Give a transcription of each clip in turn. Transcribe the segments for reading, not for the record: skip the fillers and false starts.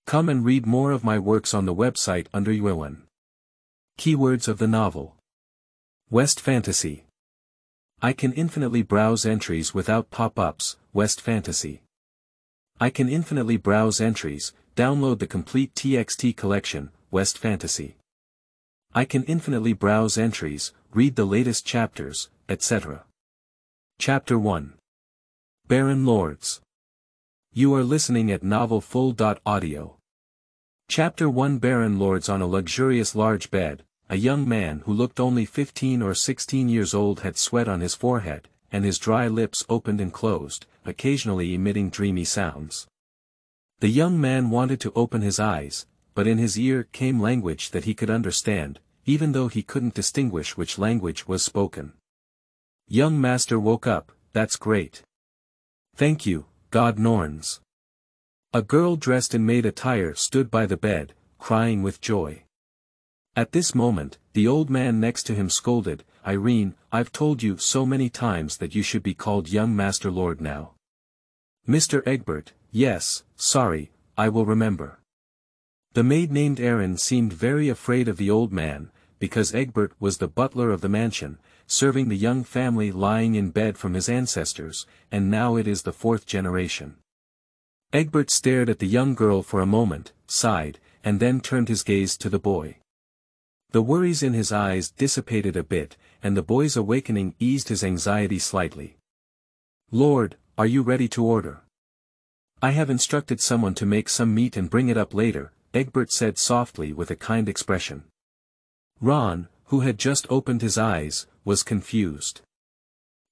Come and read more of my works on the website under Xi Huan. Keywords of the novel. West Fantasy. I can infinitely browse entries without pop-ups, West Fantasy. I can infinitely browse entries, download the complete TXT collection, West Fantasy. I can infinitely browse entries, read the latest chapters, etc. Chapter 1. Baron Lords. You are listening at novelfull.audio. Chapter 1. Baron Lords. On a luxurious large bed, a young man who looked only 15 or 16 years old had sweat on his forehead, and his dry lips opened and closed, occasionally emitting dreamy sounds. The young man wanted to open his eyes, but in his ear came language that he could understand, even though he couldn't distinguish which language was spoken. Young master woke up, that's great. Thank you, God Norns. A girl dressed in maid attire stood by the bed, crying with joy. At this moment, the old man next to him scolded, Irene, I've told you so many times that you should be called young master lord now. Mr. Egbert, yes, sorry, I will remember. The maid named Erin seemed very afraid of the old man, because Egbert was the butler of the mansion, serving the young family lying in bed from his ancestors, and now it is the 4th generation. Egbert stared at the young girl for a moment, sighed, and then turned his gaze to the boy. The worries in his eyes dissipated a bit, and the boy's awakening eased his anxiety slightly. Lord, are you ready to order? I have instructed someone to make some meat and bring it up later, Egbert said softly with a kind expression. Ron, who had just opened his eyes, was confused.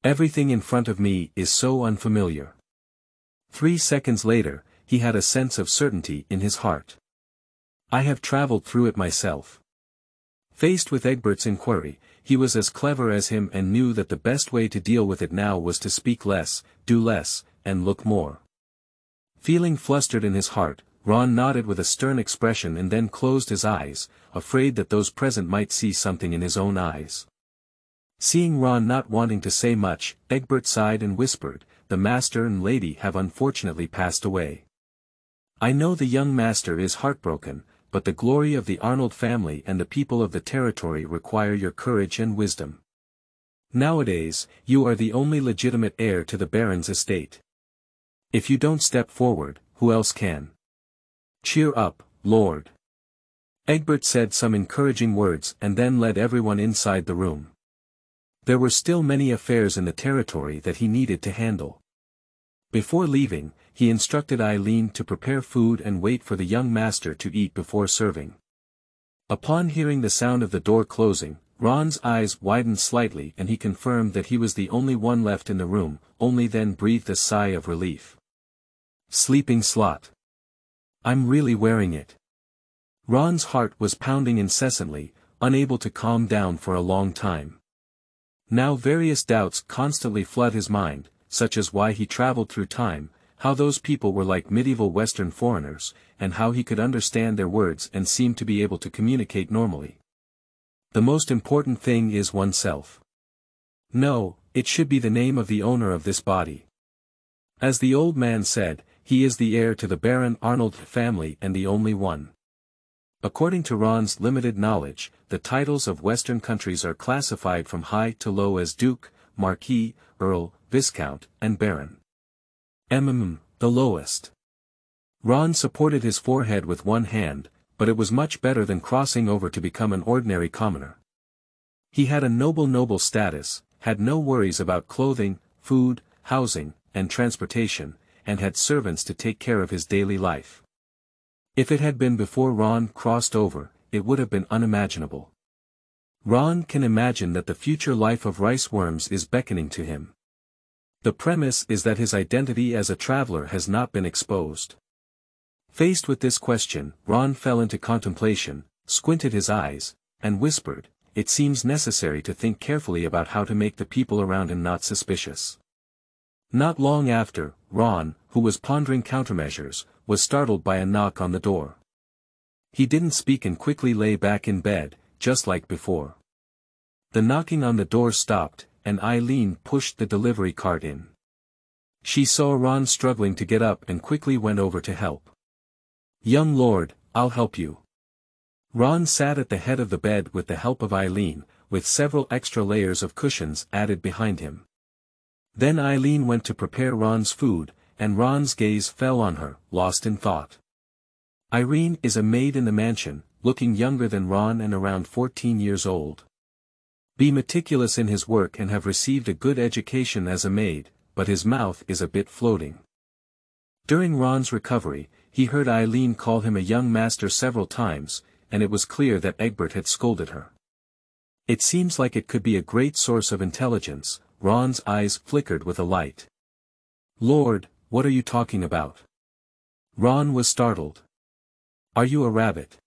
Everything in front of me is so unfamiliar. 3 seconds later, he had a sense of certainty in his heart. I have traveled through it myself. Faced with Egbert's inquiry, he was as clever as him and knew that the best way to deal with it now was to speak less, do less, and look more. Feeling flustered in his heart, Ron nodded with a stern expression and then closed his eyes, afraid that those present might see something in his own eyes. Seeing Ron not wanting to say much, Egbert sighed and whispered, the master and lady have unfortunately passed away. I know the young master is heartbroken, but the glory of the Arnold family and the people of the territory require your courage and wisdom. Nowadays, you are the only legitimate heir to the Baron's estate. If you don't step forward, who else can? Cheer up, Lord. Egbert said some encouraging words and then led everyone inside the room. There were still many affairs in the territory that he needed to handle. Before leaving, he instructed Eileen to prepare food and wait for the young master to eat before serving. Upon hearing the sound of the door closing, Ron's eyes widened slightly and he confirmed that he was the only one left in the room, only then breathed a sigh of relief. Sleeping slot. I'm really wearing it. Ron's heart was pounding incessantly, unable to calm down for a long time. Now various doubts constantly flood his mind, such as why he traveled through time, how those people were like medieval Western foreigners, and how he could understand their words and seem to be able to communicate normally. The most important thing is oneself. No, it should be the name of the owner of this body. As the old man said, he is the heir to the Baron Arnold family and the only one. According to Ron's limited knowledge, the titles of Western countries are classified from high to low as Duke, Marquis, Earl, Viscount, and Baron. The lowest. Ron supported his forehead with one hand, but it was much better than crossing over to become an ordinary commoner. He had a noble status, had no worries about clothing, food, housing, and transportation, and had servants to take care of his daily life. If it had been before Ron crossed over, it would have been unimaginable. Ron can imagine that the future life of rice worms is beckoning to him. The premise is that his identity as a traveler has not been exposed. Faced with this question, Ron fell into contemplation, squinted his eyes, and whispered, it seems necessary to think carefully about how to make the people around him not suspicious. Not long after, Ron, who was pondering countermeasures, was startled by a knock on the door. He didn't speak and quickly lay back in bed, just like before. The knocking on the door stopped, and Eileen pushed the delivery cart in. She saw Ron struggling to get up and quickly went over to help. Young lord, I'll help you. Ron sat at the head of the bed with the help of Eileen, with several extra layers of cushions added behind him. Then Eileen went to prepare Ron's food, and Ron's gaze fell on her, lost in thought. Irene is a maid in the mansion, looking younger than Ron and around 14 years old. Be meticulous in his work and have received a good education as a maid, but his mouth is a bit floating. During Ron's recovery, he heard Eileen call him a young master several times, and it was clear that Egbert had scolded her. It seems like it could be a great source of intelligence. Ron's eyes flickered with a light. Lord, what are you talking about? Ron was startled. Are you a rabbit?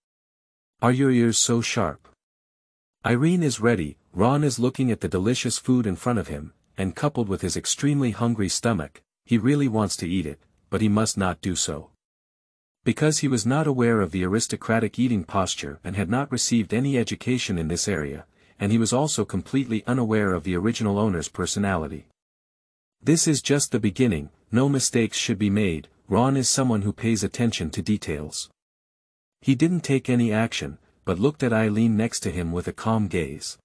Are your ears so sharp? Irene is ready. Ron is looking at the delicious food in front of him, and coupled with his extremely hungry stomach, he really wants to eat it, but he must not do so. Because he was not aware of the aristocratic eating posture and had not received any education in this area, and he was also completely unaware of the original owner's personality. This is just the beginning, no mistakes should be made. Ron is someone who pays attention to details. He didn't take any action, but looked at Eileen next to him with a calm gaze.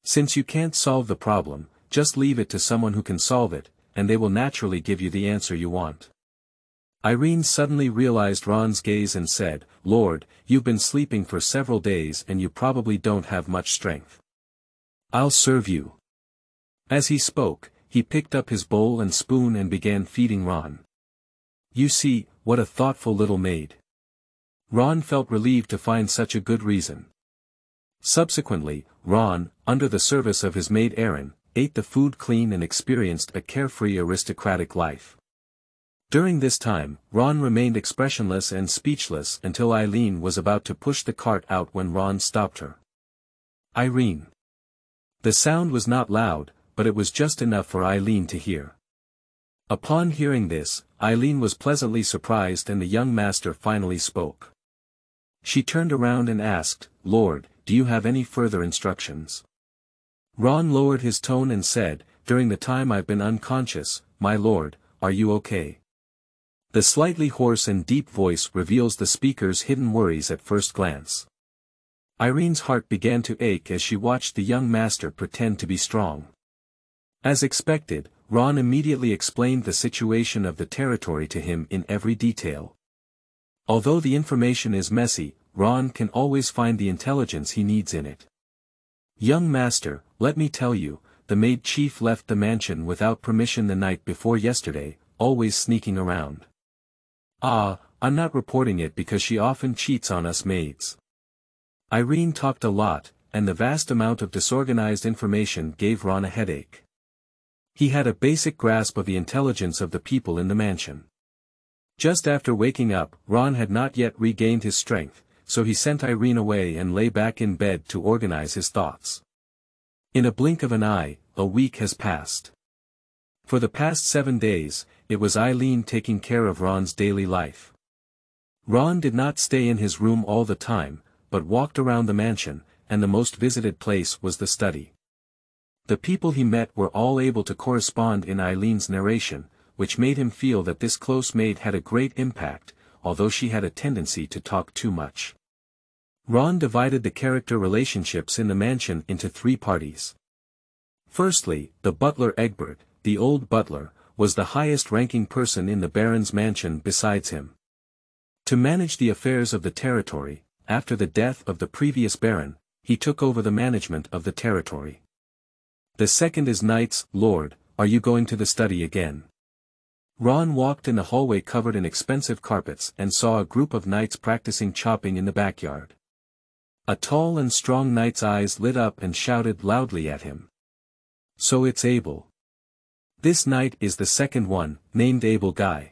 Since you can't solve the problem, just leave it to someone who can solve it, and they will naturally give you the answer you want. Irene suddenly realized Ron's gaze and said, Lord, you've been sleeping for several days and you probably don't have much strength. I'll serve you. As he spoke, he picked up his bowl and spoon and began feeding Ron. You see, what a thoughtful little maid. Ron felt relieved to find such a good reason. Subsequently, Ron, under the service of his maid Erin, ate the food clean and experienced a carefree aristocratic life. During this time, Ron remained expressionless and speechless until Eileen was about to push the cart out when Ron stopped her. Irene. The sound was not loud, but it was just enough for Eileen to hear. Upon hearing this, Eileen was pleasantly surprised and the young master finally spoke. She turned around and asked, Lord, do you have any further instructions? Ron lowered his tone and said, During the time I've been unconscious, my lord, are you okay? The slightly hoarse and deep voice reveals the speaker's hidden worries at first glance. Irene's heart began to ache as she watched the young master pretend to be strong. As expected, Ron immediately explained the situation of the territory to him in every detail. Although the information is messy, Ron can always find the intelligence he needs in it. Young master, let me tell you, the maid chief left the mansion without permission the night before yesterday, always sneaking around. I'm not reporting it because she often cheats on us maids. Irene talked a lot, and the vast amount of disorganized information gave Ron a headache. He had a basic grasp of the intelligence of the people in the mansion. Just after waking up, Ron had not yet regained his strength, so he sent Irene away and lay back in bed to organize his thoughts. In a blink of an eye, a week has passed. For the past 7 days, it was Eileen taking care of Ron's daily life. Ron did not stay in his room all the time, but walked around the mansion, and the most visited place was the study. The people he met were all able to correspond in Eileen's narration, which made him feel that this close maid had a great impact, although she had a tendency to talk too much. Ron divided the character relationships in the mansion into 3 parties. Firstly, the butler Egbert, the old butler, was the highest-ranking person in the Baron's mansion besides him. To manage the affairs of the territory, after the death of the previous Baron, he took over the management of the territory. The second is Knights. Lord, are you going to the study again? Ron walked in the hallway covered in expensive carpets and saw a group of knights practicing chopping in the backyard. A tall and strong knight's eyes lit up and shouted loudly at him. So it's Abel. This knight is the second one, named Abergai.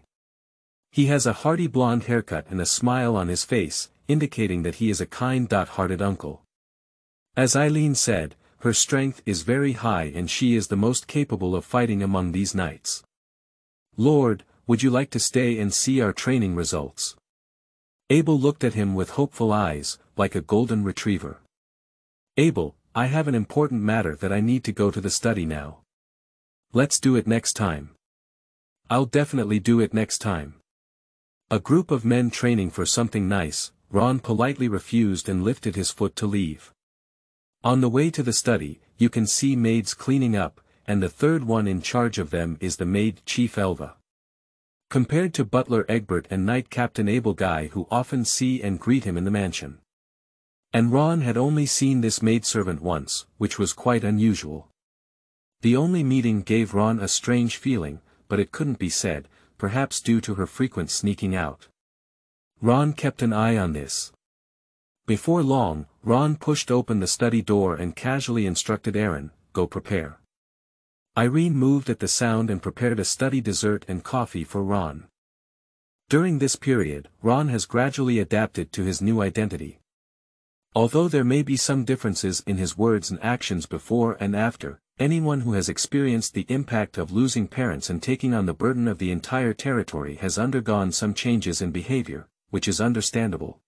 He has a hearty blonde haircut and a smile on his face, indicating that he is a kind-hearted uncle. As Eileen said, her strength is very high and she is the most capable of fighting among these knights. Lord, would you like to stay and see our training results? Abel looked at him with hopeful eyes, like a golden retriever. Abel, I have an important matter that I need to go to the study now. Let's do it next time. I'll definitely do it next time. A group of men training for something nice, Ron politely refused and lifted his foot to leave. On the way to the study, you can see maids cleaning up, and the third one in charge of them is the maid Chief Elva. Compared to Butler Egbert and Knight Captain Abergai who often see and greet him in the mansion. And Ron had only seen this maidservant once, which was quite unusual. The only meeting gave Ron a strange feeling, but it couldn't be said, perhaps due to her frequent sneaking out. Ron kept an eye on this. Before long, Ron pushed open the study door and casually instructed Aaron, "Go prepare." Irene moved at the sound and prepared a study dessert and coffee for Ron. During this period, Ron has gradually adapted to his new identity. Although there may be some differences in his words and actions before and after, anyone who has experienced the impact of losing parents and taking on the burden of the entire territory has undergone some changes in behavior, which is understandable.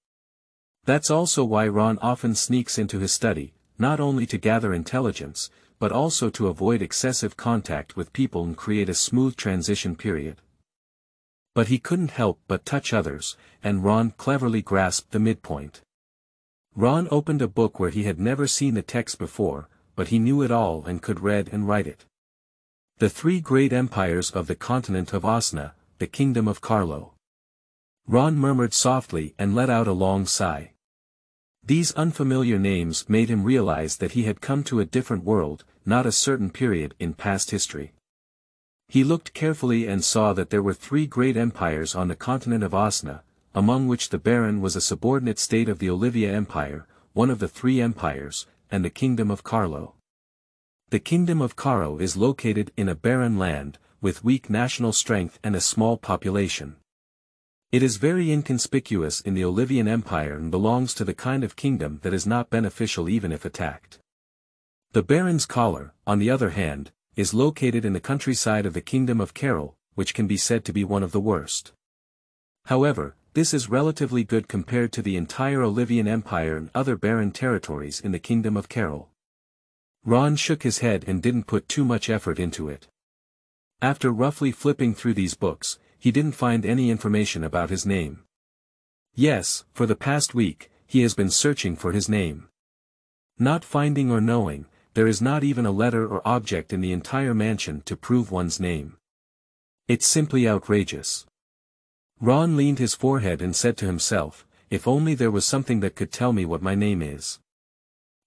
That's also why Ron often sneaks into his study, not only to gather intelligence, but also to avoid excessive contact with people and create a smooth transition period. But he couldn't help but touch others, and Ron cleverly grasped the midpoint. Ron opened a book where he had never seen the text before, but he knew it all and could read and write it. The three great empires of the continent of Osna, the kingdom of Carlo. Ron murmured softly and let out a long sigh. These unfamiliar names made him realize that he had come to a different world, not a certain period in past history. He looked carefully and saw that there were three great empires on the continent of Osna, among which the Baron was a subordinate state of the Olivia Empire, one of the three empires, and the kingdom of Carlo. The kingdom of Carlo is located in a barren land, with weak national strength and a small population. It is very inconspicuous in the Olivian Empire and belongs to the kind of kingdom that is not beneficial even if attacked. The Baron's Collar, on the other hand, is located in the countryside of the kingdom of Carol, which can be said to be one of the worst. However, this is relatively good compared to the entire Olivian Empire and other barren territories in the kingdom of Carol. Ron shook his head and didn't put too much effort into it. After roughly flipping through these books, he didn't find any information about his name. Yes, for the past week, he has been searching for his name. Not finding or knowing, there is not even a letter or object in the entire mansion to prove one's name. It's simply outrageous. Ron leaned his forehead and said to himself, if only there was something that could tell me what my name is.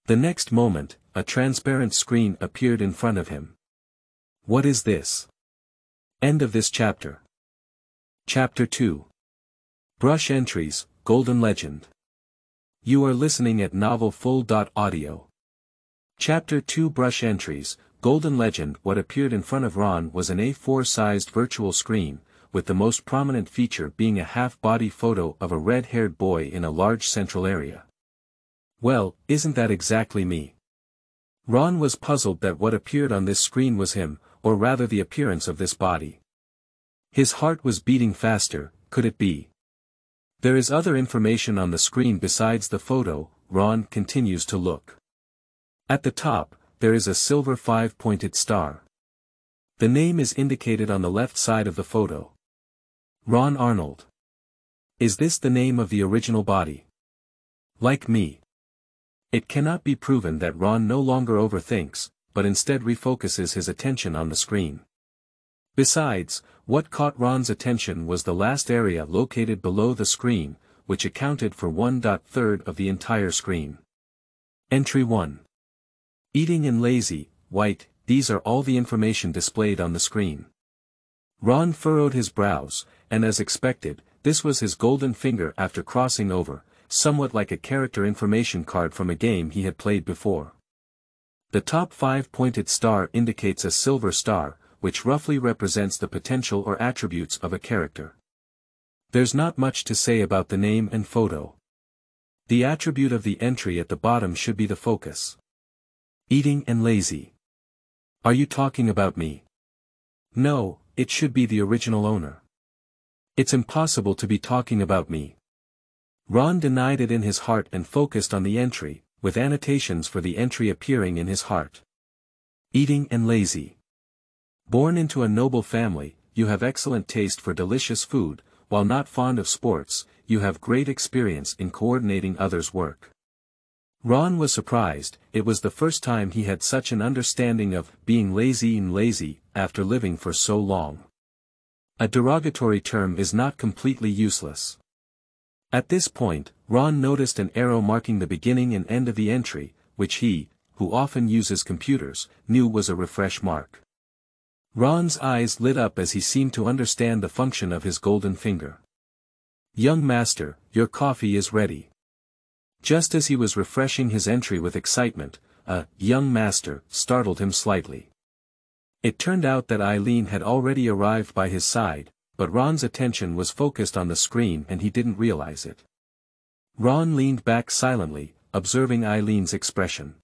The next moment, a transparent screen appeared in front of him. What is this? End of this chapter. Chapter 2. Brush Entries, Golden Legend. You are listening at novelfull.audio. Chapter 2 Brush Entries, Golden Legend. What appeared in front of Ron was an A4-sized virtual screen, with the most prominent feature being a half-body photo of a red-haired boy in a large central area. Well, isn't that exactly me? Ron was puzzled that what appeared on this screen was him, or rather the appearance of this body. His heart was beating faster. Could it be? There is other information on the screen besides the photo. Ron continues to look. At the top, there is a silver 5-pointed star. The name is indicated on the left side of the photo. Ron Arnold. Is this the name of the original body? Like me. It cannot be proven that Ron no longer overthinks, but instead refocuses his attention on the screen. Besides, what caught Ron's attention was the last area located below the screen, which accounted for 1/3 of the entire screen. Entry 1. Eating and lazy, white, these are all the information displayed on the screen. Ron furrowed his brows, and as expected, this was his golden finger after crossing over, somewhat like a character information card from a game he had played before. The top 5-pointed star indicates a silver star, which roughly represents the potential or attributes of a character. There's not much to say about the name and photo. The attribute of the entry at the bottom should be the focus. Eating and lazy. Are you talking about me? No, it should be the original owner. It's impossible to be talking about me. Ron denied it in his heart and focused on the entry, with annotations for the entry appearing in his heart. Eating and lazy. Born into a noble family, you have excellent taste for delicious food, while not fond of sports, you have great experience in coordinating others' work. Ron was surprised. It was the first time he had such an understanding of being lazy after living for so long. A derogatory term is not completely useless. At this point, Ron noticed an arrow marking the beginning and end of the entry, which he, who often uses computers, knew was a refresh mark. Ron's eyes lit up as he seemed to understand the function of his golden finger. "Young master, your coffee is ready." Just as he was refreshing his entry with excitement, a young master startled him slightly. It turned out that Eileen had already arrived by his side, but Ron's attention was focused on the screen and he didn't realize it. Ron leaned back silently, observing Eileen's expression.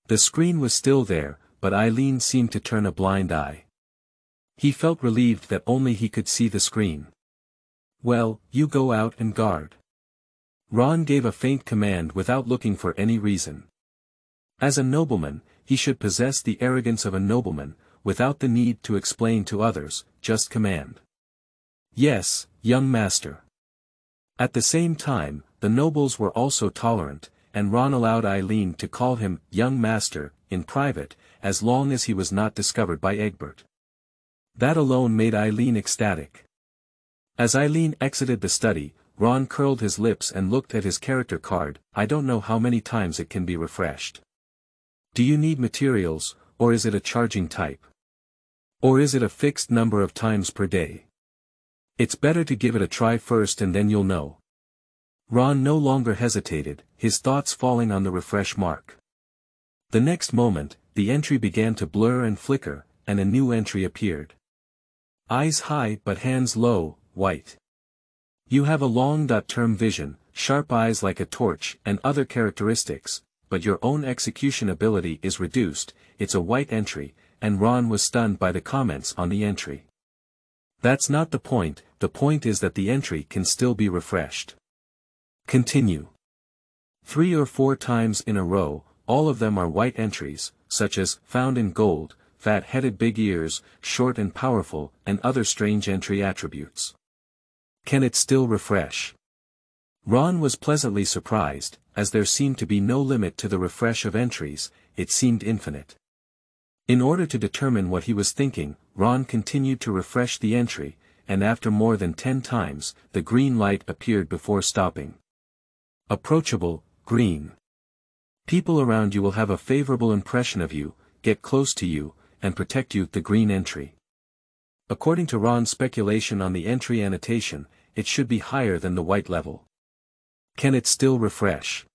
The screen was still there, but Eileen seemed to turn a blind eye. He felt relieved that only he could see the screen. "Well, you go out and guard." Ron gave a faint command without looking for any reason. As a nobleman, he should possess the arrogance of a nobleman, without the need to explain to others, just command. "Yes, young master." At the same time, the nobles were also tolerant, and Ron allowed Eileen to call him young master, in private, as long as he was not discovered by Egbert. That alone made Eileen ecstatic. As Eileen exited the study, Ron curled his lips and looked at his character card. "I don't know how many times it can be refreshed. Do you need materials, or is it a charging type? Or is it a fixed number of times per day? It's better to give it a try first and then you'll know." Ron no longer hesitated, his thoughts falling on the refresh mark. The next moment, the entry began to blur and flicker, and a new entry appeared. "Eyes high but hands low, white. You have a long-term vision, sharp eyes like a torch, and other characteristics, but your own execution ability is reduced." It's a white entry, and Ron was stunned by the comments on the entry. "That's not the point is that the entry can still be refreshed. Continue. 3 or 4 times in a row, all of them are white entries, such as, found in gold, fat-headed big ears, short and powerful, and other strange entry attributes. Can it still refresh?" Ron was pleasantly surprised, as there seemed to be no limit to the refresh of entries, it seemed infinite. In order to determine what he was thinking, Ron continued to refresh the entry, and after more than 10 times, the green light appeared before stopping. "Approachable, green. People around you will have a favorable impression of you, get close to you, and protect you." The green entry. According to Ron's speculation on the entry annotation, it should be higher than the white level. Can it still refresh?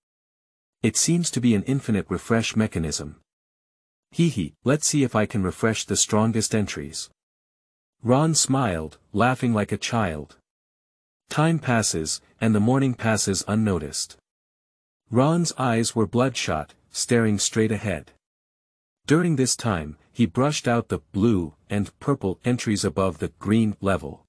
It seems to be an infinite refresh mechanism. Let's see if I can refresh the strongest entries. Ron smiled, laughing like a child. Time passes, and the morning passes unnoticed. Ron's eyes were bloodshot, staring straight ahead. During this time, he brushed out the blue and purple entries above the green level.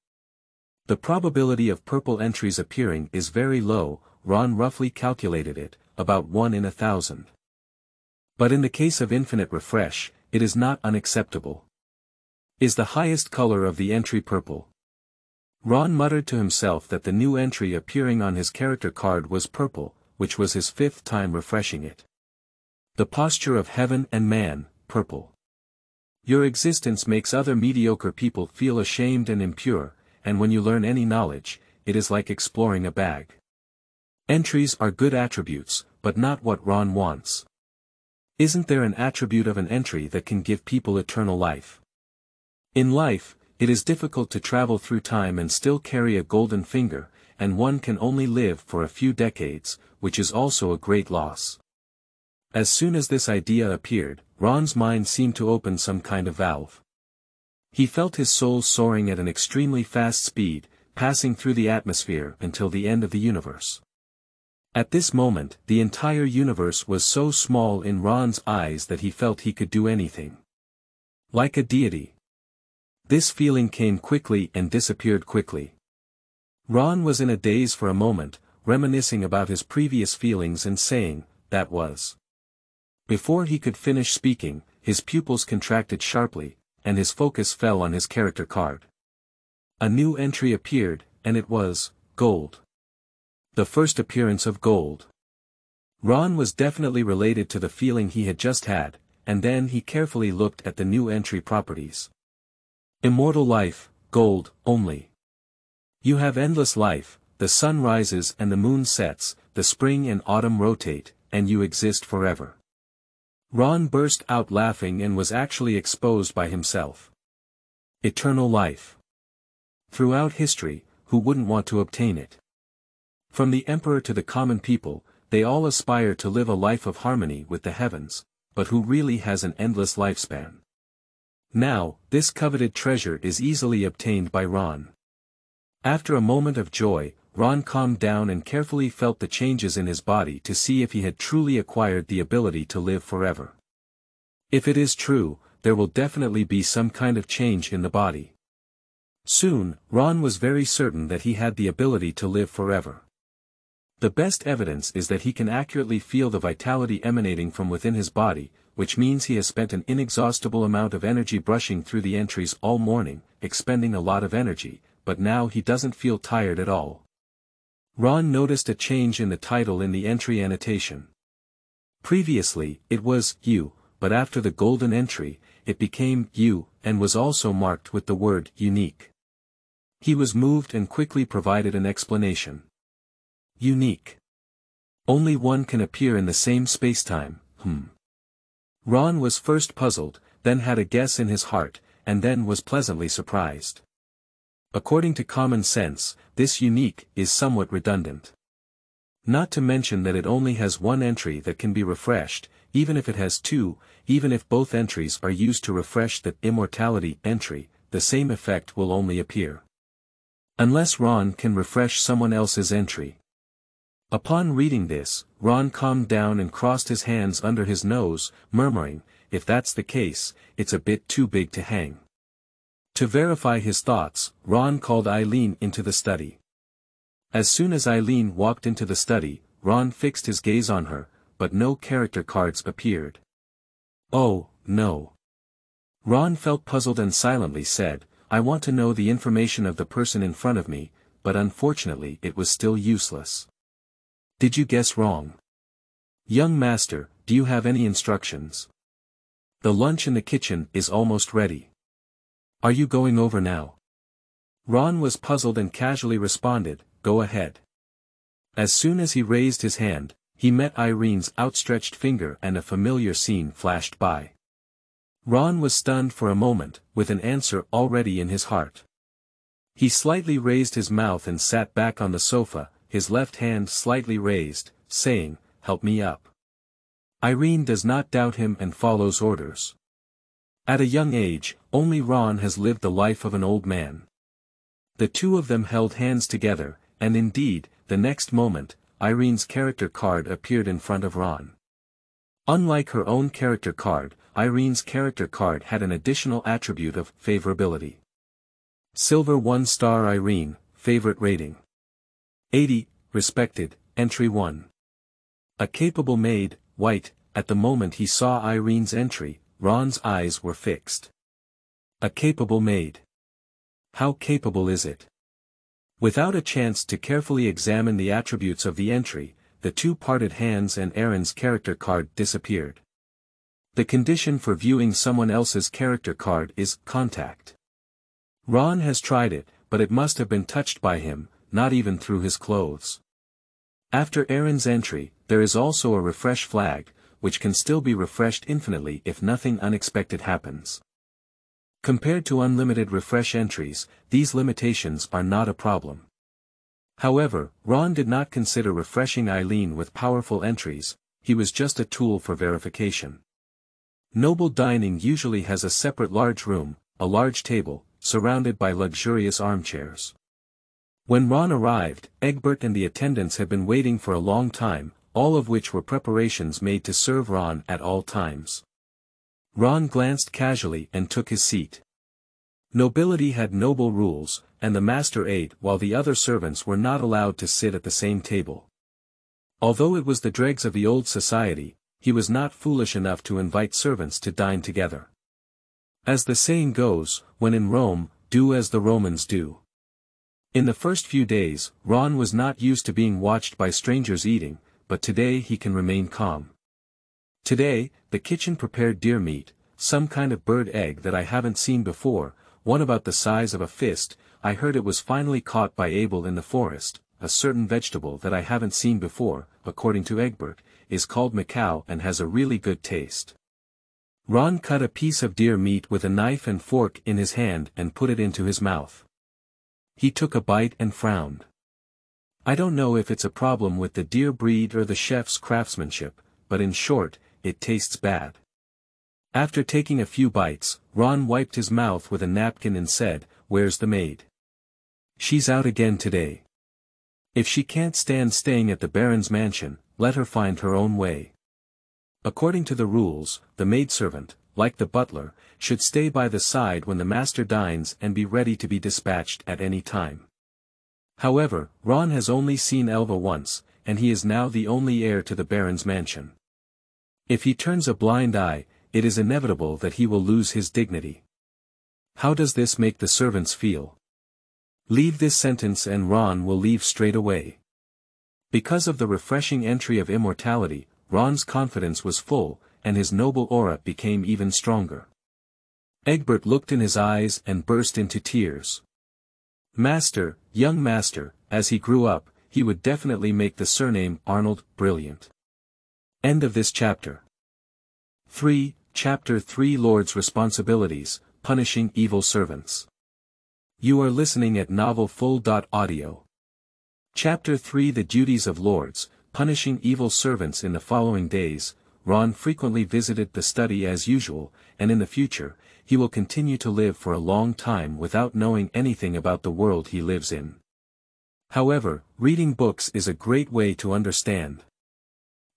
The probability of purple entries appearing is very low. Ron roughly calculated it, about 1 in 1,000. But in the case of infinite refresh, it is not unacceptable. Is the highest color of the entry purple? Ron muttered to himself that the new entry appearing on his character card was purple, which was his 5th time refreshing it. The posture of heaven and man, purple. Your existence makes other mediocre people feel ashamed and impure, and when you learn any knowledge, it is like exploring a bag. Entries are good attributes, but not what Ron wants. Isn't there an attribute of an entry that can give people eternal life? In life, it is difficult to travel through time and still carry a golden finger, and one can only live for a few decades, which is also a great loss. As soon as this idea appeared, Ron's mind seemed to open some kind of valve. He felt his soul soaring at an extremely fast speed, passing through the atmosphere until the end of the universe. At this moment, the entire universe was so small in Ron's eyes that he felt he could do anything. Like a deity. This feeling came quickly and disappeared quickly. Ron was in a daze for a moment, reminiscing about his previous feelings and saying, "That was." Before he could finish speaking, his pupils contracted sharply, and his focus fell on his character card. A new entry appeared, and it was gold. The first appearance of gold. Ron was definitely related to the feeling he had just had, and then he carefully looked at the new entry properties. Immortal life, gold, only. You have endless life, the sun rises and the moon sets, the spring and autumn rotate, and you exist forever. Ron burst out laughing and was actually exposed by himself. Eternal life. Throughout history, who wouldn't want to obtain it? From the emperor to the common people, they all aspire to live a life of harmony with the heavens, but who really has an endless lifespan? Now, this coveted treasure is easily obtained by Ron. After a moment of joy, Ron calmed down and carefully felt the changes in his body to see if he had truly acquired the ability to live forever. If it is true, there will definitely be some kind of change in the body. Soon, Ron was very certain that he had the ability to live forever. The best evidence is that he can accurately feel the vitality emanating from within his body, which means he has spent an inexhaustible amount of energy brushing through the entries all morning, expending a lot of energy, but now he doesn't feel tired at all. Ron noticed a change in the title in the entry annotation. Previously, it was "you," but after the golden entry, it became "you," and was also marked with the word "unique." He was moved and quickly provided an explanation. Unique. Only one can appear in the same spacetime. Ron was first puzzled, then had a guess in his heart, and then was pleasantly surprised. According to common sense, this unique is somewhat redundant. Not to mention that it only has one entry that can be refreshed, even if it has two, even if both entries are used to refresh that immortality entry, the same effect will only appear. Unless Ron can refresh someone else's entry. Upon reading this, Ron calmed down and crossed his hands under his nose, murmuring, "If that's the case, it's a bit too big to hang." To verify his thoughts, Ron called Eileen into the study. As soon as Eileen walked into the study, Ron fixed his gaze on her, but no character cards appeared. Oh, no. Ron felt puzzled and silently said, "I want to know the information of the person in front of me," but unfortunately it was still useless. Did you guess wrong? Young master, do you have any instructions? The lunch in the kitchen is almost ready. Are you going over now? Ron was puzzled and casually responded, "Go ahead." As soon as he raised his hand, he met Irene's outstretched finger and a familiar scene flashed by. Ron was stunned for a moment, with an answer already in his heart. He slightly raised his mouth and sat back on the sofa, his left hand slightly raised, saying, "Help me up." Irene does not doubt him and follows orders. At a young age, only Ron has lived the life of an old man. The two of them held hands together, and indeed, the next moment, Irene's character card appeared in front of Ron. Unlike her own character card, Irene's character card had an additional attribute of favorability. Silver 1-star Irene, favorite rating. 80, respected, entry 1. A capable maid, white. At the moment he saw Irene's entry, Ron's eyes were fixed. A capable maid. How capable is it? Without a chance to carefully examine the attributes of the entry, the two parted hands and Aaron's character card disappeared. The condition for viewing someone else's character card is contact. Ron has tried it, but it must have been touched by him, not even through his clothes. After Aaron's entry, there is also a refresh flag, which can still be refreshed infinitely if nothing unexpected happens. Compared to unlimited refresh entries, these limitations are not a problem. However, Ron did not consider refreshing Eileen with powerful entries, he was just a tool for verification. Noble dining usually has a separate large room, a large table, surrounded by luxurious armchairs. When Ron arrived, Egbert and the attendants had been waiting for a long time, all of which were preparations made to serve Ron at all times. Ron glanced casually and took his seat. Nobility had noble rules, and the master ate while the other servants were not allowed to sit at the same table. Although it was the dregs of the old society, he was not foolish enough to invite servants to dine together. As the saying goes, when in Rome, do as the Romans do. In the first few days, Ron was not used to being watched by strangers eating, but today he can remain calm. Today, the kitchen prepared deer meat, some kind of bird egg that I haven't seen before, one about the size of a fist. I heard it was finally caught by Abel in the forest. A certain vegetable that I haven't seen before, according to Egbert, is called macao and has a really good taste. Ron cut a piece of deer meat with a knife and fork in his hand and put it into his mouth. He took a bite and frowned. I don't know if it's a problem with the deer breed or the chef's craftsmanship, but in short, it tastes bad. After taking a few bites, Ron wiped his mouth with a napkin and said, "Where's the maid? She's out again today. If she can't stand staying at the Baron's mansion, let her find her own way." According to the rules, the maidservant, like the butler, should stay by the side when the master dines and be ready to be dispatched at any time. However, Ron has only seen Elva once, and he is now the only heir to the Baron's mansion. If he turns a blind eye, it is inevitable that he will lose his dignity. How does this make the servants feel? Leave this sentence and Ron will leave straight away. Because of the refreshing entry of immortality, Ron's confidence was full, and his noble aura became even stronger. Egbert looked in his eyes and burst into tears. Master, young master, as he grew up, he would definitely make the surname Arnold brilliant. End of this chapter. 3. Chapter 3 Lord's Responsibilities, Punishing Evil Servants. You are listening at novelfull.audio. Chapter 3 The Duties of Lords, Punishing Evil Servants. In the following days, Ron frequently visited the study as usual, and in the future, he will continue to live for a long time without knowing anything about the world he lives in. However, reading books is a great way to understand.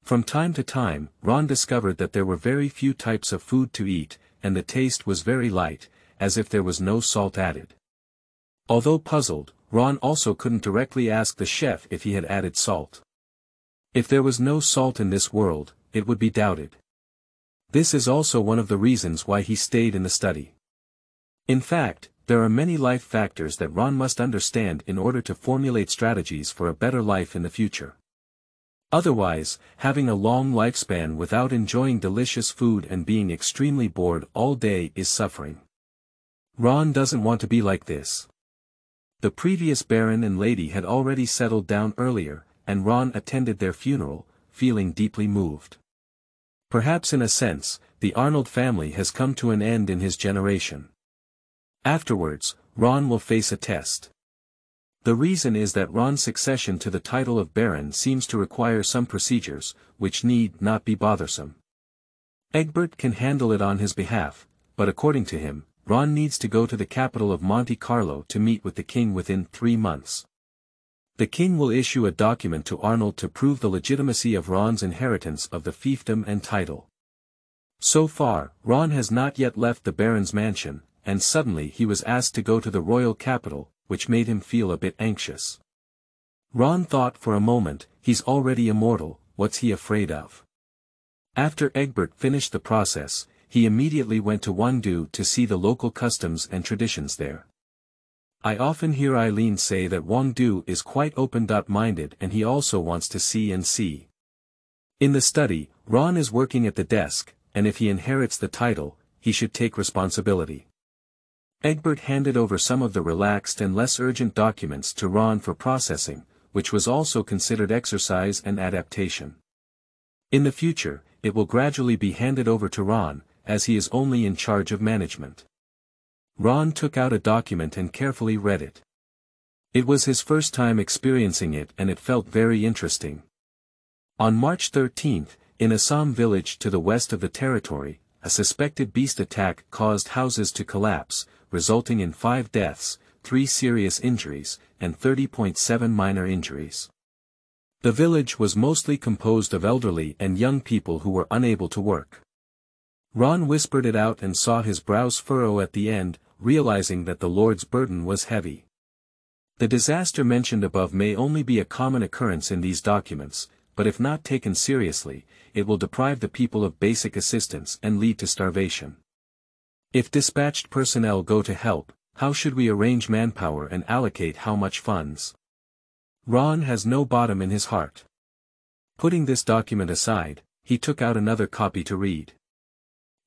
From time to time, Ron discovered that there were very few types of food to eat, and the taste was very light, as if there was no salt added. Although puzzled, Ron also couldn't directly ask the chef if he had added salt. If there was no salt in this world, it would be doubted. This is also one of the reasons why he stayed in the study. In fact, there are many life factors that Ron must understand in order to formulate strategies for a better life in the future. Otherwise, having a long lifespan without enjoying delicious food and being extremely bored all day is suffering. Ron doesn't want to be like this. The previous Baron and Lady had already settled down earlier, and Ron attended their funeral, feeling deeply moved. Perhaps in a sense, the Arnold family has come to an end in his generation. Afterwards, Ron will face a test. The reason is that Ron's succession to the title of Baron seems to require some procedures, which need not be bothersome. Egbert can handle it on his behalf, but according to him, Ron needs to go to the capital of Monte Carlo to meet with the king within 3 months. The king will issue a document to Arnold to prove the legitimacy of Ron's inheritance of the fiefdom and title. So far, Ron has not yet left the Baron's mansion, and suddenly he was asked to go to the royal capital, which made him feel a bit anxious. Ron thought for a moment, he's already immortal, what's he afraid of? After Egbert finished the process, he immediately went to Wangdu to see the local customs and traditions there. I often hear Eileen say that Wangdu is quite open-minded and he also wants to see and see. In the study, Ron is working at the desk, and if he inherits the title, he should take responsibility. Egbert handed over some of the relaxed and less urgent documents to Ron for processing, which was also considered exercise and adaptation. In the future, it will gradually be handed over to Ron, as he is only in charge of management. Ron took out a document and carefully read it. It was his first time experiencing it and it felt very interesting. On March 13, in Assam village to the west of the territory, a suspected beast attack caused houses to collapse, resulting in 5 deaths, 3 serious injuries, and 30.7 minor injuries. The village was mostly composed of elderly and young people who were unable to work. Ron whispered it out and saw his brows furrow at the end, realizing that the Lord's burden was heavy. The disaster mentioned above may only be a common occurrence in these documents, but if not taken seriously, it will deprive the people of basic assistance and lead to starvation. If dispatched personnel go to help, How should we arrange manpower and allocate how much funds? Ron has no bottom in his heart. Putting this document aside, he took out another copy to read.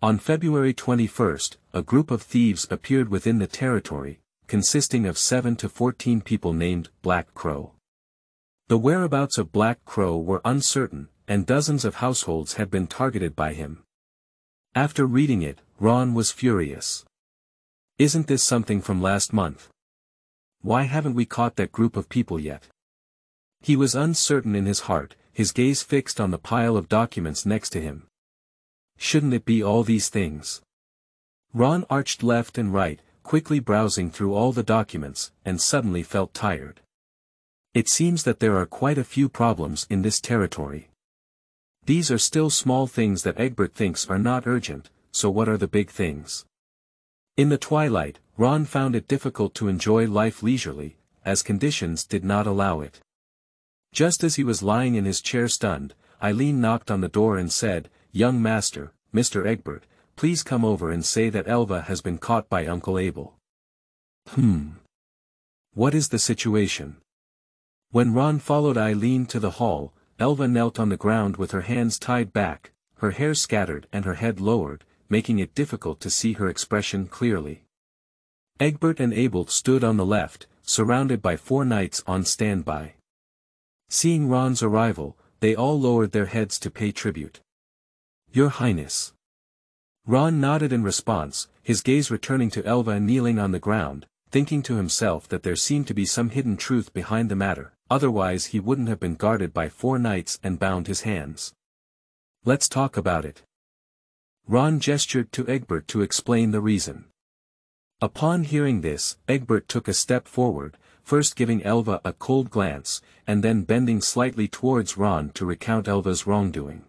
On February 21st, a group of thieves appeared within the territory, consisting of 7 to 14 people named Black Crow. The whereabouts of Black Crow were uncertain, and dozens of households had been targeted by him. After reading it, Ron was furious. Isn't this something from last month? Why haven't we caught that group of people yet? He was uncertain in his heart, his gaze fixed on the pile of documents next to him. Shouldn't it be all these things? Ron arched left and right, quickly browsing through all the documents, and suddenly felt tired. It seems that there are quite a few problems in this territory. These are still small things that Egbert thinks are not urgent, so what are the big things? In the twilight, Ron found it difficult to enjoy life leisurely, as conditions did not allow it. Just as he was lying in his chair stunned, Eileen knocked on the door and said, "Young master, Mr. Egbert, please come over and say that Elva has been caught by Uncle Abel." What is the situation? When Ron followed Eileen to the hall, Elva knelt on the ground with her hands tied back, her hair scattered and her head lowered, making it difficult to see her expression clearly. Egbert and Abel stood on the left, surrounded by 4 knights on standby. Seeing Ron's arrival, they all lowered their heads to pay tribute. "Your Highness." Ron nodded in response, his gaze returning to Elva kneeling on the ground, thinking to himself that there seemed to be some hidden truth behind the matter, otherwise he wouldn't have been guarded by 4 knights and bound his hands. "Let's talk about it." Ron gestured to Egbert to explain the reason. Upon hearing this, Egbert took a step forward, first giving Elva a cold glance, and then bending slightly towards Ron to recount Elva's wrongdoing.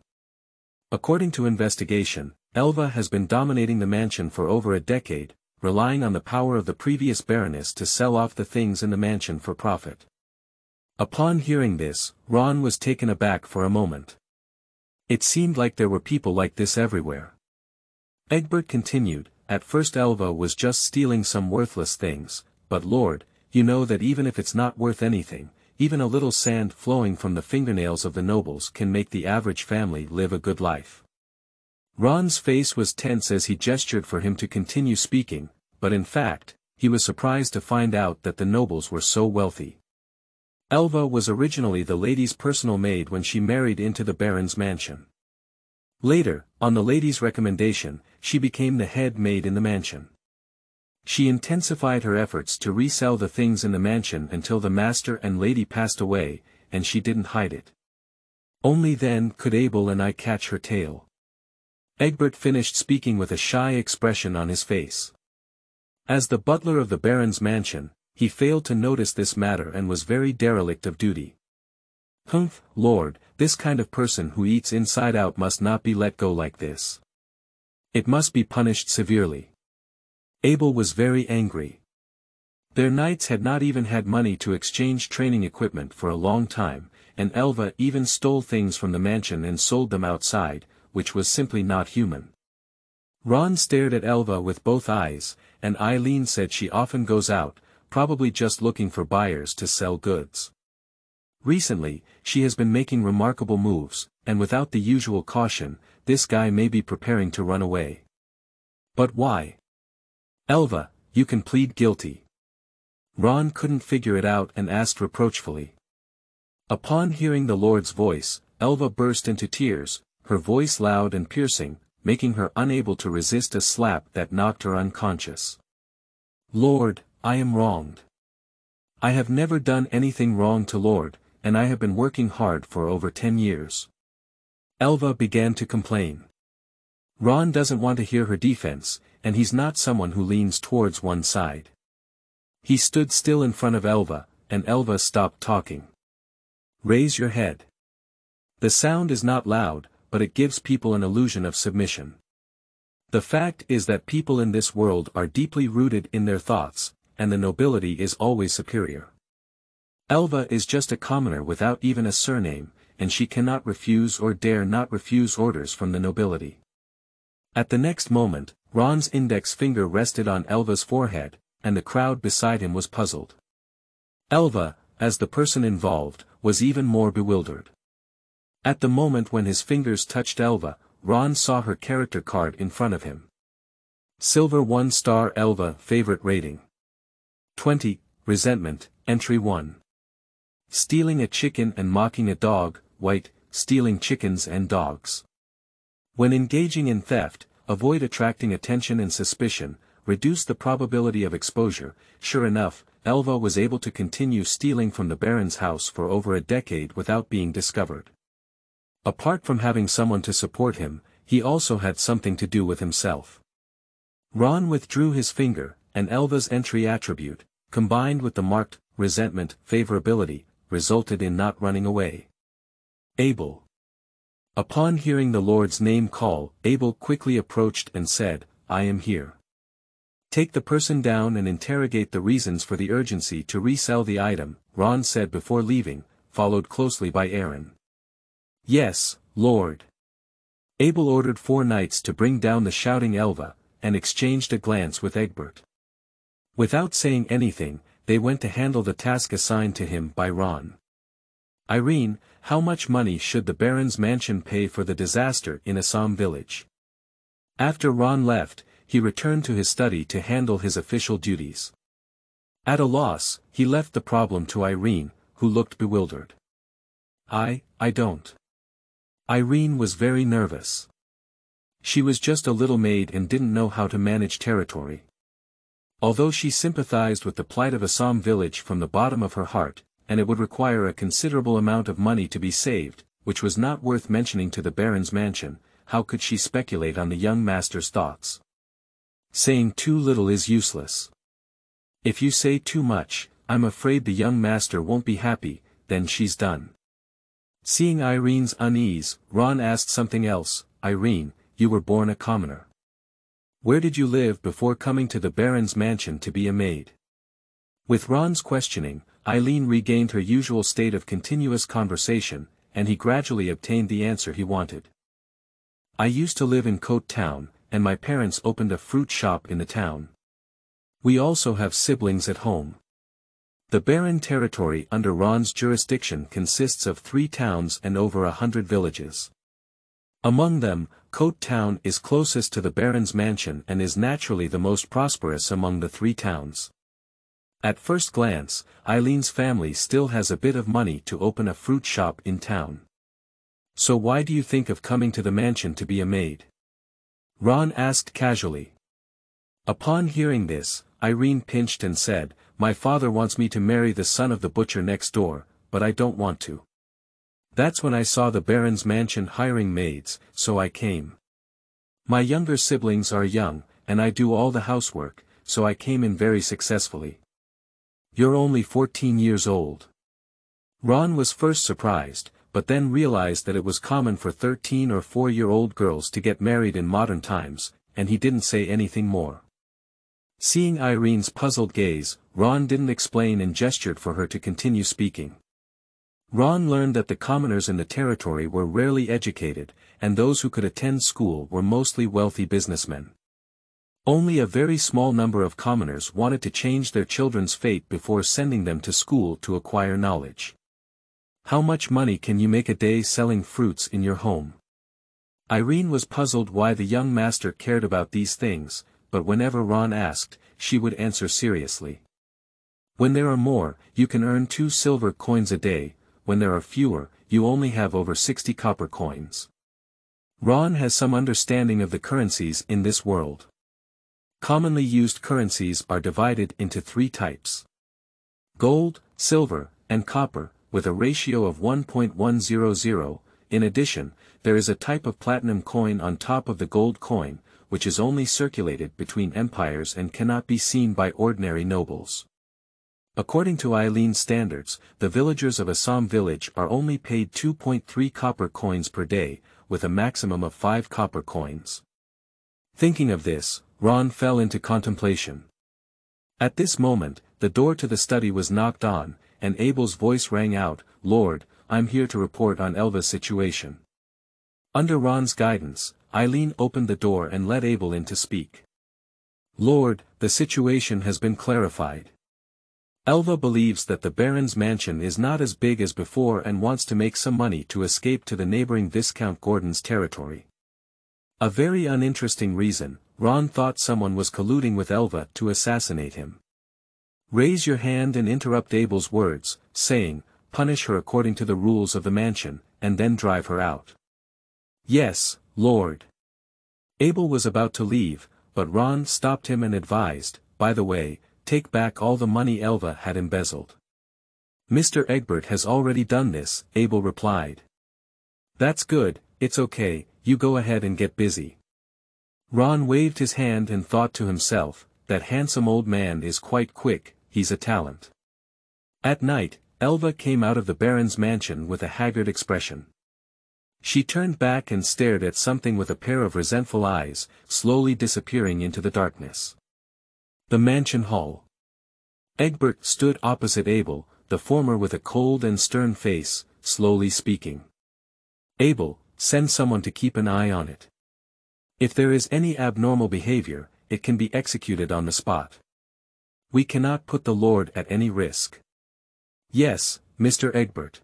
According to investigation, Elva has been dominating the mansion for over a decade, relying on the power of the previous Baroness to sell off the things in the mansion for profit. Upon hearing this, Ron was taken aback for a moment. It seemed like there were people like this everywhere. Egbert continued, "At first Elva was just stealing some worthless things, but Lord, you know that even if it's not worth anything, even a little sand flowing from the fingernails of the nobles can make the average family live a good life." Ron's face was tense as he gestured for him to continue speaking, but in fact, he was surprised to find out that the nobles were so wealthy. Elva was originally the lady's personal maid when she married into the Baron's mansion. Later, on the lady's recommendation, she became the head maid in the mansion. She intensified her efforts to resell the things in the mansion until the master and lady passed away, and she didn't hide it. Only then could Abel and I catch her tail. Egbert finished speaking with a shy expression on his face. As the butler of the Baron's mansion, he failed to notice this matter and was very derelict of duty. "Humph, Lord, this kind of person who eats inside out must not be let go like this. It must be punished severely." Abel was very angry. Their knights had not even had money to exchange training equipment for a long time, and Elva even stole things from the mansion and sold them outside, which was simply not human. Ron stared at Elva with both eyes, and Eileen said she often goes out, probably just looking for buyers to sell goods. Recently, she has been making remarkable moves, and without the usual caution, this guy may be preparing to run away. But why? "Elva, you can plead guilty." Ron couldn't figure it out and asked reproachfully. Upon hearing the Lord's voice, Elva burst into tears, her voice loud and piercing, making her unable to resist a slap that knocked her unconscious. "Lord, I am wronged. I have never done anything wrong to Lord, and I have been working hard for over 10 years. Elva began to complain. Ron doesn't want to hear her defense, and he's not someone who leans towards one side. He stood still in front of Elva, and Elva stopped talking. "Raise your head." The sound is not loud, but it gives people an illusion of submission. The fact is that people in this world are deeply rooted in their thoughts, and the nobility is always superior. Elva is just a commoner without even a surname, and she cannot refuse or dare not refuse orders from the nobility. At the next moment, Ron's index finger rested on Elva's forehead, and the crowd beside him was puzzled. Elva, as the person involved, was even more bewildered. At the moment when his fingers touched Elva, Ron saw her character card in front of him. Silver 1-star Elva favorite rating. 20, resentment, entry 1. Stealing a chicken and mocking a dog, white, stealing chickens and dogs. When engaging in theft, avoid attracting attention and suspicion, reduce the probability of exposure. Sure enough, Elva was able to continue stealing from the Baron's house for over a decade without being discovered. Apart from having someone to support him, he also had something to do with himself. Ron withdrew his finger, and Elva's entry attribute, combined with the marked resentment favorability, resulted in not running away. Abel. Upon hearing the Lord's name call, Abel quickly approached and said, "I am here." Take the person down and interrogate the reasons for the urgency to resell the item, Ron said before leaving, followed closely by Aaron. Yes, Lord. Abel ordered 4 knights to bring down the shouting Elva, and exchanged a glance with Egbert. Without saying anything, they went to handle the task assigned to him by Ron. Irene, how much money should the Baron's mansion pay for the disaster in Assam village? After Ron left, he returned to his study to handle his official duties. At a loss, he left the problem to Irene, who looked bewildered. I don't. Irene was very nervous. She was just a little maid and didn't know how to manage territory. Although she sympathized with the plight of Assam village from the bottom of her heart, and it would require a considerable amount of money to be saved, which was not worth mentioning to the Baron's mansion, how could she speculate on the young master's thoughts? Saying too little is useless. If you say too much, I'm afraid the young master won't be happy, then she's done. Seeing Irene's unease, Ron asked something else. Irene, you were born a commoner. Where did you live before coming to the Baron's mansion to be a maid? With Ron's questioning, Eileen regained her usual state of continuous conversation, and he gradually obtained the answer he wanted. I used to live in Cote Town, and my parents opened a fruit shop in the town. We also have siblings at home. The Baron territory under Ron's jurisdiction consists of 3 towns and over 100 villages. Among them, Cote Town is closest to the Baron's mansion and is naturally the most prosperous among the 3 towns. At first glance, Eileen's family still has a bit of money to open a fruit shop in town. So why do you think of coming to the mansion to be a maid? Ron asked casually. Upon hearing this, Irene pinched and said, my father wants me to marry the son of the butcher next door, but I don't want to. That's when I saw the Baron's mansion hiring maids, so I came. My younger siblings are young, and I do all the housework, so I came in very successfully. You're only 14 years old. Ron was first surprised, but then realized that it was common for 13 or 4-year-old girls to get married in modern times, and he didn't say anything more. Seeing Irene's puzzled gaze, Ron didn't explain and gestured for her to continue speaking. Ron learned that the commoners in the territory were rarely educated, and those who could attend school were mostly wealthy businessmen. Only a very small number of commoners wanted to change their children's fate before sending them to school to acquire knowledge. How much money can you make a day selling fruits in your home? Irene was puzzled why the young master cared about these things, but whenever Ron asked, she would answer seriously. When there are more, you can earn 2 silver coins a day. When there are fewer, you only have over 60 copper coins. Ron has some understanding of the currencies in this world. Commonly used currencies are divided into 3 types. Gold, silver, and copper, with a ratio of 1.100. In addition, there is a type of platinum coin on top of the gold coin, which is only circulated between empires and cannot be seen by ordinary nobles. According to Eileen's standards, the villagers of Assam village are only paid 2.3 copper coins per day, with a maximum of 5 copper coins. Thinking of this, Ron fell into contemplation. At this moment, the door to the study was knocked on, and Abel's voice rang out, Lord, I'm here to report on Elva's situation. Under Ron's guidance, Eileen opened the door and let Abel in to speak. Lord, the situation has been clarified. Elva believes that the Baron's mansion is not as big as before and wants to make some money to escape to the neighboring Viscount Gordon's territory. A very uninteresting reason. Ron thought someone was colluding with Elva to assassinate him. Raise your hand and interrupt Abel's words, saying, punish her according to the rules of the mansion, and then drive her out. Yes, Lord. Abel was about to leave, but Ron stopped him and advised, by the way, take back all the money Elva had embezzled. Mr. Egbert has already done this, Abel replied. That's good, it's okay, you go ahead and get busy. Ron waved his hand and thought to himself, that handsome old man is quite quick, he's a talent. At night, Elva came out of the Baron's mansion with a haggard expression. She turned back and stared at something with a pair of resentful eyes, slowly disappearing into the darkness. The mansion hall. Egbert stood opposite Abel, the former with a cold and stern face, slowly speaking. Abel, send someone to keep an eye on it. If there is any abnormal behavior, it can be executed on the spot. We cannot put the Lord at any risk. Yes, Mr. Egbert.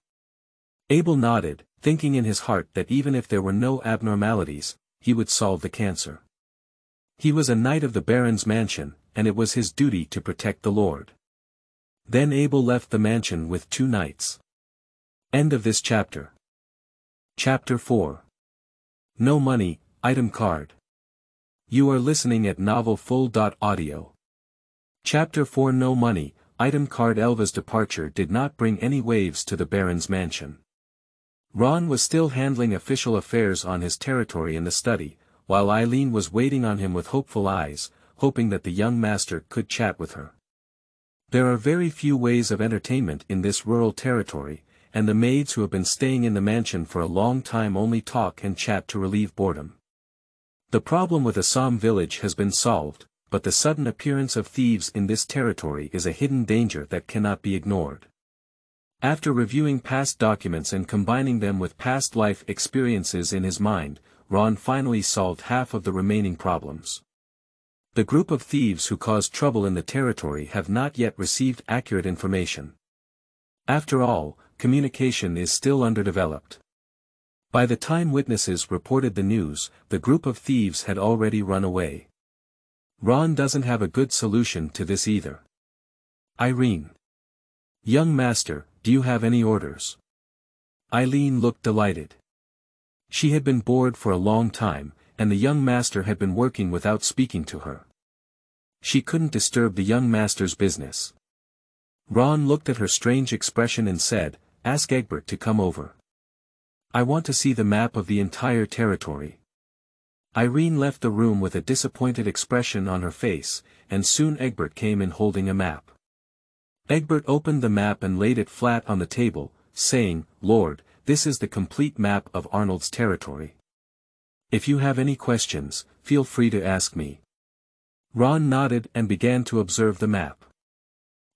Abel nodded, thinking in his heart that even if there were no abnormalities, he would solve the cancer. He was a knight of the Baron's mansion, and it was his duty to protect the Lord. Then Abel left the mansion with 2 knights. End of this chapter. Chapter 4. No money, item card. You are listening at novelfull.audio. Chapter 4. No money, item card. Elva's departure did not bring any waves to the Baron's mansion. Ron was still handling official affairs on his territory in the study, while Eileen was waiting on him with hopeful eyes, hoping that the young master could chat with her. There are very few ways of entertainment in this rural territory, and the maids who have been staying in the mansion for a long time only talk and chat to relieve boredom. The problem with Assam village has been solved, but the sudden appearance of thieves in this territory is a hidden danger that cannot be ignored. After reviewing past documents and combining them with past life experiences in his mind, Ron finally solved half of the remaining problems. The group of thieves who caused trouble in the territory have not yet received accurate information. After all, communication is still underdeveloped. By the time witnesses reported the news, the group of thieves had already run away. Ron doesn't have a good solution to this either. Irene. Young master, do you have any orders? Eileen looked delighted. She had been bored for a long time, and the young master had been working without speaking to her. She couldn't disturb the young master's business. Ron looked at her strange expression and said, ask Egbert to come over. I want to see the map of the entire territory. Irene left the room with a disappointed expression on her face, and soon Egbert came in holding a map. Egbert opened the map and laid it flat on the table, saying, Lord, this is the complete map of Arnold's territory. If you have any questions, feel free to ask me. Ron nodded and began to observe the map.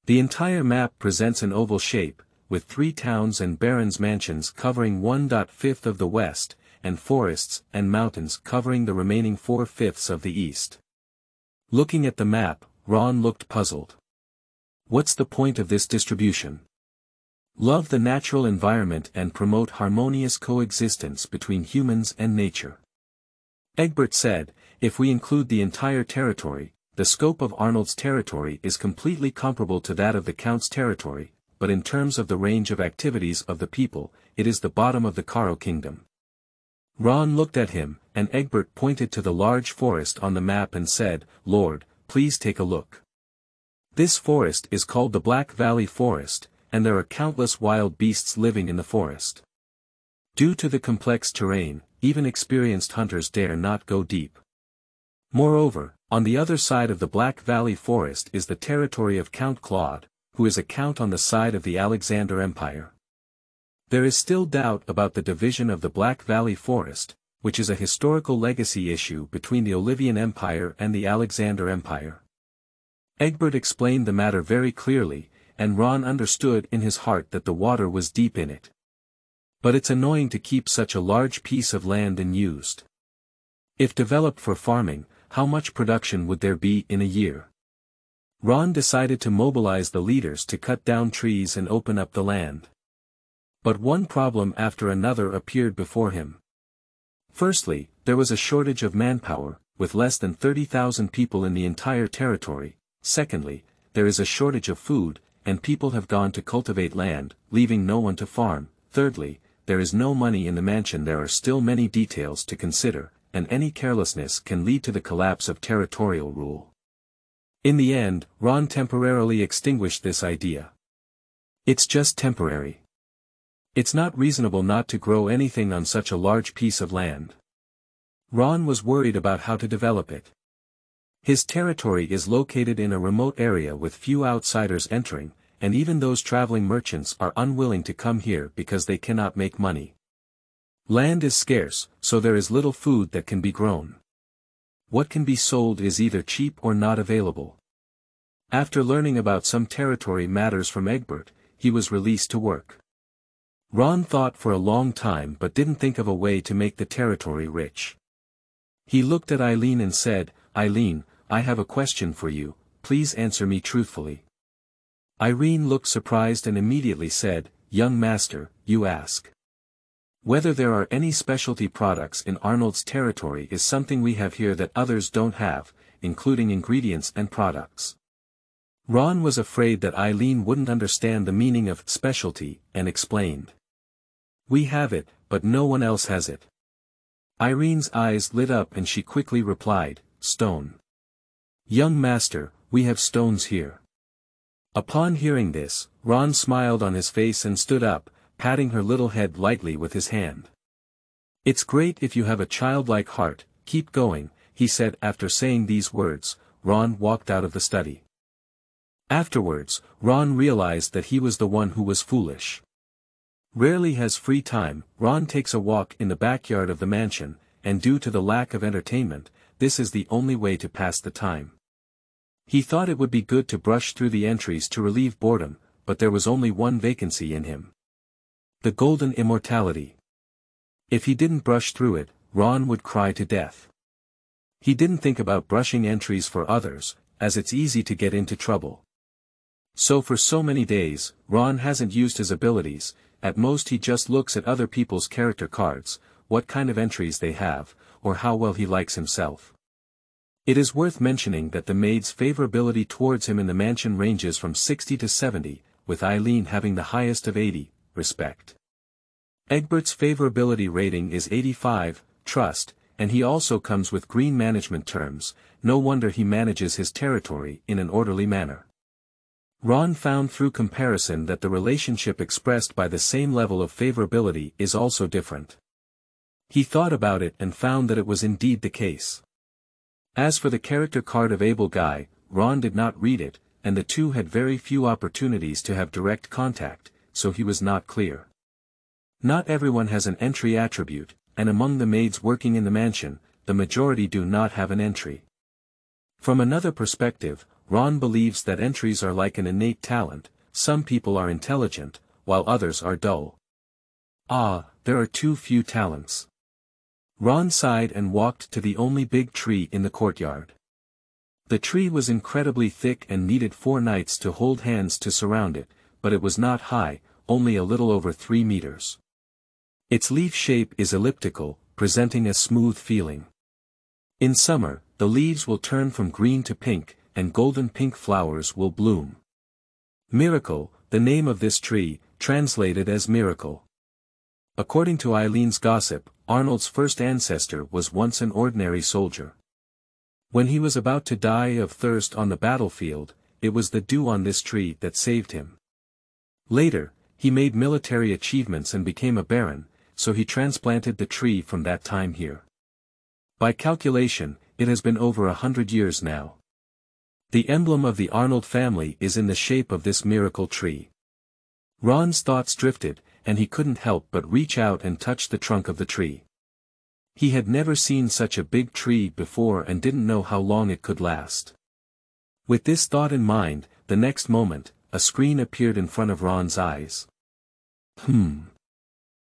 The entire map presents an oval shape, with 3 towns and barons' mansions covering 1/5 of the west, and forests and mountains covering the remaining 4/5 of the east. Looking at the map, Ron looked puzzled. What's the point of this distribution? Love the natural environment and promote harmonious coexistence between humans and nature. Egbert said, if we include the entire territory, the scope of Arnold's territory is completely comparable to that of the Count's territory, but in terms of the range of activities of the people, it is the bottom of the Karo kingdom. Ron looked at him, and Egbert pointed to the large forest on the map and said, Lord, please take a look. This forest is called the Black Valley Forest, and there are countless wild beasts living in the forest. Due to the complex terrain, even experienced hunters dare not go deep. Moreover, on the other side of the Black Valley Forest is the territory of Count Claude, who is a count on the side of the Alexander Empire. There is still doubt about the division of the Black Valley Forest, which is a historical legacy issue between the Olivian Empire and the Alexander Empire. Egbert explained the matter very clearly, and Ron understood in his heart that the water was deep in it. But it's annoying to keep such a large piece of land unused. If developed for farming, how much production would there be in a year? Ron decided to mobilize the leaders to cut down trees and open up the land. But one problem after another appeared before him. Firstly, there was a shortage of manpower, with less than 30,000 people in the entire territory. Secondly, there is a shortage of food, and people have gone to cultivate land, leaving no one to farm. Thirdly, there is no money in the mansion. There are still many details to consider, and any carelessness can lead to the collapse of territorial rule. In the end, Ron temporarily extinguished this idea. It's just temporary. It's not reasonable not to grow anything on such a large piece of land. Ron was worried about how to develop it. His territory is located in a remote area with few outsiders entering, and even those traveling merchants are unwilling to come here because they cannot make money. Land is scarce, so there is little food that can be grown. What can be sold is either cheap or not available. After learning about some territory matters from Egbert, he was released to work. Ron thought for a long time but didn't think of a way to make the territory rich. He looked at Eileen and said, "Eileen, I have a question for you, please answer me truthfully." Irene looked surprised and immediately said, "Young master, you ask. Whether there are any specialty products in Arnold's territory is something we have here that others don't have, including ingredients and products." Ron was afraid that Eileen wouldn't understand the meaning of specialty, and explained. "We have it, but no one else has it." Irene's eyes lit up and she quickly replied, "Stone. Young master, we have stones here." Upon hearing this, Ron smiled on his face and stood up, patting her little head lightly with his hand. "It's great if you have a childlike heart, keep going," he said. After saying these words, Ron walked out of the study. Afterwards, Ron realized that he was the one who was foolish. Rarely has free time, Ron takes a walk in the backyard of the mansion, and due to the lack of entertainment, this is the only way to pass the time. He thought it would be good to brush through the entries to relieve boredom, but there was only one vacancy in him. The golden immortality. If he didn't brush through it, Ron would cry to death. He didn't think about brushing entries for others, as it's easy to get into trouble. So for so many days, Ron hasn't used his abilities. At most he just looks at other people's character cards, what kind of entries they have, or how well he likes himself. It is worth mentioning that the maid's favorability towards him in the mansion ranges from 60 to 70, with Eileen having the highest of 80, respect. Egbert's favorability rating is 85, trust, and he also comes with green management terms. No wonder he manages his territory in an orderly manner. Ron found through comparison that the relationship expressed by the same level of favorability is also different. He thought about it and found that it was indeed the case. As for the character card of Abergai, Ron did not read it, and the two had very few opportunities to have direct contact, so he was not clear. Not everyone has an entry attribute, and among the maids working in the mansion, the majority do not have an entry. From another perspective, Ron believes that entries are like an innate talent. Some people are intelligent, while others are dull. There are too few talents. Ron sighed and walked to the only big tree in the courtyard. The tree was incredibly thick and needed 4 knights to hold hands to surround it, but it was not high, only a little over 3 meters. Its leaf shape is elliptical, presenting a smooth feeling. In summer, the leaves will turn from green to pink, and golden pink flowers will bloom. Miracle, the name of this tree, translated as miracle. According to Eileen's gossip, Arnold's first ancestor was once an ordinary soldier. When he was about to die of thirst on the battlefield, it was the dew on this tree that saved him. Later, he made military achievements and became a baron, so he transplanted the tree from that time here. By calculation, it has been over 100 years now. The emblem of the Arnold family is in the shape of this miracle tree. Ron's thoughts drifted, and he couldn't help but reach out and touch the trunk of the tree. He had never seen such a big tree before and didn't know how long it could last. With this thought in mind, the next moment, a screen appeared in front of Ron's eyes.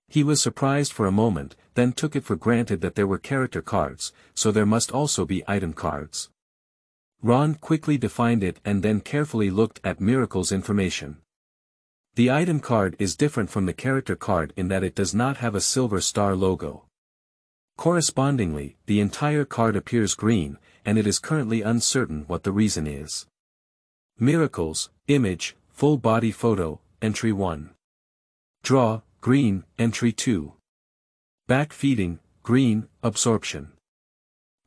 He was surprised for a moment, then took it for granted that there were character cards, so there must also be item cards. Ron quickly defined it and then carefully looked at Miracle's information. The item card is different from the character card in that it does not have a silver star logo. Correspondingly, the entire card appears green, and it is currently uncertain what the reason is. Miracles, image, full body photo, entry 1. Draw, green, entry 2. Back feeding, green, absorption.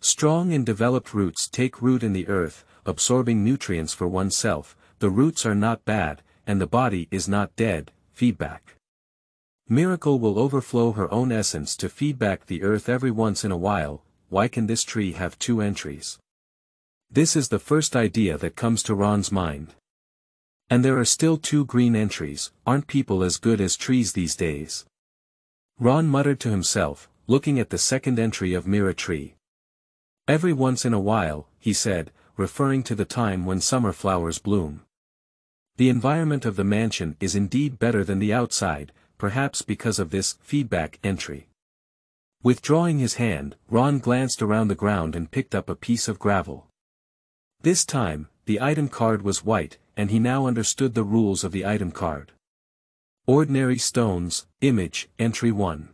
Strong and developed roots take root in the earth, absorbing nutrients for oneself. The roots are not bad, and the body is not dead. Feedback. Miracle will overflow her own essence to feed back the earth every once in a while. Why can this tree have 2 entries? This is the first idea that comes to Ron's mind. And there are still 2 green entries. Aren't people as good as trees these days? Ron muttered to himself, looking at the second entry of Mira tree. Every once in a while, he said, referring to the time when summer flowers bloom. The environment of the mansion is indeed better than the outside, perhaps because of this feedback entry. Withdrawing his hand, Ron glanced around the ground and picked up a piece of gravel. This time, the item card was white, and he now understood the rules of the item card. Ordinary stones, image, entry 1.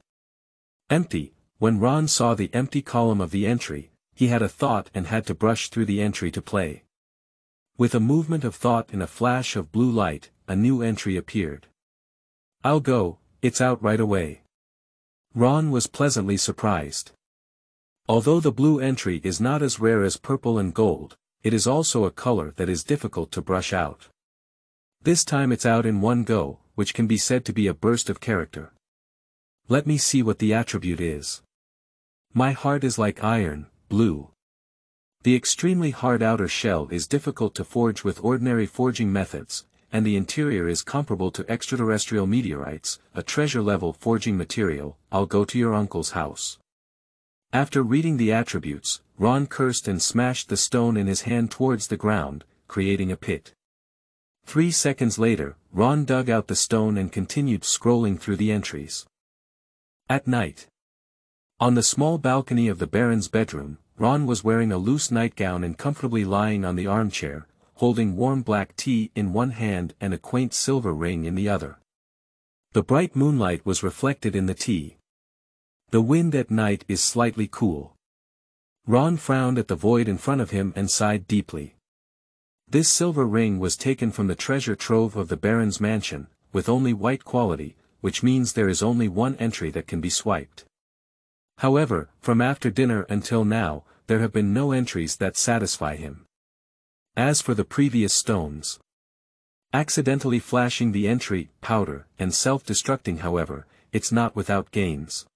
Empty. When Ron saw the empty column of the entry, he had a thought and had to brush through the entry to play. With a movement of thought and a flash of blue light, a new entry appeared. I'll go, it's out right away. Ron was pleasantly surprised. Although the blue entry is not as rare as purple and gold, it is also a color that is difficult to brush out. This time it's out in one go, which can be said to be a burst of character. Let me see what the attribute is. My heart is like iron, blue. The extremely hard outer shell is difficult to forge with ordinary forging methods, and the interior is comparable to extraterrestrial meteorites, a treasure-level forging material. I'll go to your uncle's house. After reading the attributes, Ron cursed and smashed the stone in his hand towards the ground, creating a pit. 3 seconds later, Ron dug out the stone and continued scrolling through the entries. At night. On the small balcony of the Baron's bedroom, Ron was wearing a loose nightgown and comfortably lying on the armchair, holding warm black tea in one hand and a quaint silver ring in the other. The bright moonlight was reflected in the tea. The wind at night is slightly cool. Ron frowned at the void in front of him and sighed deeply. This silver ring was taken from the treasure trove of the Baron's mansion, with only white quality, which means there is only one entry that can be swiped. However, from after dinner until now, there have been no entries that satisfy him. As for the previous stones, accidentally flashing the entry, powder, and self-destructing, however, it's not without gains.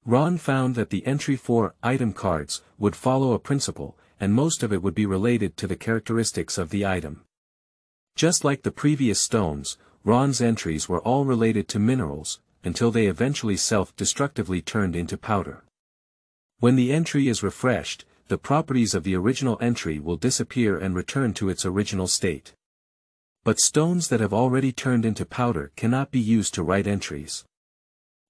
Ron found that the entry 4 item cards would follow a principle, and most of it would be related to the characteristics of the item. Just like the previous stones, Ron's entries were all related to minerals, until they eventually self-destructively turned into powder. When the entry is refreshed, the properties of the original entry will disappear and return to its original state. But stones that have already turned into powder cannot be used to write entries.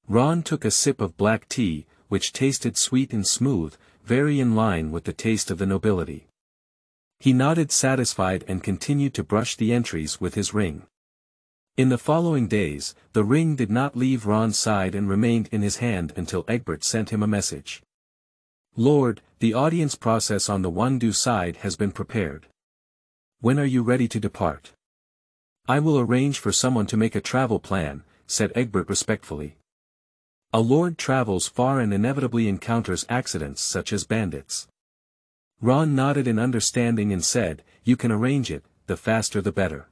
Ron took a sip of black tea, which tasted sweet and smooth, very in line with the taste of the nobility. He nodded satisfied and continued to brush the entries with his ring. In the following days, the ring did not leave Ron's side and remained in his hand until Egbert sent him a message. Lord, the audience process on the Wondu side has been prepared. When are you ready to depart? I will arrange for someone to make a travel plan, said Egbert respectfully. A lord travels far and inevitably encounters accidents such as bandits. Ron nodded in understanding and said, you can arrange it, the faster the better.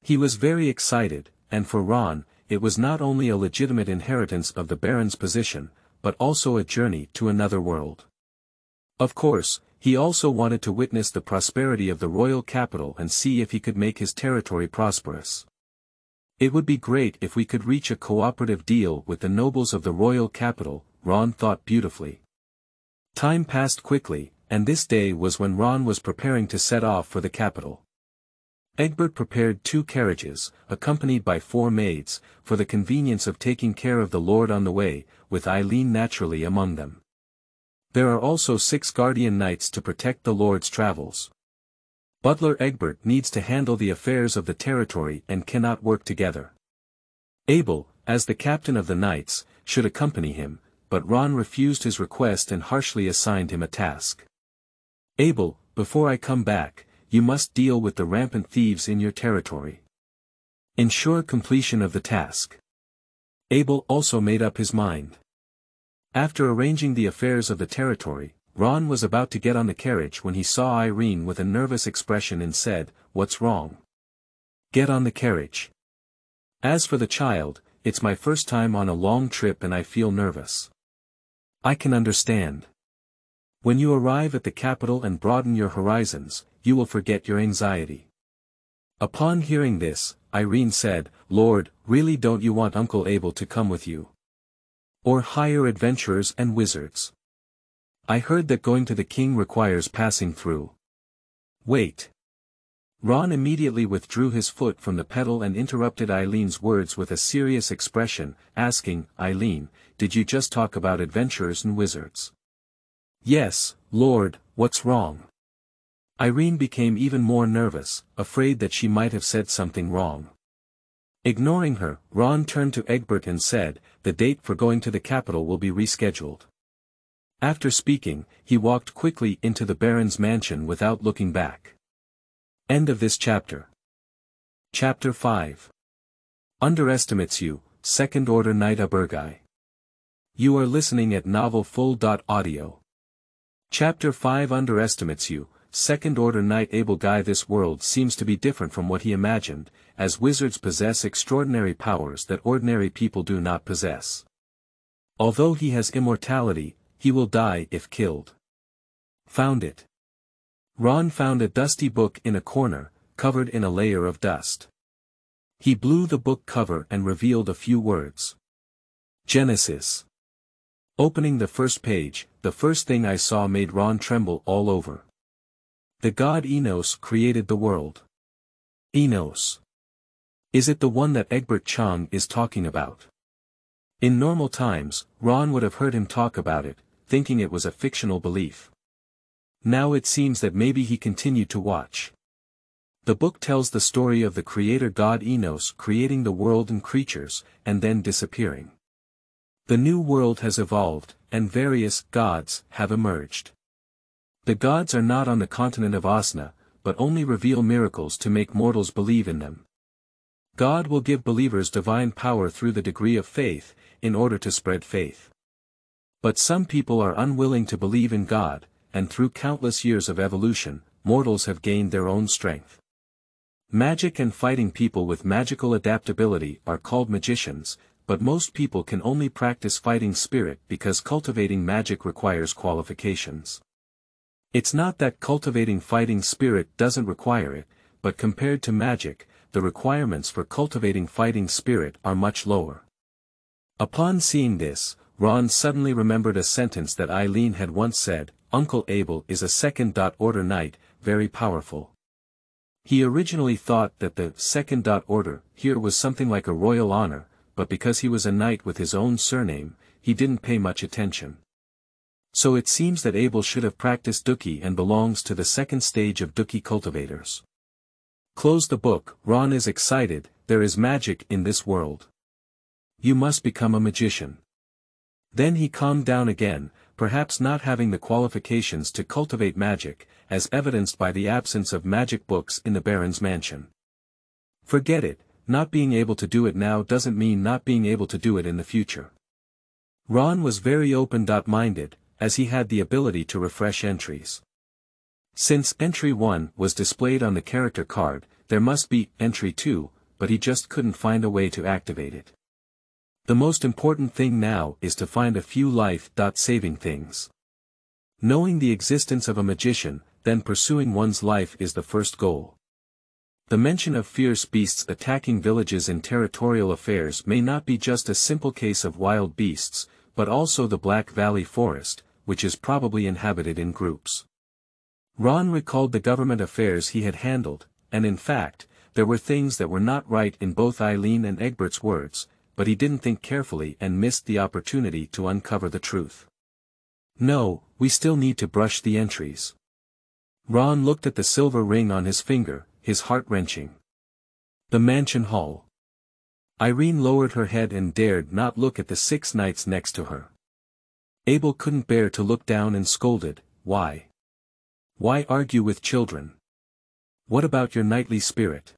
He was very excited, and for Ron, it was not only a legitimate inheritance of the Baron's position, but also a journey to another world. Of course, he also wanted to witness the prosperity of the royal capital and see if he could make his territory prosperous. It would be great if we could reach a cooperative deal with the nobles of the royal capital, Ron thought beautifully. Time passed quickly, and this day was when Ron was preparing to set off for the capital. Egbert prepared 2 carriages, accompanied by 4 maids, for the convenience of taking care of the lord on the way, with Eileen naturally among them. There are also 6 guardian knights to protect the lord's travels. Butler Egbert needs to handle the affairs of the territory and cannot work together. Abel, as the captain of the knights, should accompany him, but Ron refused his request and harshly assigned him a task. Abel, before I come back, you must deal with the rampant thieves in your territory. Ensure completion of the task. Abel also made up his mind. After arranging the affairs of the territory, Ron was about to get on the carriage when he saw Irene with a nervous expression and said, "What's wrong? Get on the carriage." As for the child, "It's my first time on a long trip and I feel nervous." "I can understand. When you arrive at the capital and broaden your horizons, you will forget your anxiety." Upon hearing this, Irene said, "Lord, really don't you want Uncle Abel to come with you? Or hire adventurers and wizards? I heard that going to the king requires passing through." "Wait." Ron immediately withdrew his foot from the pedal and interrupted Eileen's words with a serious expression, asking, "Eileen, did you just talk about adventurers and wizards?" "Yes, Lord, what's wrong?" Irene became even more nervous, afraid that she might have said something wrong. Ignoring her, Ron turned to Egbert and said, "The date for going to the capital will be rescheduled." After speaking, he walked quickly into the Baron's mansion without looking back. End of this chapter. Chapter 5. Underestimates you, Second Order Knight Abergai. You are listening at novelfull.audio. Chapter 5 underestimates you, Second Order Knight Abergai. This world seems to be different from what he imagined, as wizards possess extraordinary powers that ordinary people do not possess. Although he has immortality, he will die if killed. Found it. Ron found a dusty book in a corner, covered in a layer of dust. He blew the book cover and revealed a few words. Genesis. Opening the first page, the first thing I saw made Ron tremble all over. The god Enos created the world. Enos. Is it the one that Egbert Chang is talking about? In normal times, Ron would have heard him talk about it, thinking it was a fictional belief. Now it seems that maybe he continued to watch. The book tells the story of the creator god Enos creating the world and creatures, and then disappearing. The new world has evolved, and various gods have emerged. The gods are not on the continent of Asna, but only reveal miracles to make mortals believe in them. God will give believers divine power through the degree of faith, in order to spread faith. But some people are unwilling to believe in God, and through countless years of evolution, mortals have gained their own strength. Magic and fighting people with magical adaptability are called magicians, but most people can only practice fighting spirit because cultivating magic requires qualifications. It's not that cultivating fighting spirit doesn't require it, but compared to magic, the requirements for cultivating fighting spirit are much lower. Upon seeing this, Ron suddenly remembered a sentence that Eileen had once said, "Uncle Abel is a Second Order Knight, very powerful." He originally thought that the Second Order here was something like a royal honor, but because he was a knight with his own surname, he didn't pay much attention. So it seems that Abel should have practiced Douqi and belongs to the second stage of Douqi cultivators. Close the book. Ron is excited. There is magic in this world. You must become a magician. Then he calmed down again, perhaps not having the qualifications to cultivate magic, as evidenced by the absence of magic books in the Baron's mansion. Forget it, not being able to do it now doesn't mean not being able to do it in the future. Ron was very open-minded, as he had the ability to refresh entries. Since Entry 1 was displayed on the character card, there must be Entry 2, but he just couldn't find a way to activate it. The most important thing now is to find a few life-saving things. Knowing the existence of a magician, then pursuing one's life is the first goal. The mention of fierce beasts attacking villages in territorial affairs may not be just a simple case of wild beasts, but also the Black Valley Forest, which is probably inhabited in groups. Ron recalled the government affairs he had handled, and in fact, there were things that were not right in both Eileen and Egbert's words, but he didn't think carefully and missed the opportunity to uncover the truth. No, we still need to brush the entries. Ron looked at the silver ring on his finger, his heart wrenching. The mansion hall. Irene lowered her head and dared not look at the 6 knights next to her. Abel couldn't bear to look down and scolded, "Why? Why argue with children? What about your knightly spirit?"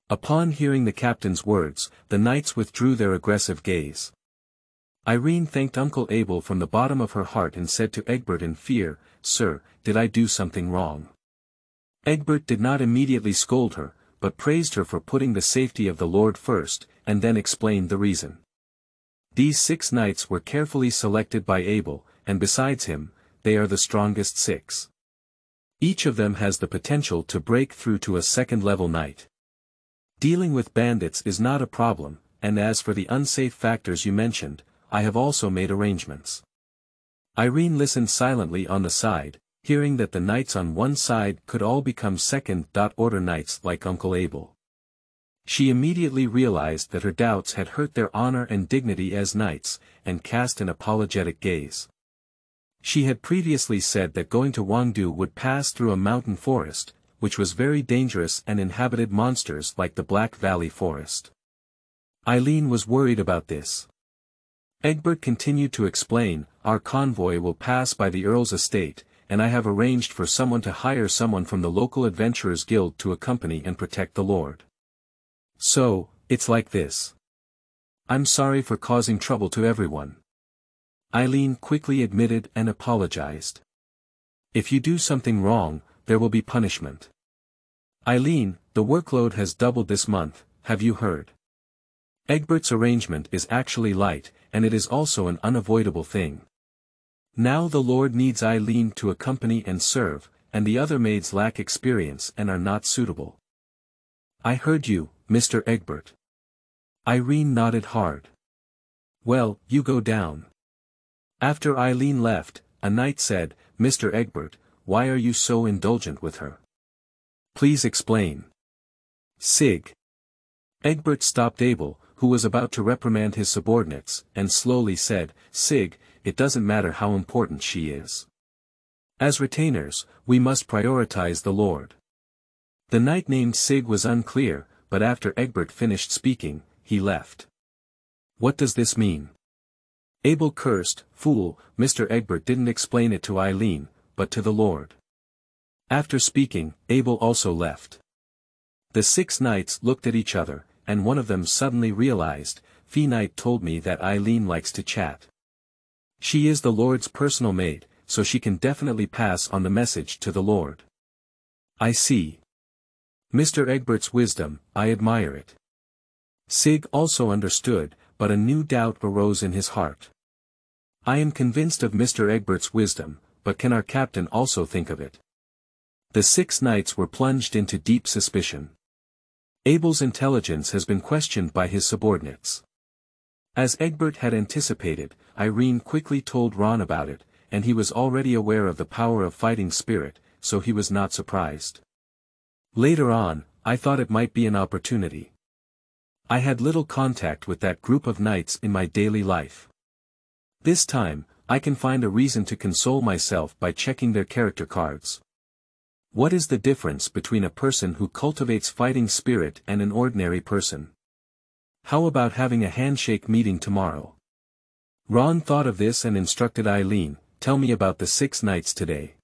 Upon hearing the captain's words, the knights withdrew their aggressive gaze. Irene thanked Uncle Abel from the bottom of her heart and said to Egbert in fear, "Sir, did I do something wrong?" Egbert did not immediately scold her, but praised her for putting the safety of the Lord first, and then explained the reason. These 6 knights were carefully selected by Abel, and besides him, they are the strongest 6. Each of them has the potential to break through to a second-level knight. Dealing with bandits is not a problem, and as for the unsafe factors you mentioned, I have also made arrangements. Irene listened silently on the side, hearing that the knights on one side could all become second-order knights like Uncle Abel. She immediately realized that her doubts had hurt their honor and dignity as knights, and cast an apologetic gaze. She had previously said that going to Wangdu would pass through a mountain forest, which was very dangerous and inhabited monsters like the Black Valley Forest. Eileen was worried about this. Egbert continued to explain, "Our convoy will pass by the Earl's estate, and I have arranged for someone to hire someone from the local adventurers guild to accompany and protect the Lord. So, it's like this. I'm sorry for causing trouble to everyone." Eileen quickly admitted and apologized. "If you do something wrong, there will be punishment. Eileen, the workload has doubled this month, have you heard? Egbert's arrangement is actually light, and it is also an unavoidable thing. Now the Lord needs Eileen to accompany and serve, and the other maids lack experience and are not suitable." "I heard you, Mr. Egbert." Irene nodded hard. "Well, you go down." After Eileen left, a knight said, "Mr. Egbert, why are you so indulgent with her? Please explain." "Sig." Egbert stopped Abel, who was about to reprimand his subordinates, and slowly said, "Sig, it doesn't matter how important she is. As retainers, we must prioritize the Lord." The knight named Sig was unclear, but after Egbert finished speaking, he left. "What does this mean?" Abel cursed, "Fool, Mr. Egbert didn't explain it to Eileen, but to the Lord." After speaking, Abel also left. The 6 knights looked at each other, and one of them suddenly realized, "Fee Knight told me that Eileen likes to chat. She is the Lord's personal maid, so she can definitely pass on the message to the Lord. I see. Mr. Egbert's wisdom, I admire it." Sig also understood, but a new doubt arose in his heart. "I am convinced of Mr. Egbert's wisdom, but can our captain also think of it?" The 6 knights were plunged into deep suspicion. Abel's intelligence has been questioned by his subordinates. As Egbert had anticipated, Irene quickly told Ron about it, and he was already aware of the power of fighting spirit, so he was not surprised. Later on, I thought it might be an opportunity. I had little contact with that group of knights in my daily life. This time, I can find a reason to console myself by checking their character cards. What is the difference between a person who cultivates fighting spirit and an ordinary person? How about having a handshake meeting tomorrow? Ron thought of this and instructed Eileen, "Tell me about the 6 knights today."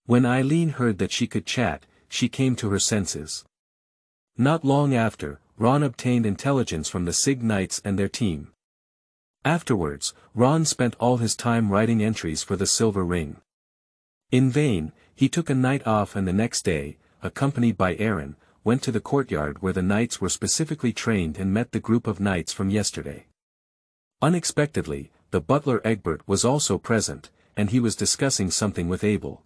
When Eileen heard that she could chat, she came to her senses. Not long after, Ron obtained intelligence from the Sig Knights and their team. Afterwards, Ron spent all his time writing entries for the silver ring. In vain, he took a night off and the next day, accompanied by Aaron, went to the courtyard where the knights were specifically trained and met the group of knights from yesterday. Unexpectedly, the butler Egbert was also present, and he was discussing something with Abel.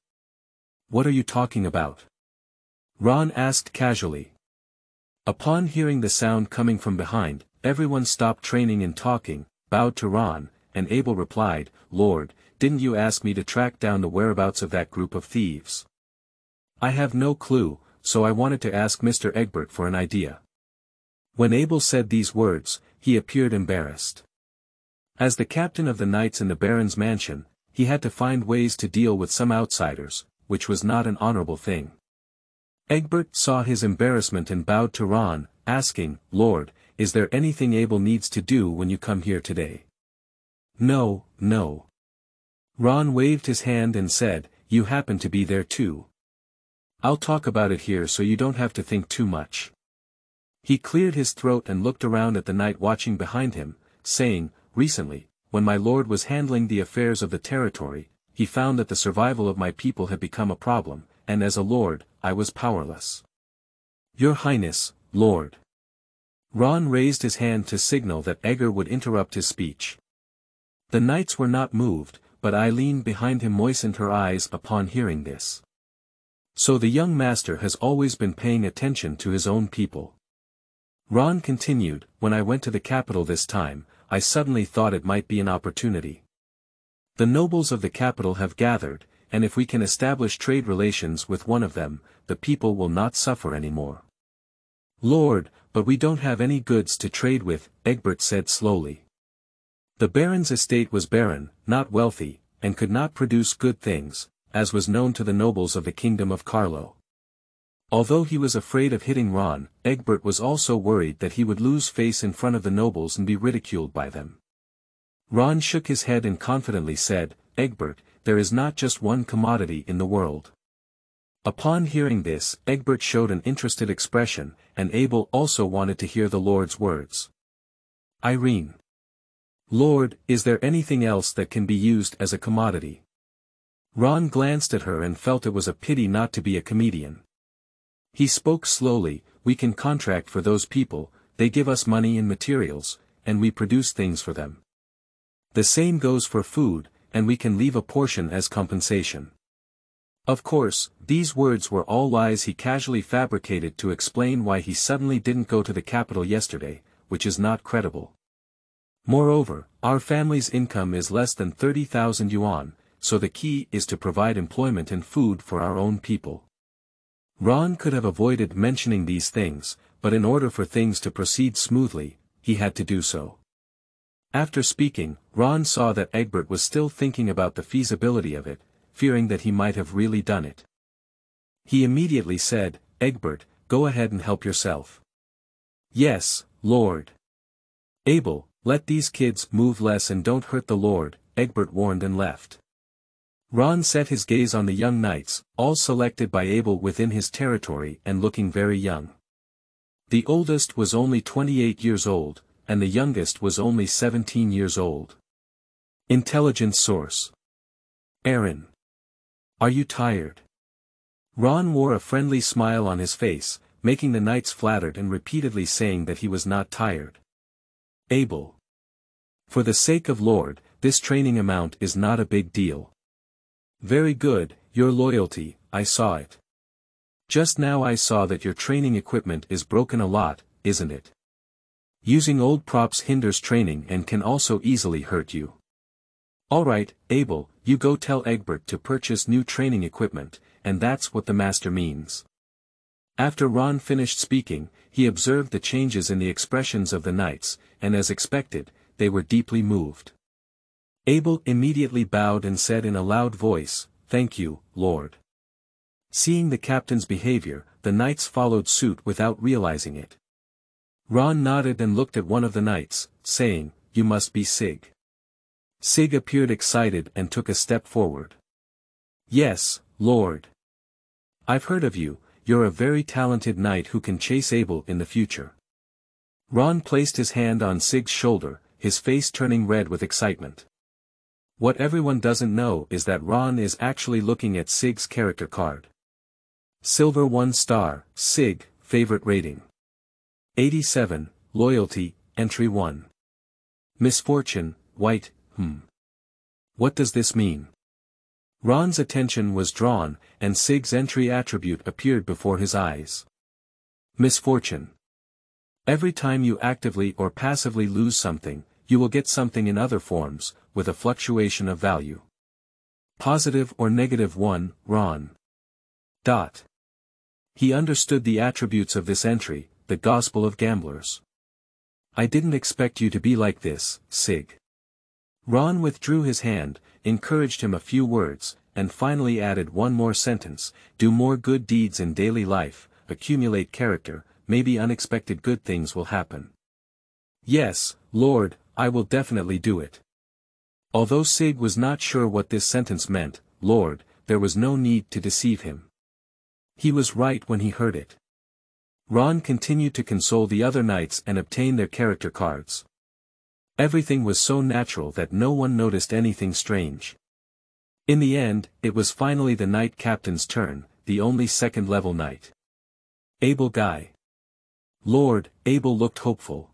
"What are you talking about?" Ron asked casually. Upon hearing the sound coming from behind, everyone stopped training and talking, bowed to Ron, and Abel replied, "Lord, didn't you ask me to track down the whereabouts of that group of thieves? I have no clue, so I wanted to ask Mr. Egbert for an idea. When Abel said these words, he appeared embarrassed. As the captain of the knights in the Baron's mansion, he had to find ways to deal with some outsiders, which was not an honorable thing. Egbert saw his embarrassment and bowed to Ron, asking, "Lord, is there anything Abel needs to do when you come here today?" "No, no." Ron waved his hand and said, "You happen to be there too. I'll talk about it here so you don't have to think too much." He cleared his throat and looked around at the knight watching behind him, saying, "Recently, when my lord was handling the affairs of the territory, he found that the survival of my people had become a problem, and as a lord, I was powerless." "Your Highness, Lord." Ron raised his hand to signal that Egger would interrupt his speech. The knights were not moved, but Eileen behind him moistened her eyes upon hearing this. So the young master has always been paying attention to his own people. Ron continued, "When I went to the capital this time, I suddenly thought it might be an opportunity. The nobles of the capital have gathered, and if we can establish trade relations with one of them, the people will not suffer anymore." "Lord, but we don't have any goods to trade with," Egbert said slowly. The Baron's estate was barren, not wealthy, and could not produce good things, as was known to the nobles of the kingdom of Carlo. Although he was afraid of hitting Ron, Egbert was also worried that he would lose face in front of the nobles and be ridiculed by them. Ron shook his head and confidently said, "Egbert, there is not just one commodity in the world." Upon hearing this, Egbert showed an interested expression, and Abel also wanted to hear the Lord's words. "Irene. Lord, is there anything else that can be used as a commodity?" Ron glanced at her and felt it was a pity not to be a comedian. He spoke slowly, "We can contract for those people, they give us money and materials, and we produce things for them. The same goes for food, and we can leave a portion as compensation." Of course, these words were all lies he casually fabricated to explain why he suddenly didn't go to the capital yesterday, which is not credible. "Moreover, our family's income is less than 30,000 yuan, so the key is to provide employment and food for our own people." Ron could have avoided mentioning these things, but in order for things to proceed smoothly, he had to do so. After speaking, Ron saw that Egbert was still thinking about the feasibility of it, fearing that he might have really done it. He immediately said, "Egbert, go ahead and help yourself." "Yes, Lord." "Abel, let these kids move less and don't hurt the Lord," Egbert warned and left. Ron set his gaze on the young knights, all selected by Abel within his territory and looking very young. The oldest was only 28 years old, and the youngest was only 17 years old. Intelligence source. Aaron. Are you tired? Ron wore a friendly smile on his face, making the knights flattered and repeatedly saying that he was not tired. Abel. For the sake of Lord, this training amount is not a big deal. Very good, your loyalty, I saw it. Just now I saw that your training equipment is broken a lot, isn't it? Using old props hinders training and can also easily hurt you. Alright, Abel, you go tell Egbert to purchase new training equipment, and that's what the master means. After Ron finished speaking, he observed the changes in the expressions of the knights, and as expected, they were deeply moved. Abel immediately bowed and said in a loud voice, "Thank you, Lord." Seeing the captain's behavior, the knights followed suit without realizing it. Ron nodded and looked at one of the knights, saying, "You must be Sig." Sig appeared excited and took a step forward. "Yes, Lord. I've heard of you, you're a very talented knight who can chase Abel in the future." Ron placed his hand on Sig's shoulder, his face turning red with excitement. What everyone doesn't know is that Ron is actually looking at Sig's character card. Silver 1 star, Sig, favorite rating. 87, loyalty, entry 1. Misfortune, white, What does this mean? Ron's attention was drawn, and Sig's entry attribute appeared before his eyes. Misfortune. Every time you actively or passively lose something, you will get something in other forms, with a fluctuation of value. Positive or negative 1, Ron. He understood the attributes of this entry, the gospel of gamblers. I didn't expect you to be like this, Sig. Ron withdrew his hand, encouraged him a few words, and finally added one more sentence: do more good deeds in daily life, accumulate character, maybe unexpected good things will happen. Yes, Lord, I will definitely do it. Although Sig was not sure what this sentence meant, Lord, there was no need to deceive him. He was right when he heard it. Ron continued to console the other knights and obtain their character cards. Everything was so natural that no one noticed anything strange. In the end, it was finally the knight captain's turn, the only second-level knight. Abergai. Lord, Abel looked hopeful.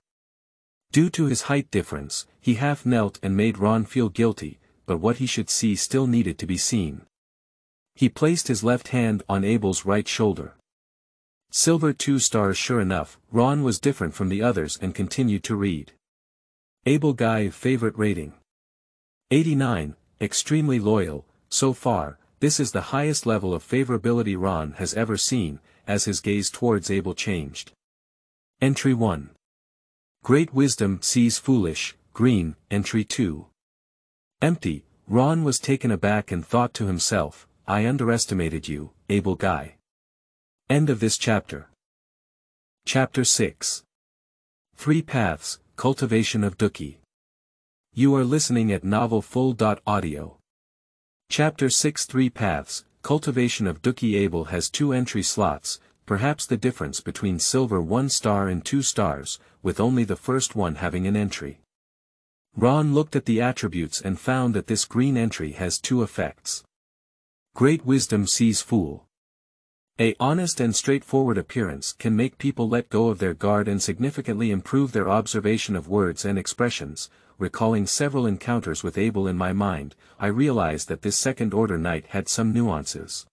Due to his height difference, he half knelt and made Ron feel guilty, but what he should see still needed to be seen. He placed his left hand on Abel's right shoulder. Silver 2 stars. Sure enough, Ron was different from the others and continued to read. Abergai favorite rating. 89, extremely loyal. So far, this is the highest level of favorability Ron has ever seen, as his gaze towards Abel changed. Entry 1. Great wisdom sees foolish, green. Entry 2. Empty. Ron was taken aback and thought to himself, I underestimated you, Abergai. End of this chapter. Chapter 6. 3 Paths, Cultivation of Douqi. You are listening at novelfull.audio. Chapter 6. 3 Paths, Cultivation of Douqi. Abel has 2 entry slots, perhaps the difference between silver 1 star and 2 stars, with only the first one having an entry. Ron looked at the attributes and found that this green entry has 2 effects. Great wisdom sees fool. A honest and straightforward appearance can make people let go of their guard and significantly improve their observation of words and expressions. Recalling several encounters with Abel in my mind, I realized that this second-order knight had some nuances.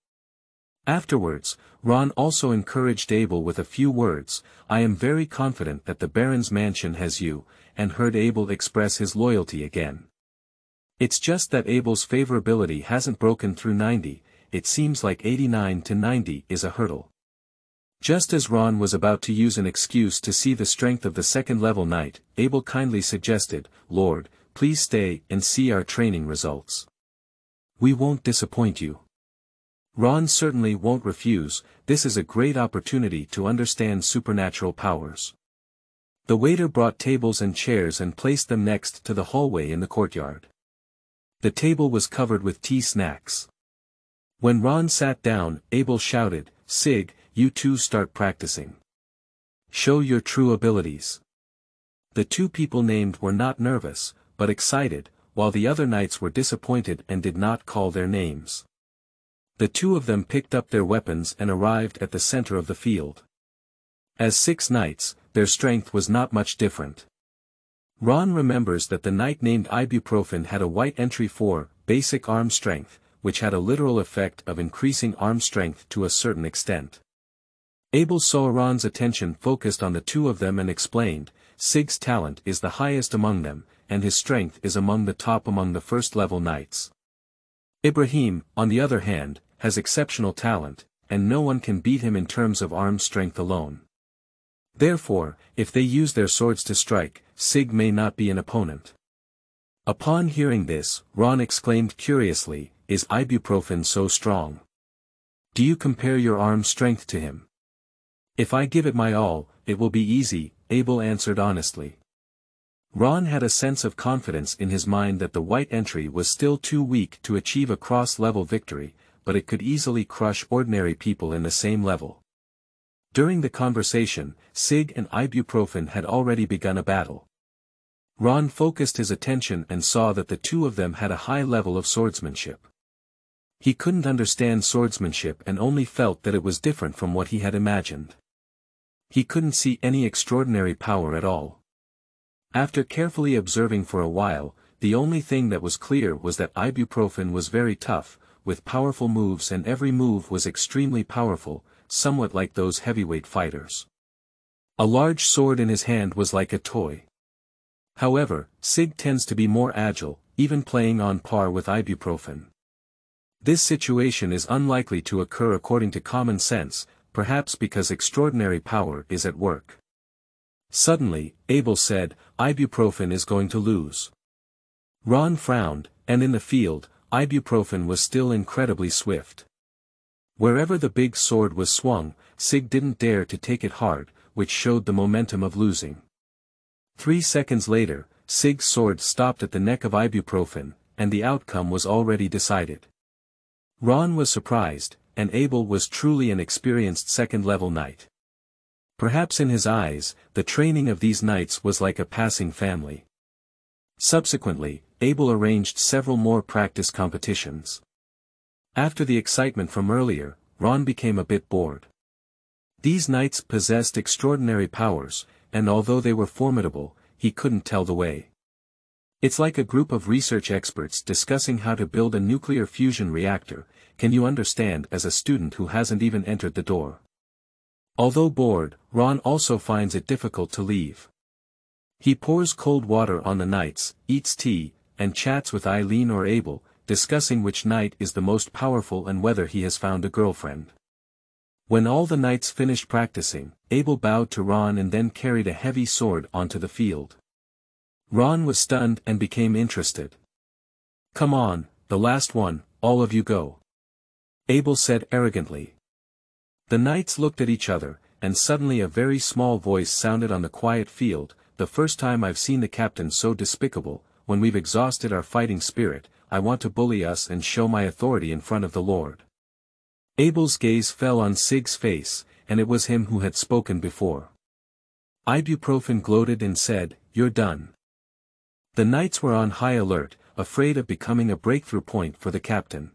Afterwards, Ron also encouraged Abel with a few words. I am very confident that the Baron's mansion has you, and heard Abel express his loyalty again. It's just that Abel's favorability hasn't broken through 90, it seems like 89 to 90 is a hurdle. Just as Ron was about to use an excuse to see the strength of the second-level knight, Abel kindly suggested, Lord, please stay and see our training results. We won't disappoint you. Ron certainly won't refuse. This is a great opportunity to understand supernatural powers. The waiter brought tables and chairs and placed them next to the hallway in the courtyard. The table was covered with tea snacks. When Ron sat down, Abel shouted, Sig, you two start practicing. Show your true abilities. The 2 people named were not nervous, but excited, while the other knights were disappointed and did not call their names. The 2 of them picked up their weapons and arrived at the center of the field. As 6 knights, their strength was not much different. Ron remembers that the knight named Ibuprofen had a white entry 4, basic arm strength, which had a literal effect of increasing arm strength to a certain extent. Abel saw Ron's attention focused on the 2 of them and explained, Sig's talent is the highest among them, and his strength is among the top among the first-level knights. Ibrahim, on the other hand, has exceptional talent, and no one can beat him in terms of arm strength alone. Therefore, if they use their swords to strike, Sig may not be an opponent. Upon hearing this, Ron exclaimed curiously, is Ibuprofen so strong? Do you compare your arm strength to him? If I give it my all, it will be easy, Abel answered honestly. Ron had a sense of confidence in his mind that the white entry was still too weak to achieve a cross-level victory, but it could easily crush ordinary people in the same level. During the conversation, Sig and Ibuprofen had already begun a battle. Ron focused his attention and saw that the 2 of them had a high level of swordsmanship. He couldn't understand swordsmanship and only felt that it was different from what he had imagined. He couldn't see any extraordinary power at all. After carefully observing for a while, the only thing that was clear was that Ibuprofen was very tough, with powerful moves, and every move was extremely powerful, somewhat like those heavyweight fighters. A large sword in his hand was like a toy. However, Sig tends to be more agile, even playing on par with Ibuprofen. This situation is unlikely to occur according to common sense, perhaps because extraordinary power is at work. Suddenly, Abel said, "Ibuprofen is going to lose." Ron frowned, and in the field, ibuprofen was still incredibly swift. Wherever the big sword was swung, Sig didn't dare to take it hard, which showed the momentum of losing. 3 seconds later, Sig's sword stopped at the neck of ibuprofen, and the outcome was already decided. Ron was surprised, and Abel was truly an experienced second-level knight. Perhaps in his eyes, the training of these knights was like a passing family. Subsequently, Abel arranged several more practice competitions. After the excitement from earlier, Ron became a bit bored. These knights possessed extraordinary powers, and although they were formidable, he couldn't tell the way. It's like a group of research experts discussing how to build a nuclear fusion reactor. Can you understand as a student who hasn't even entered the door? Although bored, Ron also finds it difficult to leave. He pours cold water on the knights, eats tea, and chats with Eileen or Abel, discussing which knight is the most powerful and whether he has found a girlfriend. When all the knights finished practicing, Abel bowed to Ron and then carried a heavy sword onto the field. Ron was stunned and became interested. "Come on, the last one, all of you go," Abel said arrogantly. The knights looked at each other, and suddenly a very small voice sounded on the quiet field, "The first time I've seen the captain so despicable. When we've exhausted our fighting spirit, I want to bully us and show my authority in front of the Lord." Abel's gaze fell on Sig's face, and it was him who had spoken before. Ibuprofen gloated and said, "You're done." The knights were on high alert, afraid of becoming a breakthrough point for the captain.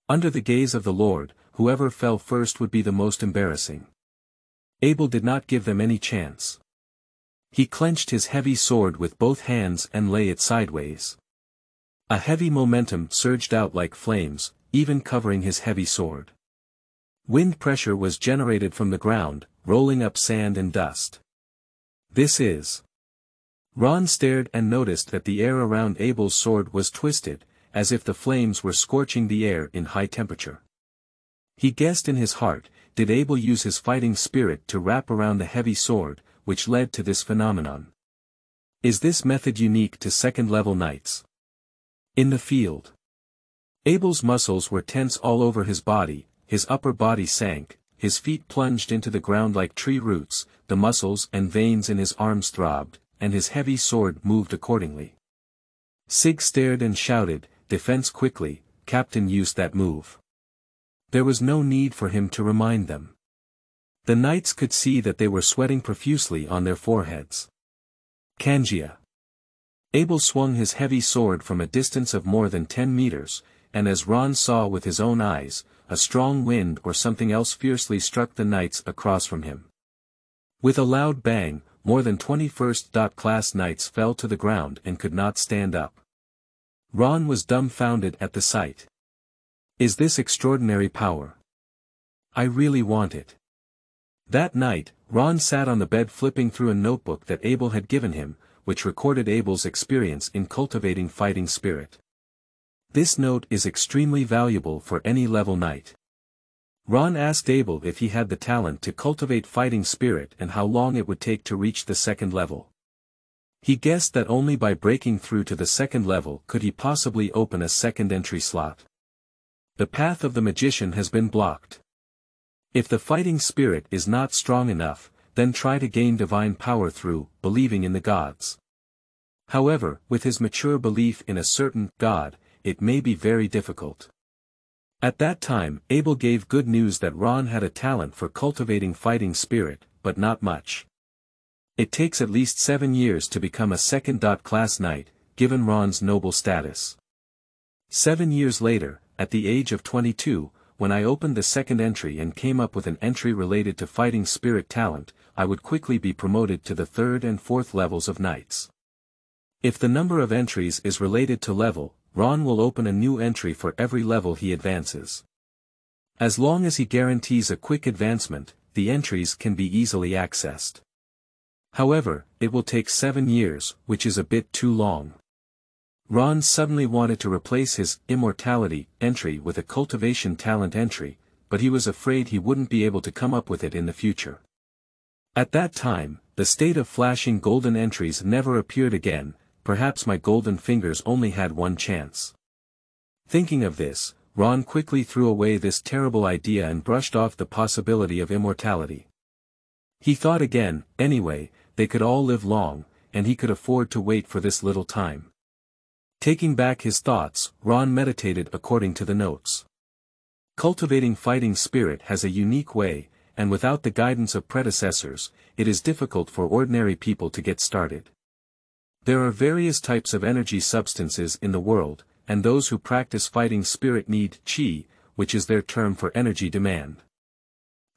Under the gaze of the Lord, whoever fell first would be the most embarrassing. Abel did not give them any chance. He clenched his heavy sword with both hands and lay it sideways. A heavy momentum surged out like flames, even covering his heavy sword. Wind pressure was generated from the ground, rolling up sand and dust. "This is..." Ron stared and noticed that the air around Abel's sword was twisted, as if the flames were scorching the air in high temperature. He guessed in his heart, did Abel use his fighting spirit to wrap around the heavy sword, which led to this phenomenon? Is this method unique to second-level knights? In the field, Abel's muscles were tense all over his body, his upper body sank, his feet plunged into the ground like tree roots, the muscles and veins in his arms throbbed, and his heavy sword moved accordingly. Sig stared and shouted, "Defense quickly, Captain used that move." There was no need for him to remind them. The knights could see that they were sweating profusely on their foreheads. Kanjia. Abel swung his heavy sword from a distance of more than 10 meters, and as Ron saw with his own eyes, a strong wind or something else fiercely struck the knights across from him. With a loud bang, more than 20 first-class knights fell to the ground and could not stand up. Ron was dumbfounded at the sight. Is this extraordinary power? I really want it. That night, Ron sat on the bed flipping through a notebook that Abel had given him, which recorded Abel's experience in cultivating fighting spirit. This note is extremely valuable for any level knight. Ron asked Abel if he had the talent to cultivate fighting spirit and how long it would take to reach the second level. He guessed that only by breaking through to the second level could he possibly open a second entry slot. The path of the magician has been blocked. If the fighting spirit is not strong enough, then try to gain divine power through believing in the gods. However, with his mature belief in a certain God, it may be very difficult. At that time, Abel gave good news that Ron had a talent for cultivating fighting spirit, but not much. It takes at least 7 years to become a second-class knight, given Ron's noble status. 7 years later, at the age of 22, when I opened the second entry and came up with an entry related to fighting spirit talent, I would quickly be promoted to the 3rd and 4th levels of knights. If the number of entries is related to level, Ron will open a new entry for every level he advances. As long as he guarantees a quick advancement, the entries can be easily accessed. However, it will take 7 years, which is a bit too long. Ron suddenly wanted to replace his immortality entry with a cultivation talent entry, but he was afraid he wouldn't be able to come up with it in the future. At that time, the state of flashing golden entries never appeared again. Perhaps my golden fingers only had one chance. Thinking of this, Ron quickly threw away this terrible idea and brushed off the possibility of immortality. He thought again, anyway, they could all live long, and he could afford to wait for this little time. Taking back his thoughts, Ron meditated according to the notes. Cultivating fighting spirit has a unique way, and without the guidance of predecessors, it is difficult for ordinary people to get started. There are various types of energy substances in the world, and those who practice fighting spirit need Qi, which is their term for energy demand.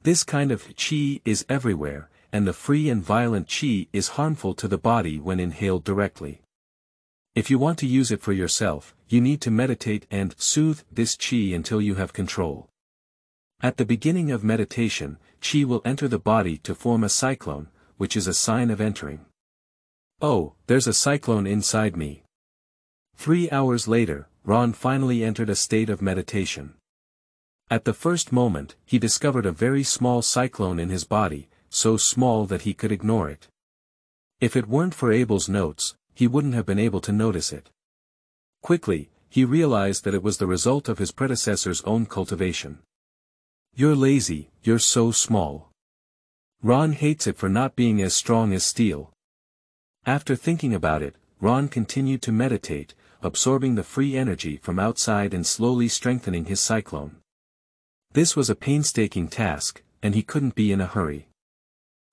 This kind of Qi is everywhere, and the free and violent Qi is harmful to the body when inhaled directly. If you want to use it for yourself, you need to meditate and soothe this Qi until you have control. At the beginning of meditation, Qi will enter the body to form a cyclone, which is a sign of entering. Oh, there's a cyclone inside me. 3 hours later, Ron finally entered a state of meditation. At the first moment, he discovered a very small cyclone in his body, so small that he could ignore it. If it weren't for Abel's notes, he wouldn't have been able to notice it. Quickly, he realized that it was the result of his predecessor's own cultivation. You're lazy, you're so small. Ron hates it for not being as strong as steel. After thinking about it, Ron continued to meditate, absorbing the free energy from outside and slowly strengthening his cyclone. This was a painstaking task, and he couldn't be in a hurry.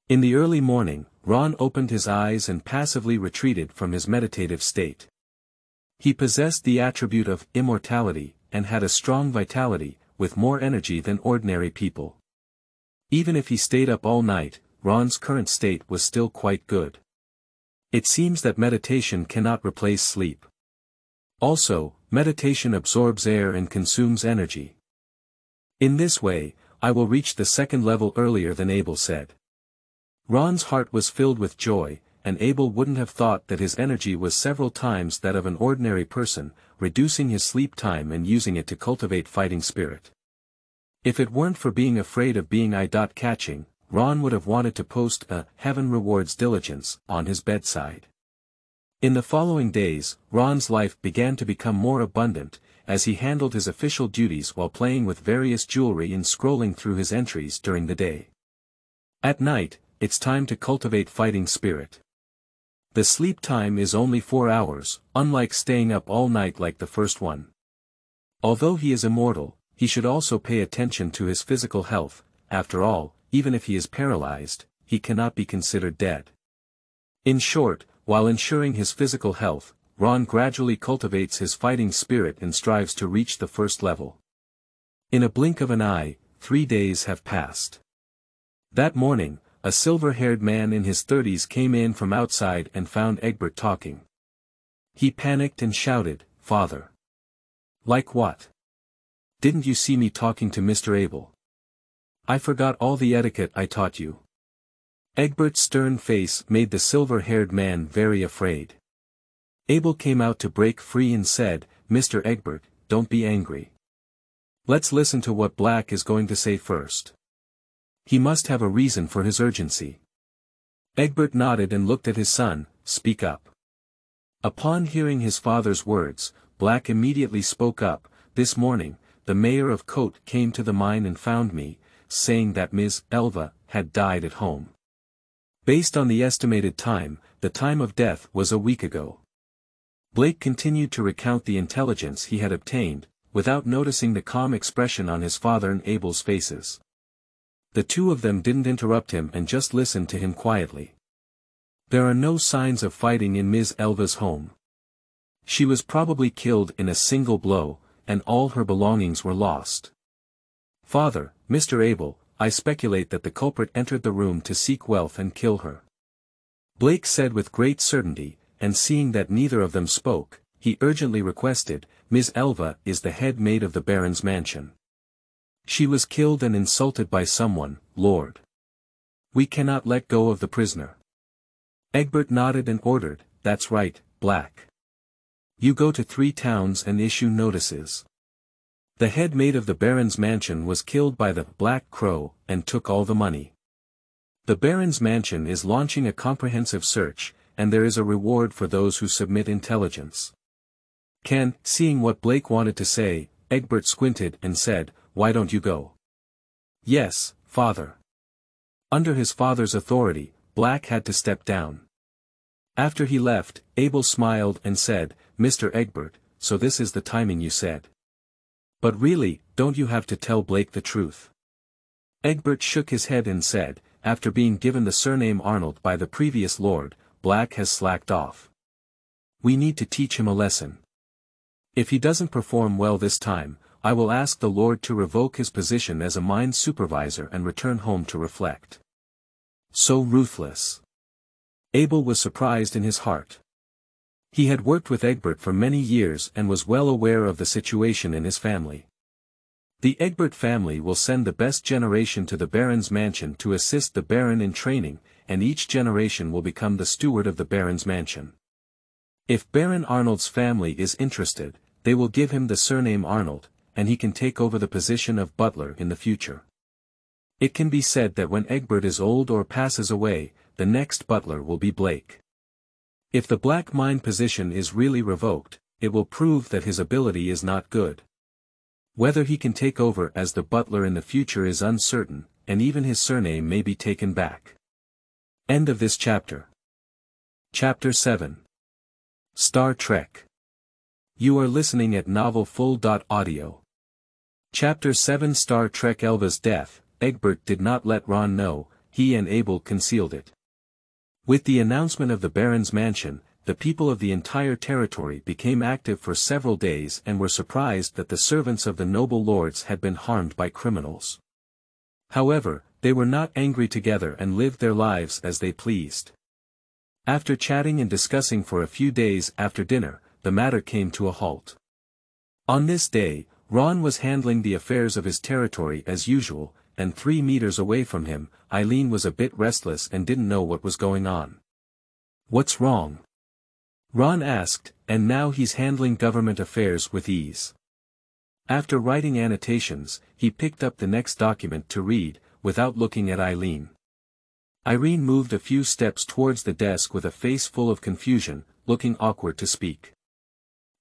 In the early morning, Ron opened his eyes and passively retreated from his meditative state. He possessed the attribute of immortality, and had a strong vitality, with more energy than ordinary people. Even if he stayed up all night, Ron's current state was still quite good. It seems that meditation cannot replace sleep. Also, meditation absorbs air and consumes energy. In this way, I will reach the second level earlier than Abel said. Ron's heart was filled with joy, and Abel wouldn't have thought that his energy was several times that of an ordinary person, reducing his sleep time and using it to cultivate fighting spirit. If it weren't for being afraid of being eye-catching, Ron would have wanted to post a "Heaven rewards diligence" on his bedside. In the following days, Ron's life began to become more abundant, as he handled his official duties while playing with various jewelry and scrolling through his entries during the day. At night, it's time to cultivate fighting spirit. The sleep time is only 4 hours, unlike staying up all night like the first one. Although he is immortal, he should also pay attention to his physical health. After all, even if he is paralyzed, he cannot be considered dead. In short, while ensuring his physical health, Ron gradually cultivates his fighting spirit and strives to reach the first level. In a blink of an eye, 3 days have passed. That morning, a silver-haired man in his 30s came in from outside and found Egbert talking. He panicked and shouted, "Father! Like what? Didn't you see me talking to Mr. Abel? I forgot all the etiquette I taught you." Egbert's stern face made the silver-haired man very afraid. Abel came out to break free and said, "Mr. Egbert, don't be angry. Let's listen to what Black is going to say first. He must have a reason for his urgency." Egbert nodded and looked at his son. "Speak up." Upon hearing his father's words, Black immediately spoke up. "This morning, the mayor of Cote came to the mine and found me, saying that Ms. Elva had died at home. Based on the estimated time, the time of death was a week ago." Blake continued to recount the intelligence he had obtained, without noticing the calm expression on his father and Abel's faces. The two of them didn't interrupt him and just listened to him quietly. "There are no signs of fighting in Ms. Elva's home. She was probably killed in a single blow, and all her belongings were lost. Father, Mr. Abel, I speculate that the culprit entered the room to seek wealth and kill her." Blake said with great certainty, and seeing that neither of them spoke, he urgently requested, "Ms. Elva is the head maid of the Baron's mansion. She was killed and insulted by someone, Lord. We cannot let go of the prisoner." Egbert nodded and ordered, "That's right, Black. You go to 3 towns and issue notices. The head maid of the Baron's mansion was killed by the Black Crow, and took all the money. The Baron's mansion is launching a comprehensive search, and there is a reward for those who submit intelligence. Seeing what Blake wanted to say, Egbert squinted and said, "Why don't you go?" "Yes, father." Under his father's authority, Black had to step down. After he left, Abel smiled and said, "Mr. Egbert, so this is the timing you said. But really, don't you have to tell Blake the truth?" Egbert shook his head and said, "After being given the surname Arnold by the previous lord, Black has slacked off. We need to teach him a lesson. If he doesn't perform well this time, I will ask the Lord to revoke his position as a mine supervisor and return home to reflect." So ruthless. Abel was surprised in his heart. He had worked with Egbert for many years and was well aware of the situation in his family. The Egbert family will send the best generation to the Baron's mansion to assist the Baron in training, and each generation will become the steward of the Baron's mansion. If Baron Arnold's family is interested, they will give him the surname Arnold, and he can take over the position of butler in the future. It can be said that when Egbert is old or passes away, the next butler will be Blake. If the Black Mine position is really revoked, it will prove that his ability is not good. Whether he can take over as the butler in the future is uncertain, and even his surname may be taken back. End of this chapter. Chapter 7. Star Trek. You are listening at novelfull.audio. Chapter 7 Star Trek Elva's death. Egbert did not let Ron know, he and Abel concealed it. With the announcement of the Baron's mansion, the people of the entire territory became active for several days and were surprised that the servants of the noble lords had been harmed by criminals. However, they were not angry together and lived their lives as they pleased. After chatting and discussing for a few days after dinner, the matter came to a halt. On this day, Ron was handling the affairs of his territory as usual, and 3 meters away from him, Eileen was a bit restless and didn't know what was going on. "What's wrong?" Ron asked, and now he's handling government affairs with ease. After writing annotations, he picked up the next document to read, without looking at Eileen. Irene moved a few steps towards the desk with a face full of confusion, looking awkward to speak.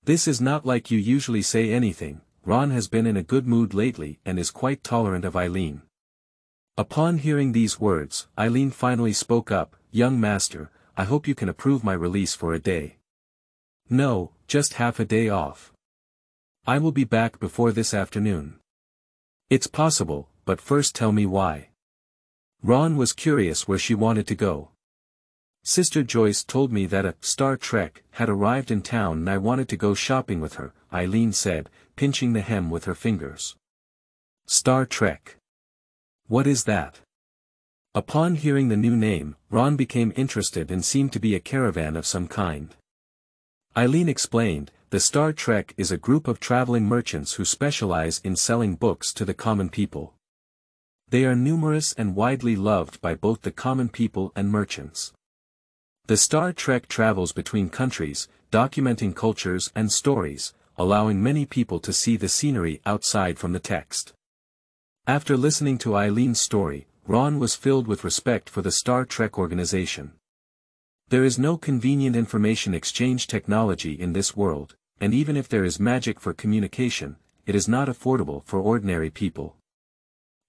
"This is not like you usually say anything." Ron has been in a good mood lately and is quite tolerant of Eileen. Upon hearing these words, Eileen finally spoke up, "Young master, I hope you can approve my release for a day." "No, just half a day off. I will be back before this afternoon." "It's possible, but first tell me why." Ron was curious where she wanted to go. "Sister Joyce told me that a Star Trek had arrived in town and I wanted to go shopping with her," Eileen said, pinching the hem with her fingers. "Star Trek? What is that?" Upon hearing the new name, Ron became interested and seemed to be a caravan of some kind. Eileen explained, "The Star Trek is a group of traveling merchants who specialize in selling books to the common people. They are numerous and widely loved by both the common people and merchants. The Star Trek travels between countries, documenting cultures and stories, allowing many people to see the scenery outside from the text." After listening to Eileen's story, Ron was filled with respect for the Star Trek organization. There is no convenient information exchange technology in this world, and even if there is magic for communication, it is not affordable for ordinary people.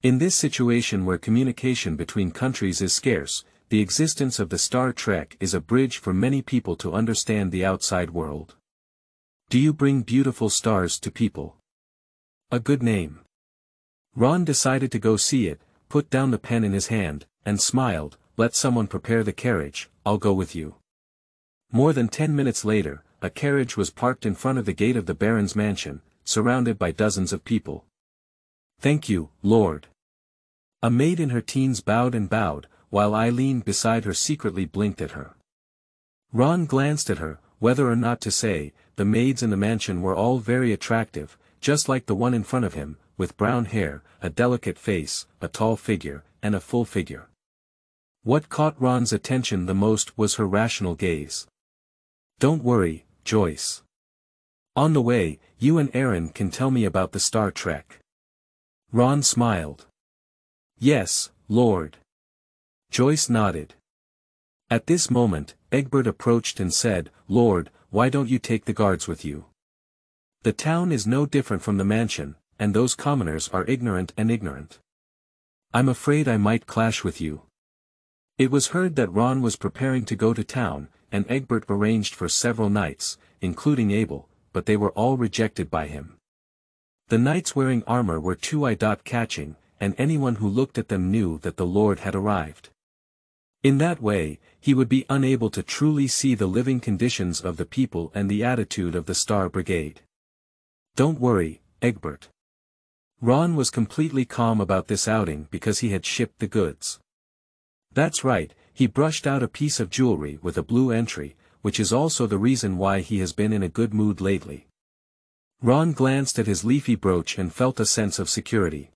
In this situation where communication between countries is scarce, the existence of the Star Trek is a bridge for many people to understand the outside world. Do you bring beautiful stars to people? A good name. Ron decided to go see it, put down the pen in his hand, and smiled, "Let someone prepare the carriage, I'll go with you." More than 10 minutes later, a carriage was parked in front of the gate of the Baron's mansion, surrounded by dozens of people. "Thank you, Lord." A maid in her teens bowed and bowed, while Eileen beside her secretly blinked at her. Ron glanced at her, whether or not to say, the maids in the mansion were all very attractive, just like the one in front of him, with brown hair, a delicate face, a tall figure, and a full figure. What caught Ron's attention the most was her rational gaze. "Don't worry, Joyce. On the way, you and Aaron can tell me about the Star Trek. Ron smiled. Yes, Lord. Joyce nodded. At this moment, Egbert approached and said, Lord, why don't you take the guards with you? The town is no different from the mansion, and those commoners are ignorant and ignorant. I'm afraid I might clash with you. It was heard that Ron was preparing to go to town, and Egbert arranged for several knights, including Abel, but they were all rejected by him. The knights wearing armor were too eye-catching, and anyone who looked at them knew that the Lord had arrived. In that way, he would be unable to truly see the living conditions of the people and the attitude of the Star Brigade. Don't worry, Egbert. Ron was completely calm about this outing because he had shipped the goods. That's right, he brushed out a piece of jewelry with a blue entry, which is also the reason why he has been in a good mood lately. Ron glanced at his leafy brooch and felt a sense of security.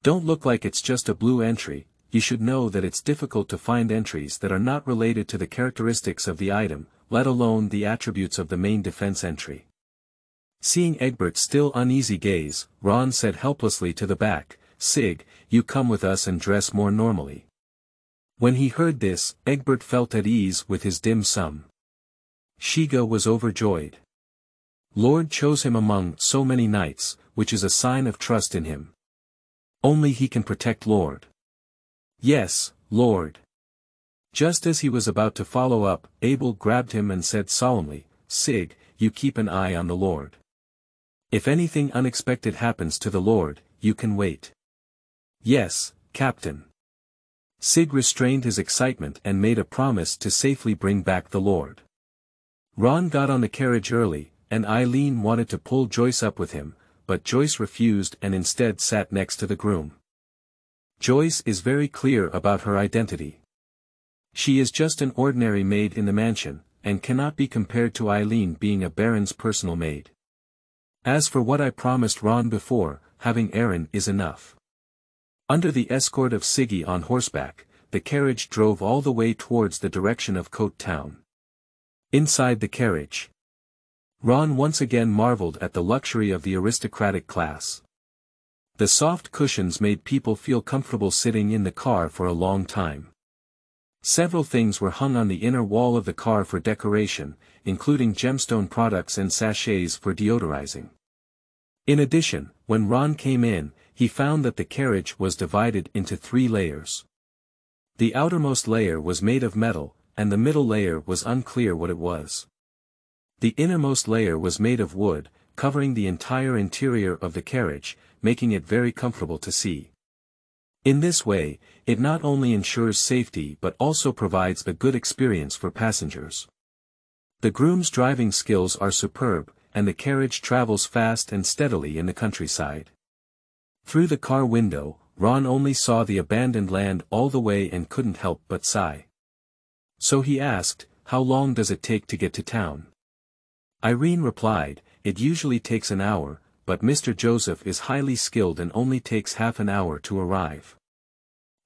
Don't look like it's just a blue entry, you should know that it's difficult to find entries that are not related to the characteristics of the item, let alone the attributes of the main defense entry. Seeing Egbert's still uneasy gaze, Ron said helplessly to the back, Sig, you come with us and dress more normally. When he heard this, Egbert felt at ease with his dim sum. Shiga was overjoyed. Lord chose him among so many knights, which is a sign of trust in him. Only he can protect Lord. Yes, Lord. Just as he was about to follow up, Abel grabbed him and said solemnly, Sig, you keep an eye on the Lord. If anything unexpected happens to the Lord, you can wait. Yes, Captain. Sig restrained his excitement and made a promise to safely bring back the Lord. Ron got on the carriage early, and Eileen wanted to pull Joyce up with him, but Joyce refused and instead sat next to the groom. Joyce is very clear about her identity. She is just an ordinary maid in the mansion, and cannot be compared to Eileen being a baron's personal maid. As for what I promised Ron before, having Aaron is enough. Under the escort of Siggy on horseback, the carriage drove all the way towards the direction of Coat Town. Inside the carriage, Ron once again marveled at the luxury of the aristocratic class. The soft cushions made people feel comfortable sitting in the car for a long time. Several things were hung on the inner wall of the car for decoration, including gemstone products and sachets for deodorizing. In addition, when Ron came in, he found that the carriage was divided into 3 layers. The outermost layer was made of metal, and the middle layer was unclear what it was. The innermost layer was made of wood, covering the entire interior of the carriage, making it very comfortable to see. In this way, it not only ensures safety but also provides a good experience for passengers. The groom's driving skills are superb, and the carriage travels fast and steadily in the countryside. Through the car window, Ron only saw the abandoned land all the way and couldn't help but sigh. So he asked, how long does it take to get to town? Irene replied, it usually takes an hour, but Mr. Joseph is highly skilled and only takes half an hour to arrive.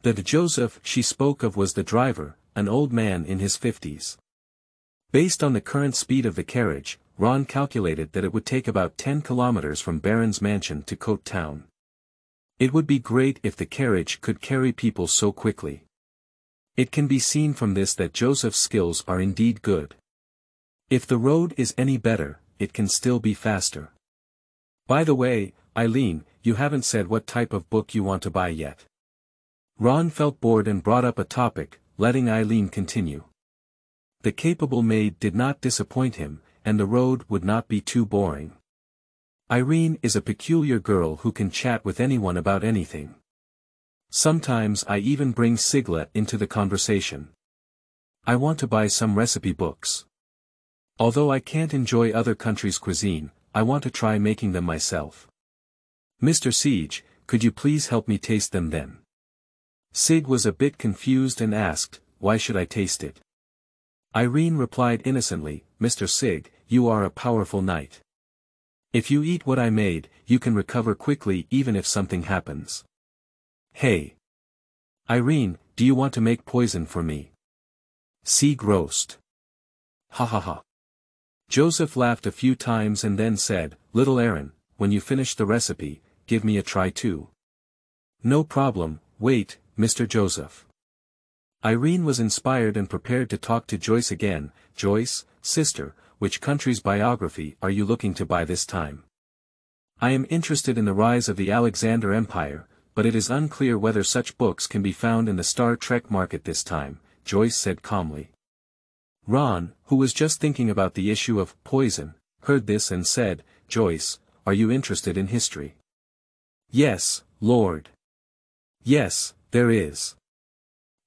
The Joseph she spoke of was the driver, an old man in his 50s. Based on the current speed of the carriage, Ron calculated that it would take about 10 kilometers from Baron's mansion to Coat Town. It would be great if the carriage could carry people so quickly. It can be seen from this that Joseph's skills are indeed good. If the road is any better, it can still be faster. By the way, Eileen, you haven't said what type of book you want to buy yet. Ron felt bored and brought up a topic, letting Eileen continue. The capable maid did not disappoint him, and the road would not be too boring. Irene is a peculiar girl who can chat with anyone about anything. Sometimes I even bring Sigla into the conversation. I want to buy some recipe books. Although I can't enjoy other countries' cuisine, I want to try making them myself. Mr. Siege, could you please help me taste them then? Sig was a bit confused and asked, why should I taste it? Irene replied innocently, Mr. Sig, you are a powerful knight. If you eat what I made, you can recover quickly even if something happens. Hey! Irene, do you want to make poison for me? Sig roast. Ha ha ha. Joseph laughed a few times and then said, "Little Aaron, when you finish the recipe, give me a try too." "No problem, wait, Mr. Joseph." Irene was inspired and prepared to talk to Joyce again. "Joyce, sister, which country's biography are you looking to buy this time?" "I am interested in the rise of the Alexander Empire, but it is unclear whether such books can be found in the Star Trek market this time," Joyce said calmly. Ron, who was just thinking about the issue of Poison, heard this and said, "Joyce, are you interested in history?" "Yes, Lord." "Yes, there is."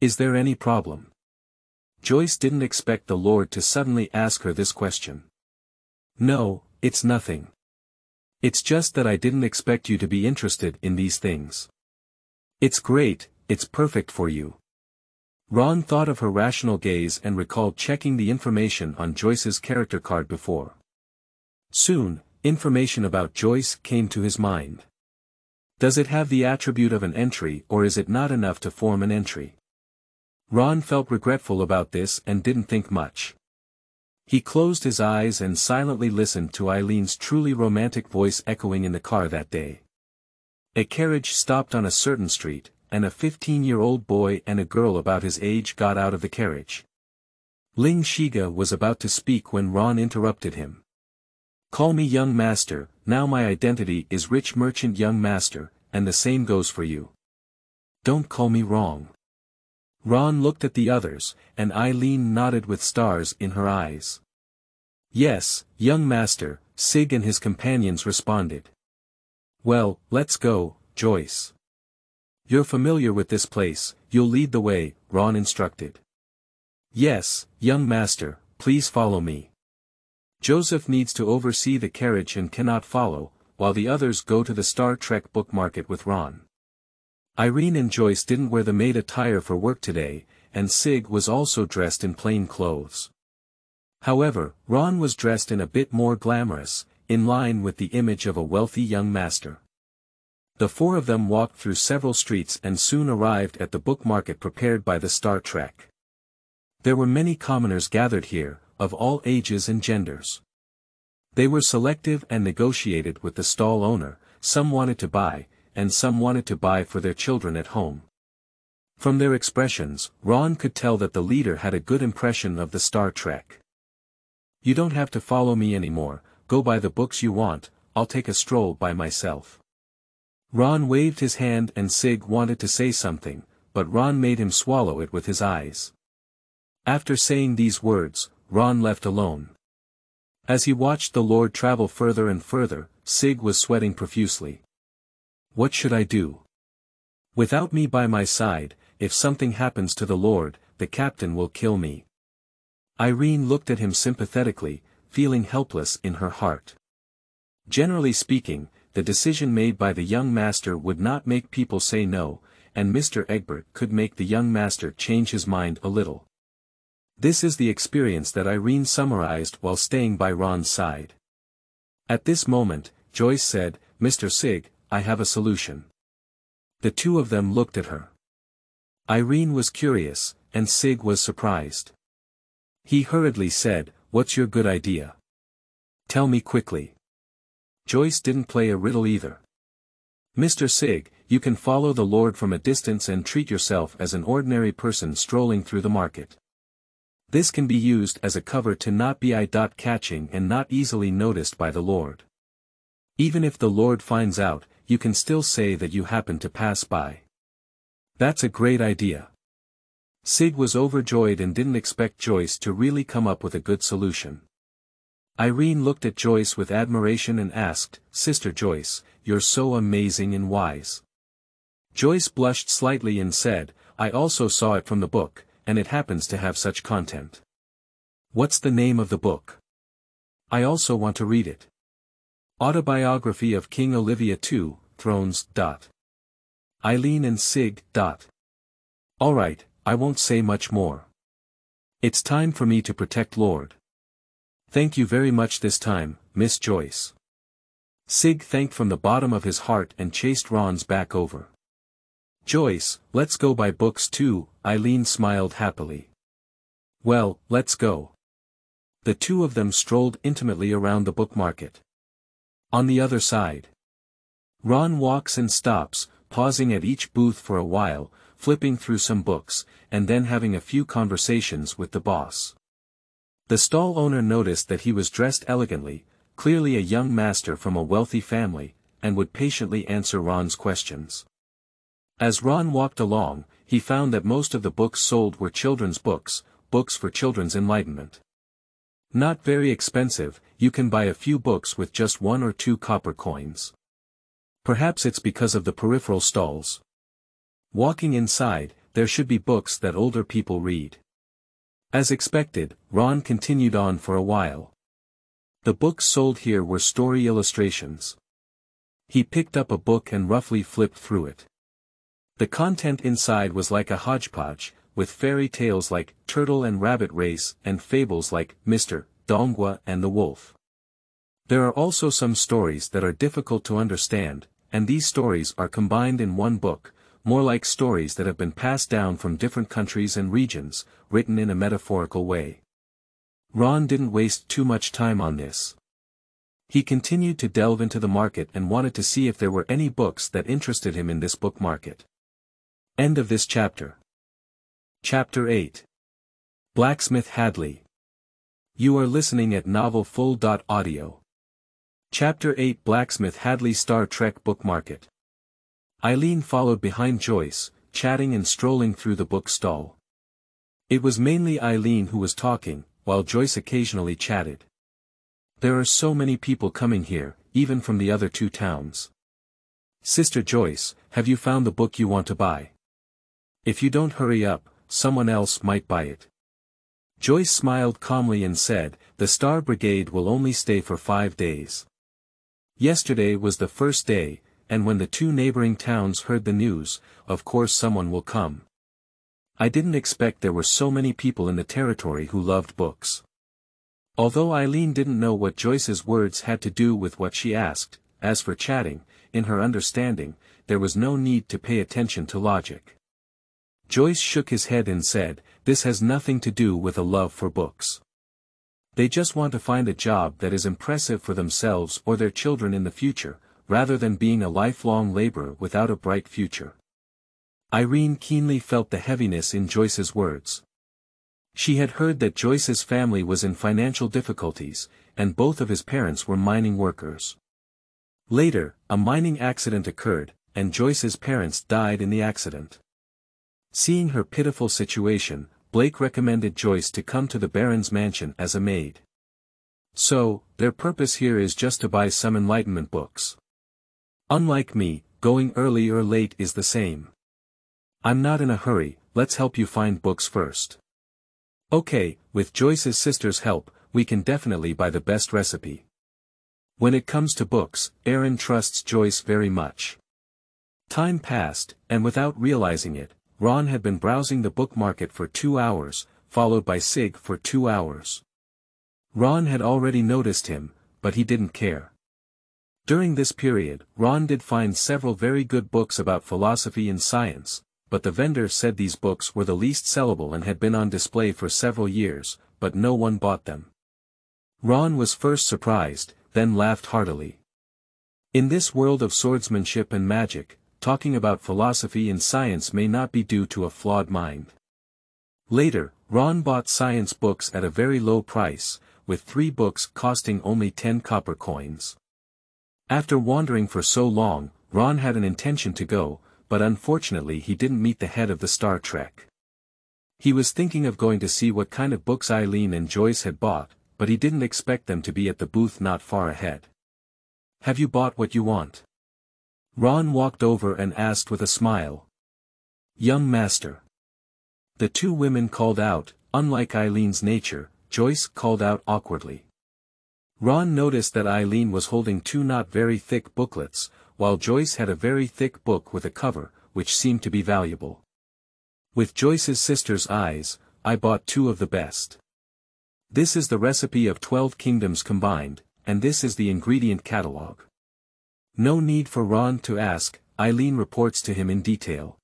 "Is there any problem?" Joyce didn't expect the Lord to suddenly ask her this question. "No, it's nothing. It's just that I didn't expect you to be interested in these things." "It's great, it's perfect for you." Ron thought of her rational gaze and recalled checking the information on Joyce's character card before. Soon, information about Joyce came to his mind. Does it have the attribute of an entry or is it not enough to form an entry? Ron felt regretful about this and didn't think much. He closed his eyes and silently listened to Eileen's truly romantic voice echoing in the car that day. A carriage stopped on a certain street, and a 15-year-old boy and a girl about his age got out of the carriage. Ling Shiga was about to speak when Ron interrupted him. "Call me young master, now my identity is rich merchant young master, and the same goes for you. Don't call me wrong." Ron looked at the others, and Eileen nodded with stars in her eyes. "Yes, young master," Sig and his companions responded. "Well, let's go, Joyce. You're familiar with this place, you'll lead the way," Ron instructed. "Yes, young master, please follow me." Joseph needs to oversee the carriage and cannot follow, while the others go to the Star Trek book market with Ron. Irene and Joyce didn't wear the maid attire for work today, and Sig was also dressed in plain clothes. However, Ron was dressed in a bit more glamorous, in line with the image of a wealthy young master. The four of them walked through several streets and soon arrived at the book market prepared by the Star Trek. There were many commoners gathered here, of all ages and genders. They were selective and negotiated with the stall owner, some wanted to buy, and some wanted to buy for their children at home. From their expressions, Ron could tell that the leader had a good impression of the Star Trek. "You don't have to follow me anymore, go buy the books you want, I'll take a stroll by myself." Ron waved his hand and Sig wanted to say something, but Ron made him swallow it with his eyes. After saying these words, Ron left alone. As he watched the Lord travel further and further, Sig was sweating profusely. What should I do? Without me by my side, if something happens to the Lord, the captain will kill me. Irene looked at him sympathetically, feeling helpless in her heart. Generally speaking, the decision made by the young master would not make people say no, and Mr. Egbert could make the young master change his mind a little. This is the experience that Irene summarized while staying by Ron's side. At this moment, Joyce said, "Mr. Sig, I have a solution." The two of them looked at her. Irene was curious, and Sig was surprised. He hurriedly said, "What's your good idea? Tell me quickly." Joyce didn't play a riddle either. "Mr. Sig, you can follow the Lord from a distance and treat yourself as an ordinary person strolling through the market. This can be used as a cover to not be eye-catching and not easily noticed by the Lord. Even if the Lord finds out, you can still say that you happened to pass by." "That's a great idea." Sig was overjoyed and didn't expect Joyce to really come up with a good solution. Irene looked at Joyce with admiration and asked, "Sister Joyce, you're so amazing and wise." Joyce blushed slightly and said, "I also saw it from the book, and it happens to have such content." "What's the name of the book? I also want to read it." "Autobiography of King Olivia II, Thrones. Eileen and Sig. Alright, I won't say much more. It's time for me to protect Lord. Thank you very much this time, Miss Joyce." Sig thanked from the bottom of his heart and chased Ron's back over. "Joyce, let's go buy books too," Eileen smiled happily. "Well, let's go. The two of them strolled intimately around the book market. On the other side, Ron walks and stops, pausing at each booth for a while, flipping through some books, and then having a few conversations with the boss. The stall owner noticed that he was dressed elegantly, clearly a young master from a wealthy family, and would patiently answer Ron's questions. As Ron walked along, he found that most of the books sold were children's books, books for children's enlightenment. Not very expensive, you can buy a few books with just 1 or 2 copper coins. Perhaps it's because of the peripheral stalls. Walking inside, there should be books that older people read. As expected, Ron continued on for a while. The books sold here were story illustrations. He picked up a book and roughly flipped through it. The content inside was like a hodgepodge, with fairy tales like Turtle and Rabbit Race and fables like Mr. Dongwa and the Wolf. There are also some stories that are difficult to understand, and these stories are combined in one book, more like stories that have been passed down from different countries and regions, written in a metaphorical way. Ron didn't waste too much time on this. He continued to delve into the market and wanted to see if there were any books that interested him in this book market. End of this chapter. Chapter 8. Blacksmith Hadley. You are listening at novelfull.audio. Chapter 8 Blacksmith Hadley Star Trek Book Market. Eileen followed behind Joyce, chatting and strolling through the book stall. It was mainly Eileen who was talking, while Joyce occasionally chatted. There are so many people coming here, even from the other 2 towns. Sister Joyce, have you found the book you want to buy? If you don't hurry up, someone else might buy it. Joyce smiled calmly and said, the Star Brigade will only stay for 5 days. Yesterday was the first day, and when the 2 neighboring towns heard the news, of course someone will come. I didn't expect there were so many people in the territory who loved books. Although Eileen didn't know what Joyce's words had to do with what she asked, as for chatting, in her understanding, there was no need to pay attention to logic. Joyce shook his head and said, this has nothing to do with a love for books. They just want to find a job that is impressive for themselves or their children in the future, rather than being a lifelong laborer without a bright future. Irene keenly felt the heaviness in Joyce's words. She had heard that Joyce's family was in financial difficulties, and both of his parents were mining workers. Later, a mining accident occurred, and Joyce's parents died in the accident. Seeing her pitiful situation, Blake recommended Joyce to come to the Baron's mansion as a maid. So, their purpose here is just to buy some enlightenment books. Unlike me, going early or late is the same. I'm not in a hurry, let's help you find books first. Okay, with Joyce's sister's help, we can definitely buy the best recipe. When it comes to books, Aaron trusts Joyce very much. Time passed, and without realizing it, Ron had been browsing the book market for 2 hours, followed by Sig for 2 hours. Ron had already noticed him, but he didn't care. During this period, Ron did find several very good books about philosophy and science, but the vendor said these books were the least sellable and had been on display for several years, but no one bought them. Ron was first surprised, then laughed heartily. In this world of swordsmanship and magic, talking about philosophy and science may not be due to a flawed mind. Later, Ron bought science books at a very low price, with 3 books costing only 10 copper coins. After wandering for so long, Ron had an intention to go, but unfortunately he didn't meet the head of the Star Trek. He was thinking of going to see what kind of books Eileen and Joyce had bought, but he didn't expect them to be at the booth not far ahead. Have you bought what you want? Ron walked over and asked with a smile. Young master. The 2 women called out, unlike Eileen's nature, Joyce called out awkwardly. Ron noticed that Eileen was holding 2 not very thick booklets, while Joyce had a very thick book with a cover, which seemed to be valuable. With Joyce's sister's eyes, I bought 2 of the best. This is the recipe of 12 kingdoms combined, and this is the ingredient catalog. No need for Ron to ask, Eileen reports to him in detail.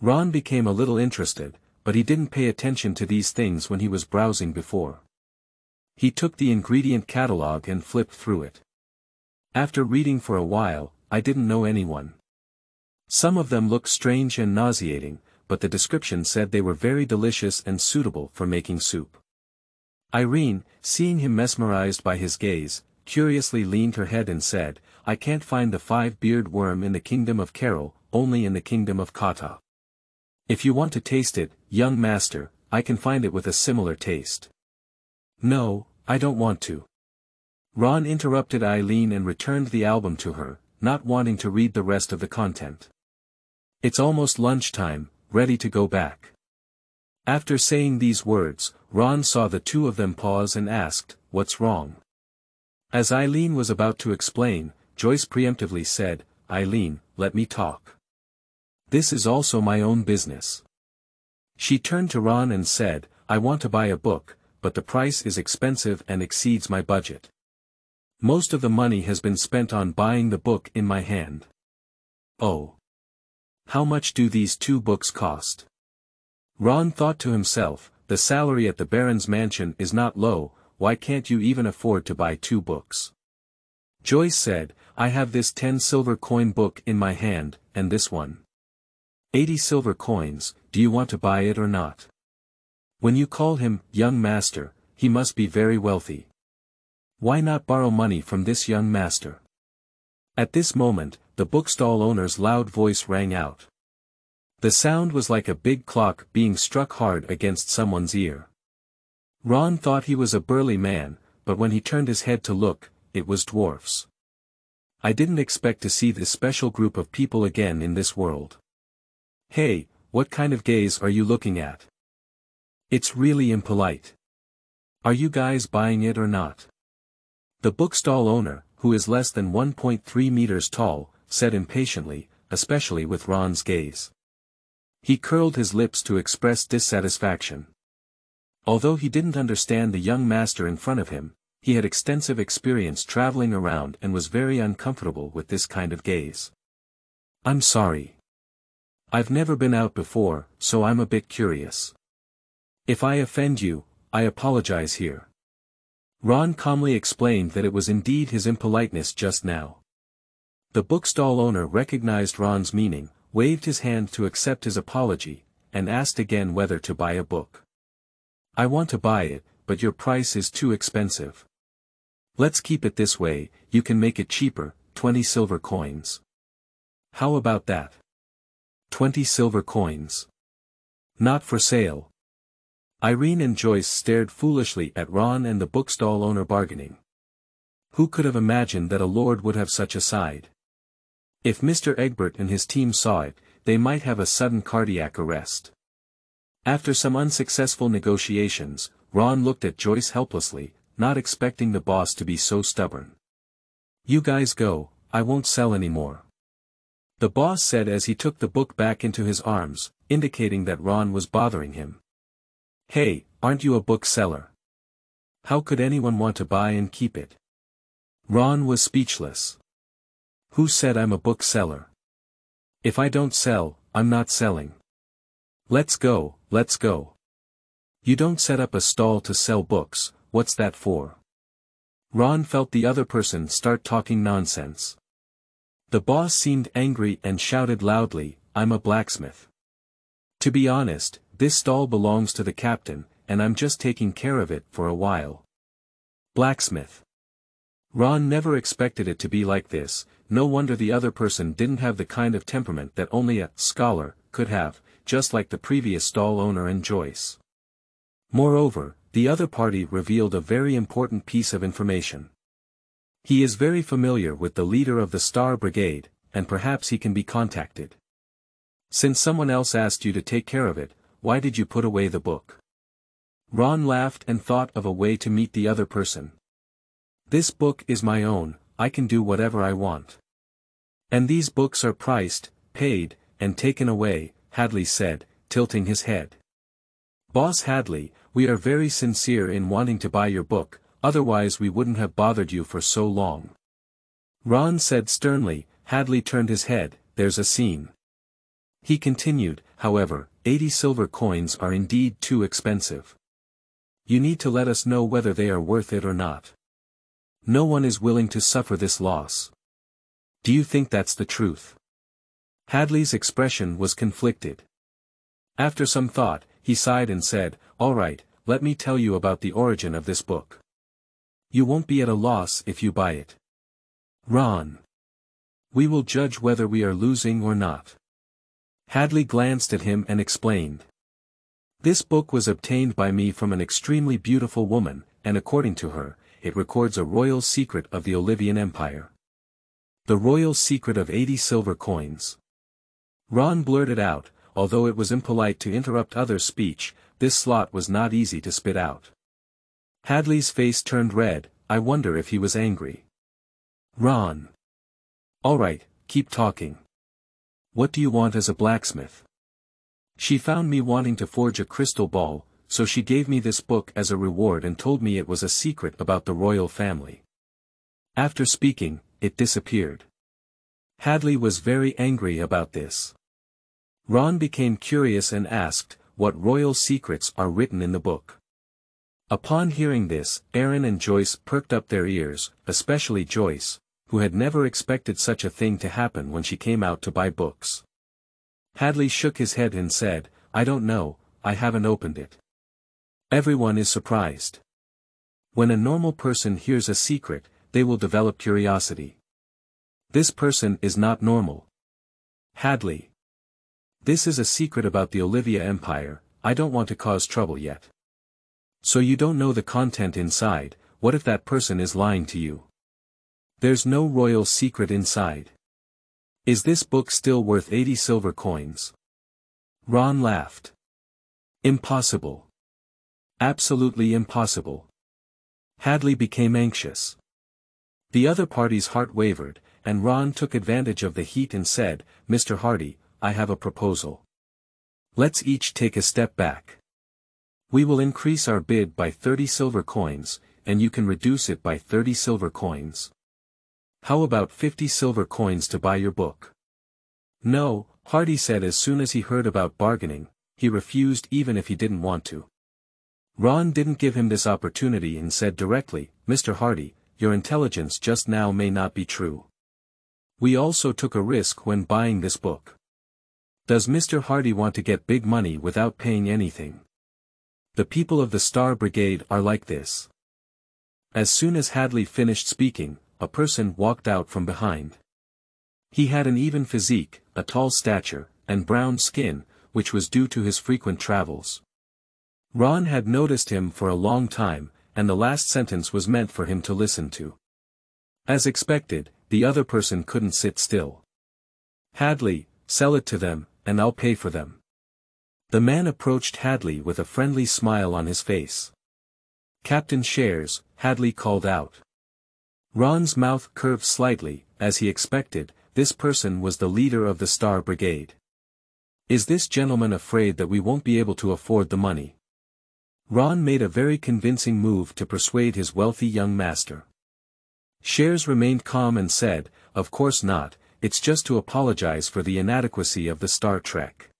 Ron became a little interested, but he didn't pay attention to these things when he was browsing before. He took the ingredient catalog and flipped through it. After reading for a while, I didn't know anyone. Some of them looked strange and nauseating, but the description said they were very delicious and suitable for making soup. Irene, seeing him mesmerized by his gaze, curiously leaned her head and said, I can't find the 5-beard worm in the kingdom of Carol, only in the kingdom of Kata. If you want to taste it, young master, I can find it with a similar taste. No, I don't want to. Ron interrupted Eileen and returned the album to her, not wanting to read the rest of the content. It's almost lunchtime, ready to go back. After saying these words, Ron saw the two of them pause and asked, what's wrong? As Eileen was about to explain, Joyce preemptively said, Eileen, let me talk. This is also my own business. She turned to Ron and said, I want to buy a book, but the price is expensive and exceeds my budget. Most of the money has been spent on buying the book in my hand. Oh. How much do these 2 books cost? Ron thought to himself, the salary at the Baron's mansion is not low, why can't you even afford to buy 2 books? Joyce said, I have this 10 silver coin book in my hand, and this one. 80 silver coins, do you want to buy it or not? When you call him, young master, he must be very wealthy. Why not borrow money from this young master? At this moment, the bookstall owner's loud voice rang out. The sound was like a big clock being struck hard against someone's ear. Ron thought he was a burly man, but when he turned his head to look, it was dwarfs. I didn't expect to see this special group of people again in this world. Hey, what kind of gaze are you looking at? It's really impolite. Are you guys buying it or not? The bookstall owner, who is less than 1.3 meters tall, said impatiently, especially with Ron's gaze. He curled his lips to express dissatisfaction. Although he didn't understand the young master in front of him, he had extensive experience traveling around and was very uncomfortable with this kind of gaze. I'm sorry. I've never been out before, so I'm a bit curious. If I offend you, I apologize here. Ron calmly explained that it was indeed his impoliteness just now. The bookstall owner recognized Ron's meaning, waved his hand to accept his apology, and asked again whether to buy a book. I want to buy it, but your price is too expensive. Let's keep it this way, you can make it cheaper, 20 silver coins. How about that? 20 silver coins. Not for sale. Irene and Joyce stared foolishly at Ron and the bookstall owner bargaining. Who could have imagined that a lord would have such a side? If Mr. Egbert and his team saw it, they might have a sudden cardiac arrest. After some unsuccessful negotiations, Ron looked at Joyce helplessly, not expecting the boss to be so stubborn. You guys go, I won't sell anymore. The boss said as he took the book back into his arms, indicating that Ron was bothering him. Hey, aren't you a bookseller? How could anyone want to buy and keep it? Ron was speechless. Who said I'm a bookseller? If I don't sell, I'm not selling. Let's go, let's go. You don't set up a stall to sell books, what's that for? Ron felt the other person start talking nonsense. The boss seemed angry and shouted loudly, I'm a blacksmith. To be honest, this stall belongs to the captain, and I'm just taking care of it for a while. Blacksmith. Ron never expected it to be like this, no wonder the other person didn't have the kind of temperament that only a scholar could have, just like the previous stall owner and Joyce. Moreover, the other party revealed a very important piece of information. He is very familiar with the leader of the Star Brigade, and perhaps he can be contacted. Since someone else asked you to take care of it, why did you put away the book? Ron laughed and thought of a way to meet the other person. This book is my own, I can do whatever I want. And these books are priced, paid, and taken away, Hadley said, tilting his head. Boss Hadley, we are very sincere in wanting to buy your book, otherwise we wouldn't have bothered you for so long. Ron said sternly. Hadley turned his head, there's a scene. He continued, however, 80 silver coins are indeed too expensive. You need to let us know whether they are worth it or not. No one is willing to suffer this loss. Do you think that's the truth? Hadley's expression was conflicted. After some thought, he sighed and said, "All right, let me tell you about the origin of this book. You won't be at a loss if you buy it. Ron. We will judge whether we are losing or not." Hadley glanced at him and explained. "This book was obtained by me from an extremely beautiful woman, and according to her, it records a royal secret of the Olivian Empire. The royal secret of 80 silver coins." Ron blurted out, although it was impolite to interrupt others' speech, this slot was not easy to spit out. Hadley's face turned red. I wonder if he was angry. Ron. "All right, keep talking. What do you want as a blacksmith?" "She found me wanting to forge a crystal ball, so she gave me this book as a reward and told me it was a secret about the royal family." After speaking, it disappeared. Hadley was very angry about this. Ron became curious and asked, "What royal secrets are written in the book?" Upon hearing this, Aaron and Joyce perked up their ears, especially Joyce, who had never expected such a thing to happen when she came out to buy books. Hadley shook his head and said, "I don't know, I haven't opened it." Everyone is surprised. When a normal person hears a secret, they will develop curiosity. This person is not normal. Hadley. "This is a secret about the Olivia Empire. I don't want to cause trouble yet." "So you don't know the content inside. What if that person is lying to you?" "There's no royal secret inside." "Is this book still worth 80 silver coins?" Ron laughed. "Impossible. Absolutely impossible." Hadley became anxious. The other party's heart wavered, and Ron took advantage of the heat and said, "Mr. Hardy, I have a proposal. Let's each take a step back. We will increase our bid by 30 silver coins, and you can reduce it by 30 silver coins. How about 50 silver coins to buy your book?" "No," Hardy said as soon as he heard about bargaining. He refused even if he didn't want to. Ron didn't give him this opportunity and said directly, "Mr. Hardy, your intelligence just now may not be true. We also took a risk when buying this book. Does Mr. Hardy want to get big money without paying anything? The people of the Star Brigade are like this." As soon as Hadley finished speaking, a person walked out from behind. He had an even physique, a tall stature, and brown skin, which was due to his frequent travels. Ron had noticed him for a long time, and the last sentence was meant for him to listen to. As expected, the other person couldn't sit still. "Hadley, sell it to them, and I'll pay for them." The man approached Hadley with a friendly smile on his face. "Captain Shares," Hadley called out. Ron's mouth curved slightly. As he expected, this person was the leader of the Star Brigade. "Is this gentleman afraid that we won't be able to afford the money?" Ron made a very convincing move to persuade his wealthy young master. Shares remained calm and said, "Of course not, it's just to apologize for the inadequacy of the Star Trek."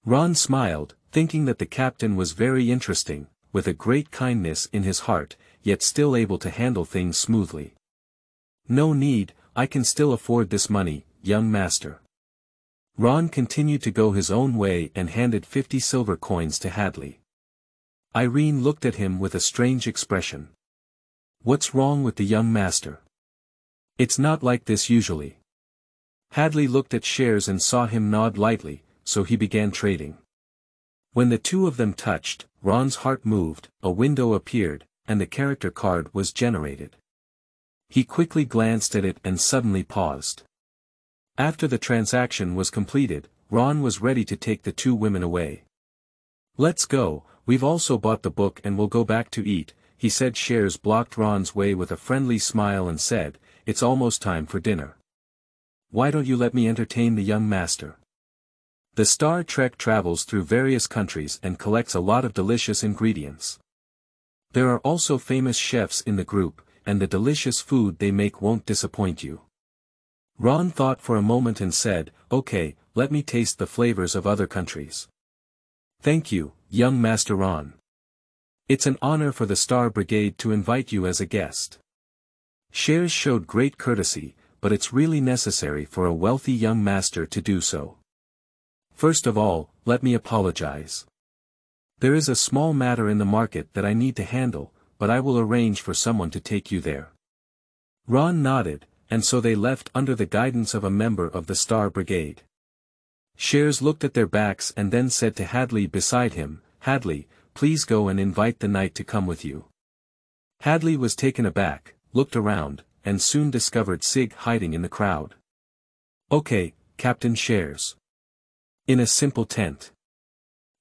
Ron smiled, thinking that the captain was very interesting, with a great kindness in his heart, yet still able to handle things smoothly. "No need, I can still afford this money, young master." Ron continued to go his own way and handed 50 silver coins to Hadley. Irene looked at him with a strange expression. "What's wrong with the young master? It's not like this usually." Hadley looked at Shares and saw him nod lightly, so he began trading. When the two of them touched, Ron's heart moved, a window appeared, and the character card was generated. He quickly glanced at it and suddenly paused. After the transaction was completed, Ron was ready to take the two women away. "Let's go, we've also bought the book and we'll go back to eat," he said. Shares blocked Ron's way with a friendly smile and said, "It's almost time for dinner. Why don't you let me entertain the young master?" The Star Trek travels through various countries and collects a lot of delicious ingredients. There are also famous chefs in the group, and the delicious food they make won't disappoint you. Ron thought for a moment and said, "Okay, let me taste the flavors of other countries." "Thank you, young Master Ron. It's an honor for the Star Brigade to invite you as a guest. Shares showed great courtesy, but it's really necessary for a wealthy young master to do so. First of all, let me apologize. There is a small matter in the market that I need to handle, but I will arrange for someone to take you there. Ron nodded, and so they left under the guidance of a member of the Star Brigade. Shares looked at their backs and then said to Hadley beside him, "Hadley, please go and invite the knight to come with you." Hadley was taken aback, looked around, and soon discovered Sig hiding in the crowd. "Okay, Captain Shares." In a simple tent.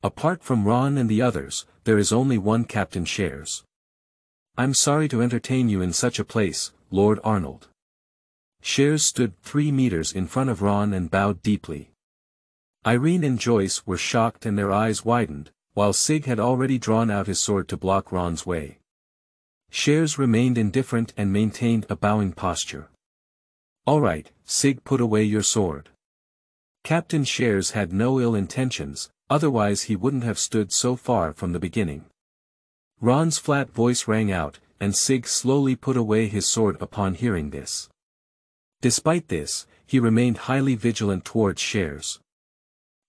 Apart from Ron and the others, there is only one Captain Shares. "I'm sorry to entertain you in such a place, Lord Arnold." Shares stood 3 meters in front of Ron and bowed deeply. Irene and Joyce were shocked and their eyes widened, while Sig had already drawn out his sword to block Ron's way. Shares remained indifferent and maintained a bowing posture. "All right, Sig, put away your sword." Captain Shares had no ill intentions, otherwise he wouldn't have stood so far from the beginning. Ron's flat voice rang out, and Sig slowly put away his sword upon hearing this. Despite this, he remained highly vigilant towards Shares.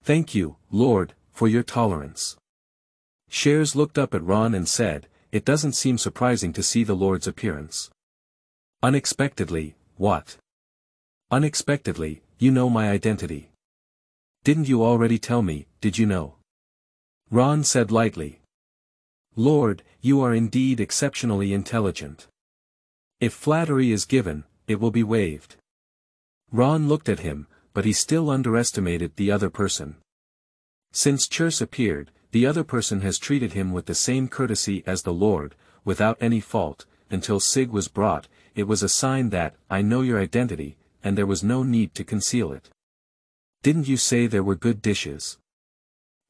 "Thank you, Lord, for your tolerance." Shares looked up at Ron and said, "It doesn't seem surprising to see the Lord's appearance." "Unexpectedly, what?" "Unexpectedly, you know my identity." "Didn't you already tell me, did you know?" Ron said lightly. "Lord, you are indeed exceptionally intelligent. If flattery is given, it will be waived." Ron looked at him, but he still underestimated the other person. Since Church appeared, the other person has treated him with the same courtesy as the Lord, without any fault. Until Sig was brought, it was a sign that, "I know your identity," and there was no need to conceal it. "Didn't you say there were good dishes?"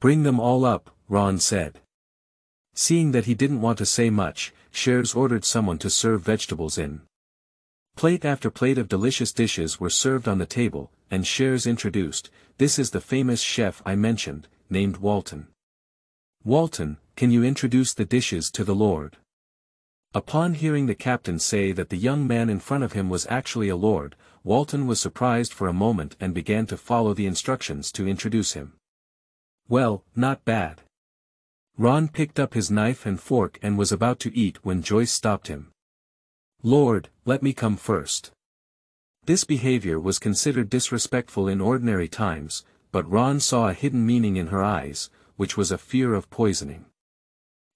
"Bring them all up," Ron said. Seeing that he didn't want to say much, Shares ordered someone to serve vegetables in. Plate after plate of delicious dishes were served on the table, and Shares introduced, "This is the famous chef I mentioned, named Walton. Walton, can you introduce the dishes to the Lord?" Upon hearing the captain say that the young man in front of him was actually a lord, Walton was surprised for a moment and began to follow the instructions to introduce him. "Well, not bad." Ron picked up his knife and fork and was about to eat when Joyce stopped him. "Lord, let me come first." This behavior was considered disrespectful in ordinary times, but Ron saw a hidden meaning in her eyes, which was a fear of poisoning.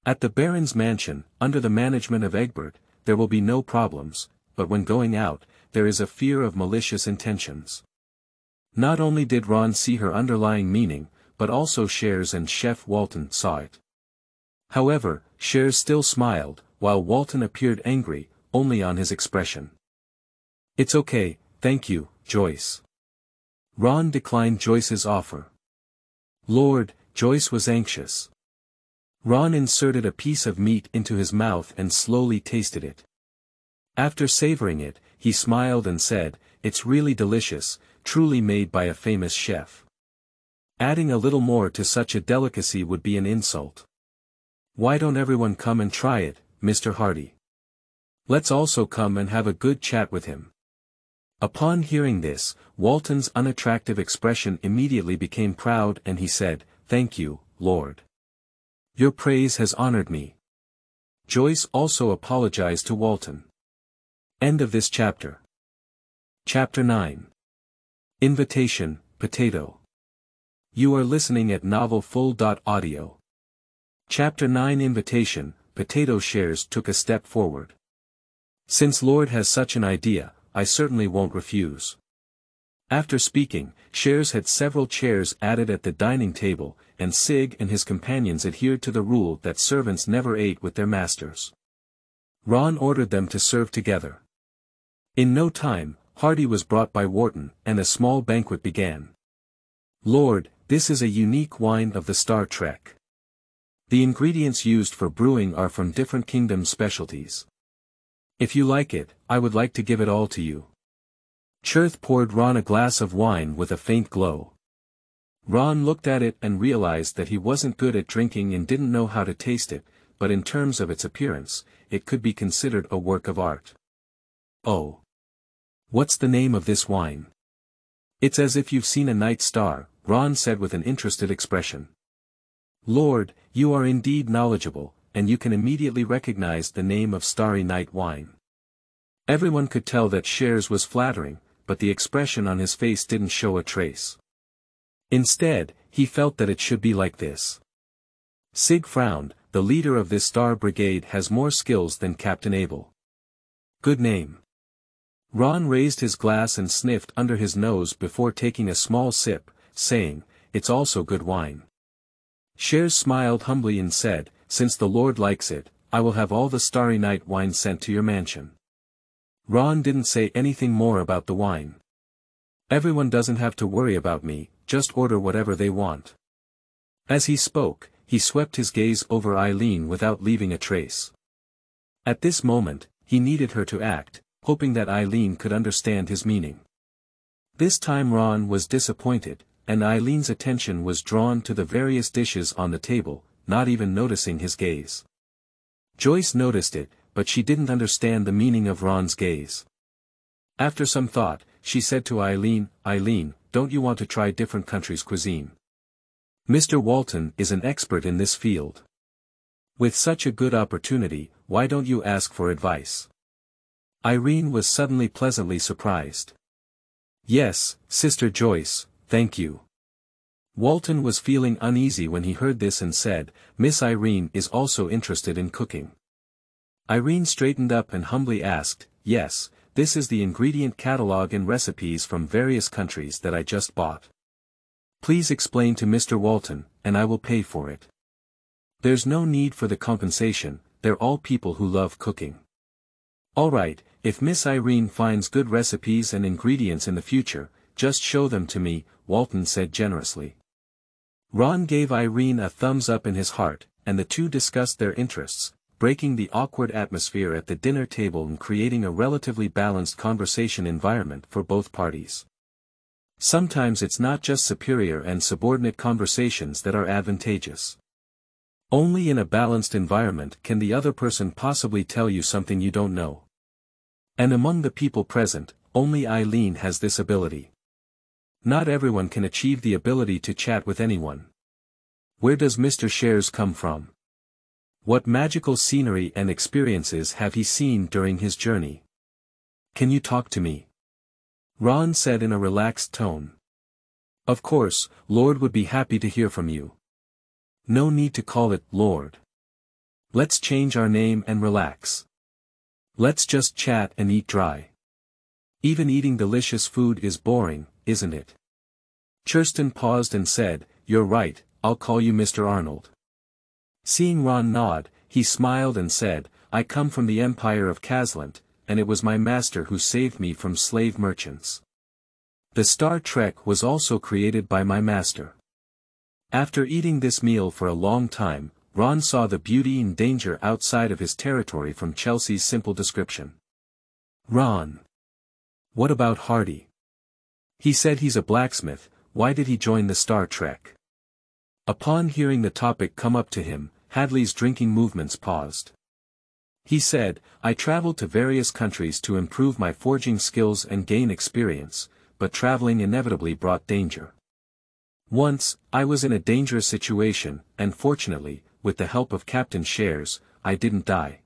At the Baron's mansion, under the management of Egbert, there will be no problems, but when going out, there is a fear of malicious intentions. Not only did Ron see her underlying meaning, but also Shares and Chef Walton saw it. However, Shares still smiled, while Walton appeared angry, only on his expression. "It's okay, thank you, Joyce." Ron declined Joyce's offer. "Lord," Joyce was anxious. Ron inserted a piece of meat into his mouth and slowly tasted it. After savoring it, he smiled and said, "It's really delicious, truly made by a famous chef. Adding a little more to such a delicacy would be an insult. Why don't everyone come and try it, Mr. Hardy? Let's also come and have a good chat with him." Upon hearing this, Walton's unattractive expression immediately became proud and he said, "Thank you, Lord. Your praise has honored me." Joyce also apologized to Walton. End of this chapter. Chapter 9. Invitation, Potato. You are listening at novelfull.audio. Chapter 9. Invitation, Potato. Shares took a step forward. "Since Lord has such an idea, I certainly won't refuse." After speaking, Shares had several chairs added at the dining table, and Sig and his companions adhered to the rule that servants never ate with their masters. Ron ordered them to serve together. In no time, Hardy was brought by Wharton, and a small banquet began. "Lord, this is a unique wine of the Star Trek. The ingredients used for brewing are from different kingdoms' specialties. If you like it, I would like to give it all to you." Cherth poured Ron a glass of wine with a faint glow. Ron looked at it and realized that he wasn't good at drinking and didn't know how to taste it, but in terms of its appearance, it could be considered a work of art. Oh. What's the name of this wine? It's as if you've seen a night star, Ron said with an interested expression. Lord, you are indeed knowledgeable, and you can immediately recognize the name of Starry Night wine. Everyone could tell that Shares was flattering, but the expression on his face didn't show a trace. Instead, he felt that it should be like this. Sig frowned. The leader of this star brigade has more skills than Captain Abel. Good name. Ron raised his glass and sniffed under his nose before taking a small sip, saying, "It's also good wine." Shares smiled humbly and said, "Since the Lord likes it, I will have all the Starry Night wine sent to your mansion." Ron didn't say anything more about the wine. "Everyone doesn't have to worry about me, just order whatever they want." As he spoke, he swept his gaze over Eileen without leaving a trace. At this moment, he needed her to act, hoping that Eileen could understand his meaning. This time Ron was disappointed, and Eileen's attention was drawn to the various dishes on the table, not even noticing his gaze. Joyce noticed it, but she didn't understand the meaning of Ron's gaze. After some thought, she said to Eileen, "Eileen, don't you want to try different countries' cuisine? Mr. Walton is an expert in this field. With such a good opportunity, why don't you ask for advice?" Irene was suddenly pleasantly surprised. "Yes, Sister Joyce, thank you." Walton was feeling uneasy when he heard this and said, "Miss Irene is also interested in cooking." Irene straightened up and humbly asked, "Yes, this is the ingredient catalog and recipes from various countries that I just bought. Please explain to Mr. Walton, and I will pay for it. There's no need for the compensation, they're all people who love cooking." "All right, if Miss Irene finds good recipes and ingredients in the future, just show them to me," Walton said generously. Ron gave Irene a thumbs up in his heart, and the two discussed their interests, breaking the awkward atmosphere at the dinner table and creating a relatively balanced conversation environment for both parties. Sometimes it's not just superior and subordinate conversations that are advantageous. Only in a balanced environment can the other person possibly tell you something you don't know. And among the people present, only Eileen has this ability. Not everyone can achieve the ability to chat with anyone. Where does Mr. Shares come from? What magical scenery and experiences have he seen during his journey? Can you talk to me? Ron said in a relaxed tone. Of course, Lord would be happy to hear from you. No need to call it Lord. Let's change our name and relax. Let's just chat and eat dry. Even eating delicious food is boring, isn't it? Kirsten paused and said, "You're right, I'll call you Mr. Arnold." Seeing Ron nod, he smiled and said, "I come from the Empire of Caslant, and it was my master who saved me from slave merchants. The Star Trek was also created by my master." After eating this meal for a long time, Ron saw the beauty and danger outside of his territory from Chelsea's simple description. "Ron. What about Hardy? He said he's a blacksmith, why did he join the Star Trek?" Upon hearing the topic come up to him, Hadley's drinking movements paused. He said, "I traveled to various countries to improve my forging skills and gain experience, but traveling inevitably brought danger. Once, I was in a dangerous situation, and fortunately, with the help of Captain Shares, I didn't die."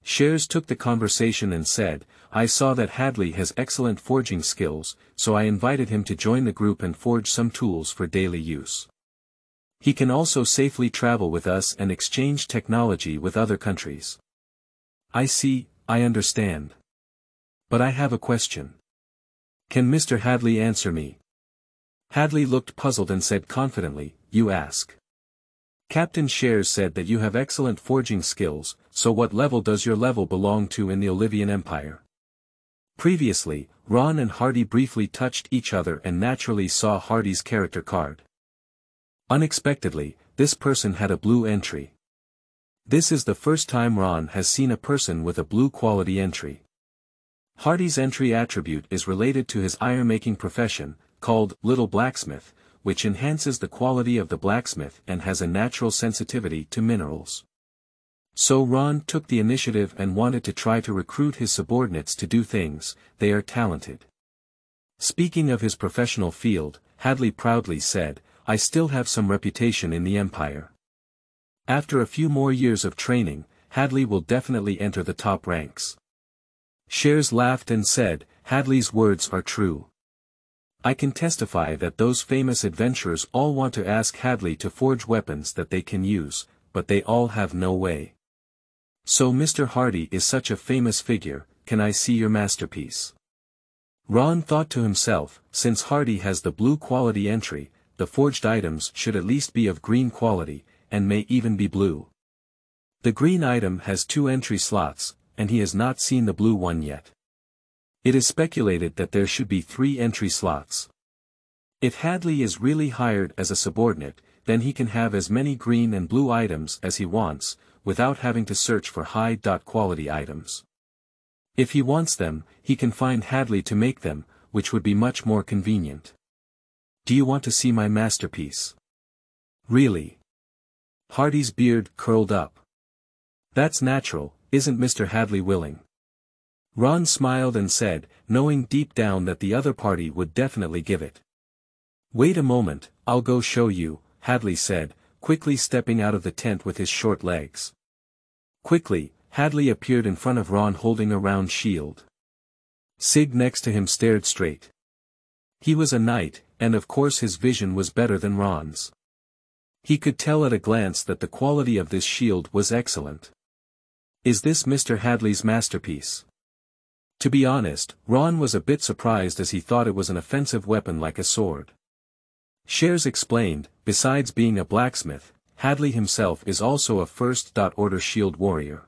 Shares took the conversation and said, "I saw that Hadley has excellent forging skills, so I invited him to join the group and forge some tools for daily use. He can also safely travel with us and exchange technology with other countries." "I see, I understand. But I have a question. Can Mr. Hadley answer me?" Hadley looked puzzled and said confidently, "You ask." "Captain Shares said that you have excellent forging skills, so what level does your level belong to in the Olivian Empire?" Previously, Ron and Hardy briefly touched each other and naturally saw Hardy's character card. Unexpectedly, this person had a blue entry. This is the first time Ron has seen a person with a blue quality entry. Hardy's entry attribute is related to his ironmaking profession, called Little Blacksmith, which enhances the quality of the blacksmith and has a natural sensitivity to minerals. So Ron took the initiative and wanted to try to recruit his subordinates to do things. They are talented. Speaking of his professional field, Hadley proudly said, I still have some reputation in the Empire. After a few more years of training, Hadley will definitely enter the top ranks. Shares laughed and said, Hadley's words are true. I can testify that those famous adventurers all want to ask Hadley to forge weapons that they can use, but they all have no way. So Mr. Hardy is such a famous figure, can I see your masterpiece? Ron thought to himself, since Hardy has the blue quality entry, the forged items should at least be of green quality, and may even be blue. The green item has 2 entry slots, and he has not seen the blue one yet. It is speculated that there should be 3 entry slots. If Hadley is really hired as a subordinate, then he can have as many green and blue items as he wants, without having to search for high-quality items. If he wants them, he can find Hadley to make them, which would be much more convenient. Do you want to see my masterpiece? Really? Hardy's beard curled up. That's natural, isn't Mr. Hadley willing? Ron smiled and said, knowing deep down that the other party would definitely give it. Wait a moment, I'll go show you, Hadley said, quickly stepping out of the tent with his short legs. Quickly, Hadley appeared in front of Ron holding a round shield. Sig next to him stared straight. He was a knight, and of course his vision was better than Ron's. He could tell at a glance that the quality of this shield was excellent. Is this Mr. Hadley's masterpiece? To be honest, Ron was a bit surprised as he thought it was an offensive weapon like a sword. Shares explained, besides being a blacksmith, Hadley himself is also a First-Order shield warrior.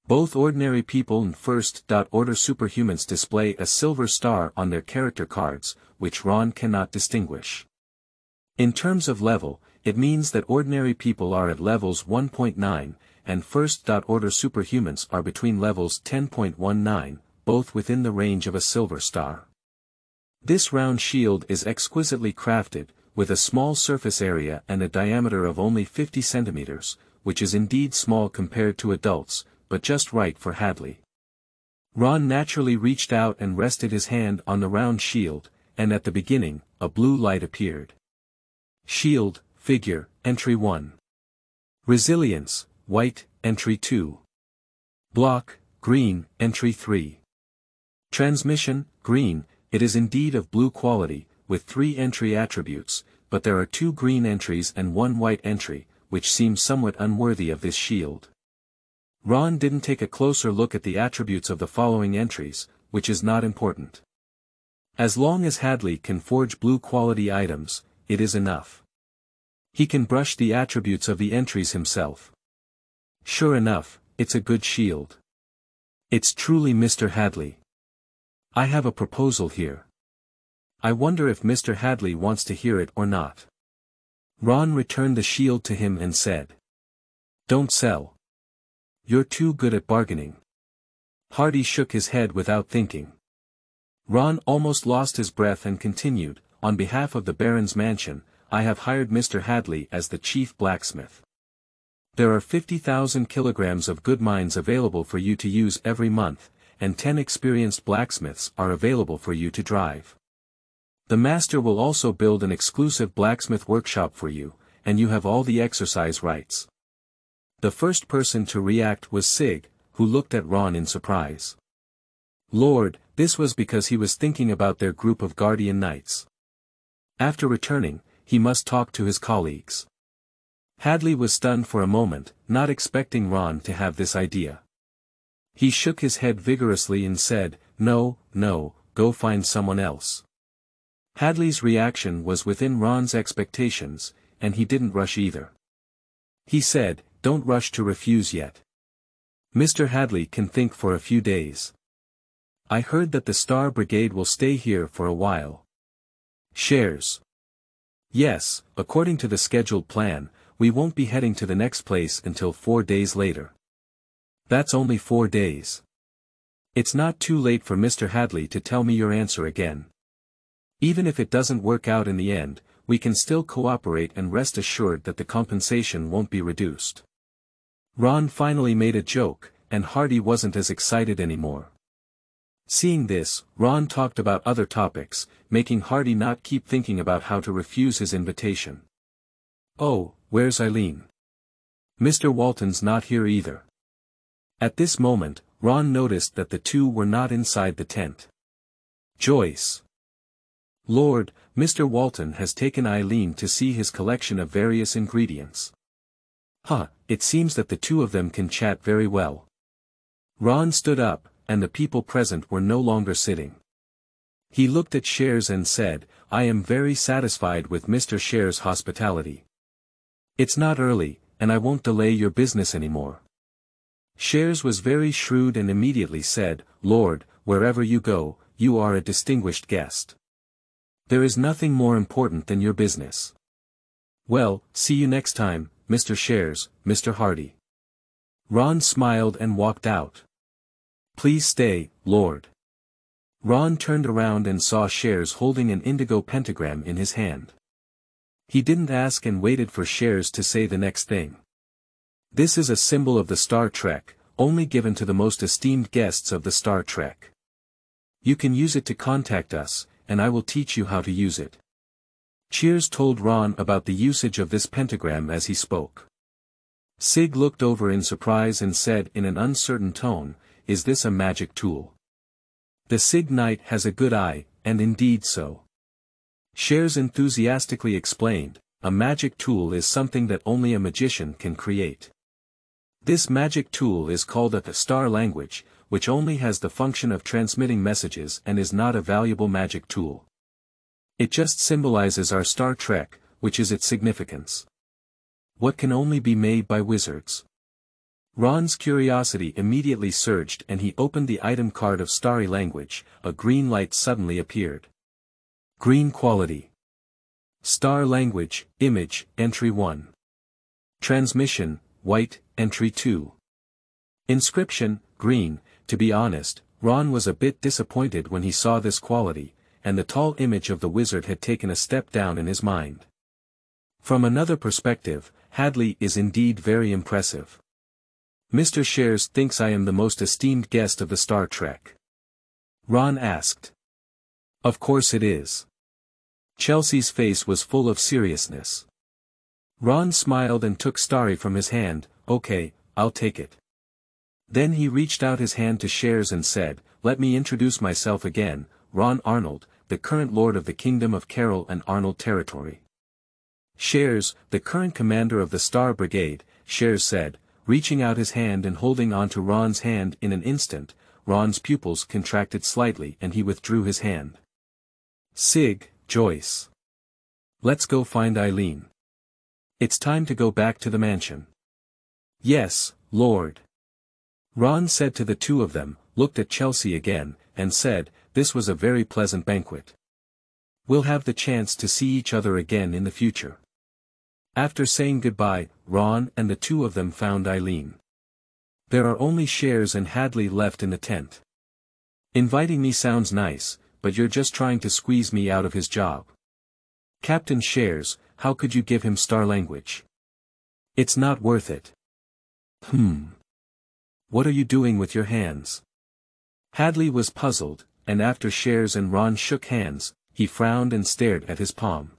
Both ordinary people and First-Order superhumans display a silver star on their character cards, which Ron cannot distinguish. In terms of level, it means that ordinary people are at levels 1.9, and First-Order superhumans are between levels 10.19, both within the range of a silver star. This round shield is exquisitely crafted, with a small surface area and a diameter of only 50 centimeters, which is indeed small compared to adults, but just right for Hadley. Ron naturally reached out and rested his hand on the round shield, and at the beginning, a blue light appeared. Shield, figure, entry 1. Resilience, white, entry 2. Block, green, entry 3. Transmission, green, it is indeed of blue quality, with 3 entry attributes, but there are 2 green entries and 1 white entry, which seems somewhat unworthy of this shield. Ron didn't take a closer look at the attributes of the following entries, which is not important. As long as Hadley can forge blue quality items, it is enough. He can brush the attributes of the entries himself. Sure enough, it's a good shield. It's truly Mr. Hadley. I have a proposal here. I wonder if Mr. Hadley wants to hear it or not. Ron returned the shield to him and said. Don't sell. You're too good at bargaining. Hardy shook his head without thinking. Ron almost lost his breath and continued, on behalf of the Baron's mansion, I have hired Mr. Hadley as the chief blacksmith. There are 50,000 kilograms of good mines available for you to use every month, and 10 experienced blacksmiths are available for you to drive. The master will also build an exclusive blacksmith workshop for you, and you have all the exercise rights. The first person to react was Sig, who looked at Ron in surprise. Lord, this was because he was thinking about their group of guardian knights. After returning, he must talk to his colleagues. Hadley was stunned for a moment, not expecting Ron to have this idea. He shook his head vigorously and said, No, go find someone else. Hadley's reaction was within Ron's expectations, and he didn't rush either. He said, Don't rush to refuse yet. Mr. Hadley can think for a few days. I heard that the Star Brigade will stay here for a while. Shares. Yes, according to the scheduled plan, we won't be heading to the next place until 4 days later. That's only 4 days. It's not too late for Mr. Hadley to tell me your answer again. Even if it doesn't work out in the end, we can still cooperate and rest assured that the compensation won't be reduced. Ron finally made a joke, and Hardy wasn't as excited anymore. Seeing this, Ron talked about other topics, making Hardy not keep thinking about how to refuse his invitation. "Oh, where's Eileen? Mr. Walton's not here either." At this moment, Ron noticed that the two were not inside the tent. Joyce. "Lord, Mr. Walton has taken Eileen to see his collection of various ingredients." It seems that the two of them can chat very well." Ron stood up, and the people present were no longer sitting. He looked at Shares and said, "I am very satisfied with Mr. Shares' hospitality. It's not early, and I won't delay your business anymore." Shares was very shrewd and immediately said, "Lord, wherever you go, you are a distinguished guest. There is nothing more important than your business. Well, see you next time, Mr. Shares, Mr. Hardy." Ron smiled and walked out. "Please stay, Lord." Ron turned around and saw Shares holding an indigo pentagram in his hand. He didn't ask and waited for Shares to say the next thing. "This is a symbol of the Star Trek, only given to the most esteemed guests of the Star Trek. You can use it to contact us, and I will teach you how to use it." Cheers told Ron about the usage of this pentagram as he spoke. Sig looked over in surprise and said in an uncertain tone, "Is this a magic tool?" The Sig Knight has a good eye, and indeed so. Shares enthusiastically explained, "A magic tool is something that only a magician can create. This magic tool is called a star language, which only has the function of transmitting messages and is not a valuable magic tool. It just symbolizes our Star Trek, which is its significance. What can only be made by wizards." Ron's curiosity immediately surged and he opened the item card of starry language. A green light suddenly appeared. Green quality. Star language, image, entry 1. Transmission, white, entry 2. Inscription, green. To be honest, Ron was a bit disappointed when he saw this quality, and the tall image of the wizard had taken a step down in his mind. From another perspective, Hadley is indeed very impressive. "Mr. Shares thinks I am the most esteemed guest of the Star Trek?" Ron asked. "Of course it is." Chelsea's face was full of seriousness. Ron smiled and took Starry from his hand. "Okay, I'll take it." Then he reached out his hand to Shares and said, "Let me introduce myself again, Ron Arnold, the current Lord of the Kingdom of Carroll and Arnold Territory." "Shares, the current commander of the Star Brigade," Shares said, reaching out his hand and holding onto Ron's hand. In an instant, Ron's pupils contracted slightly and he withdrew his hand. "Sig, Joyce. Let's go find Eileen. It's time to go back to the mansion." "Yes, Lord." Ron said to the two of them, looked at Chelsea again, and said, "This was a very pleasant banquet. We'll have the chance to see each other again in the future." After saying goodbye, Ron and the two of them found Eileen. "There are only Shares and Hadley left in the tent. Inviting me sounds nice, but you're just trying to squeeze me out of his job. Captain Shares, how could you give him star language? It's not worth it." "What are you doing with your hands?" Hadley was puzzled, and after Shares and Ron shook hands, he frowned and stared at his palm.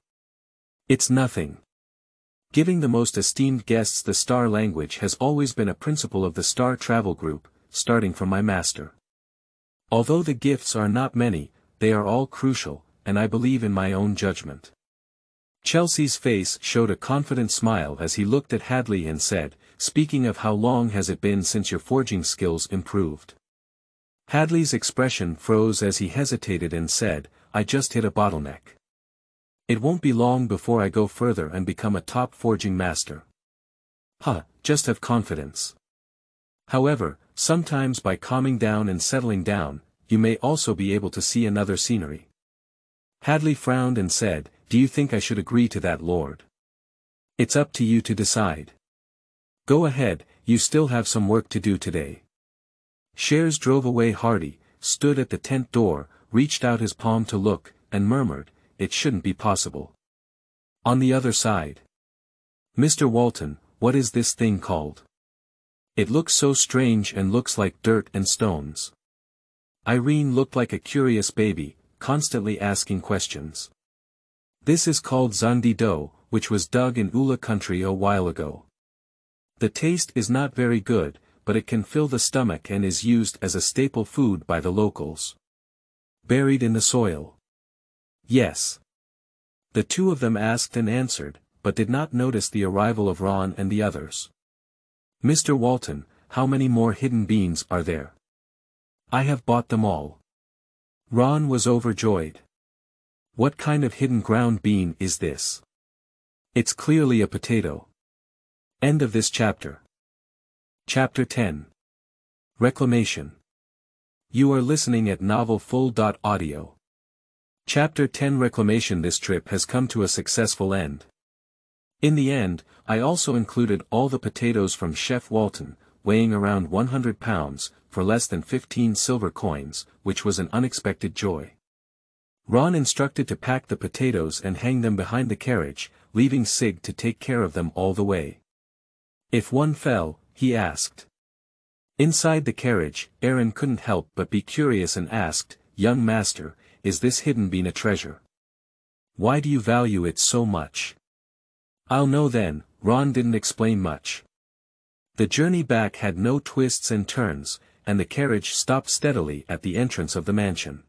"It's nothing. Giving the most esteemed guests the star language has always been a principle of the Star Travel Group, starting from my master. Although the gifts are not many, they are all crucial, and I believe in my own judgment." Chelsea's face showed a confident smile as he looked at Hadley and said, "Speaking of, how long has it been since your forging skills improved?" Hadley's expression froze as he hesitated and said, "I just hit a bottleneck. It won't be long before I go further and become a top forging master." Just have confidence. However, sometimes by calming down and settling down, you may also be able to see another scenery." Hadley frowned and said, "Do you think I should agree to that, Lord? It's up to you to decide. Go ahead, you still have some work to do today." Shares drove away. Hardy stood at the tent door, reached out his palm to look, and murmured, "It shouldn't be possible." On the other side. "Mr. Walton, what is this thing called?" It looks so strange and looks like dirt and stones. Irene looked like a curious baby, constantly asking questions. This is called Zandi dough, which was dug in Ula country a while ago. The taste is not very good, but it can fill the stomach and is used as a staple food by the locals. Buried in the soil. Yes. The two of them asked and answered, but did not notice the arrival of Ron and the others. Mr. Walton, how many more hidden beans are there? I have bought them all. Ron was overjoyed. What kind of hidden ground bean is this? It's clearly a potato. End of this chapter. Chapter 10. Reclamation. You are listening at novelfull.audio. Chapter 10 Reclamation. This trip has come to a successful end. In the end, I also included all the potatoes from Chef Walton, weighing around 100 pounds, for less than 15 silver coins, which was an unexpected joy. Ron instructed to pack the potatoes and hang them behind the carriage, leaving Sig to take care of them all the way. If one fell, he asked. Inside the carriage, Aaron couldn't help but be curious and asked, "Young master, is this hidden bean a treasure? Why do you value it so much?" "I'll know then." Ron didn't explain much. The journey back had no twists and turns, and the carriage stopped steadily at the entrance of the mansion.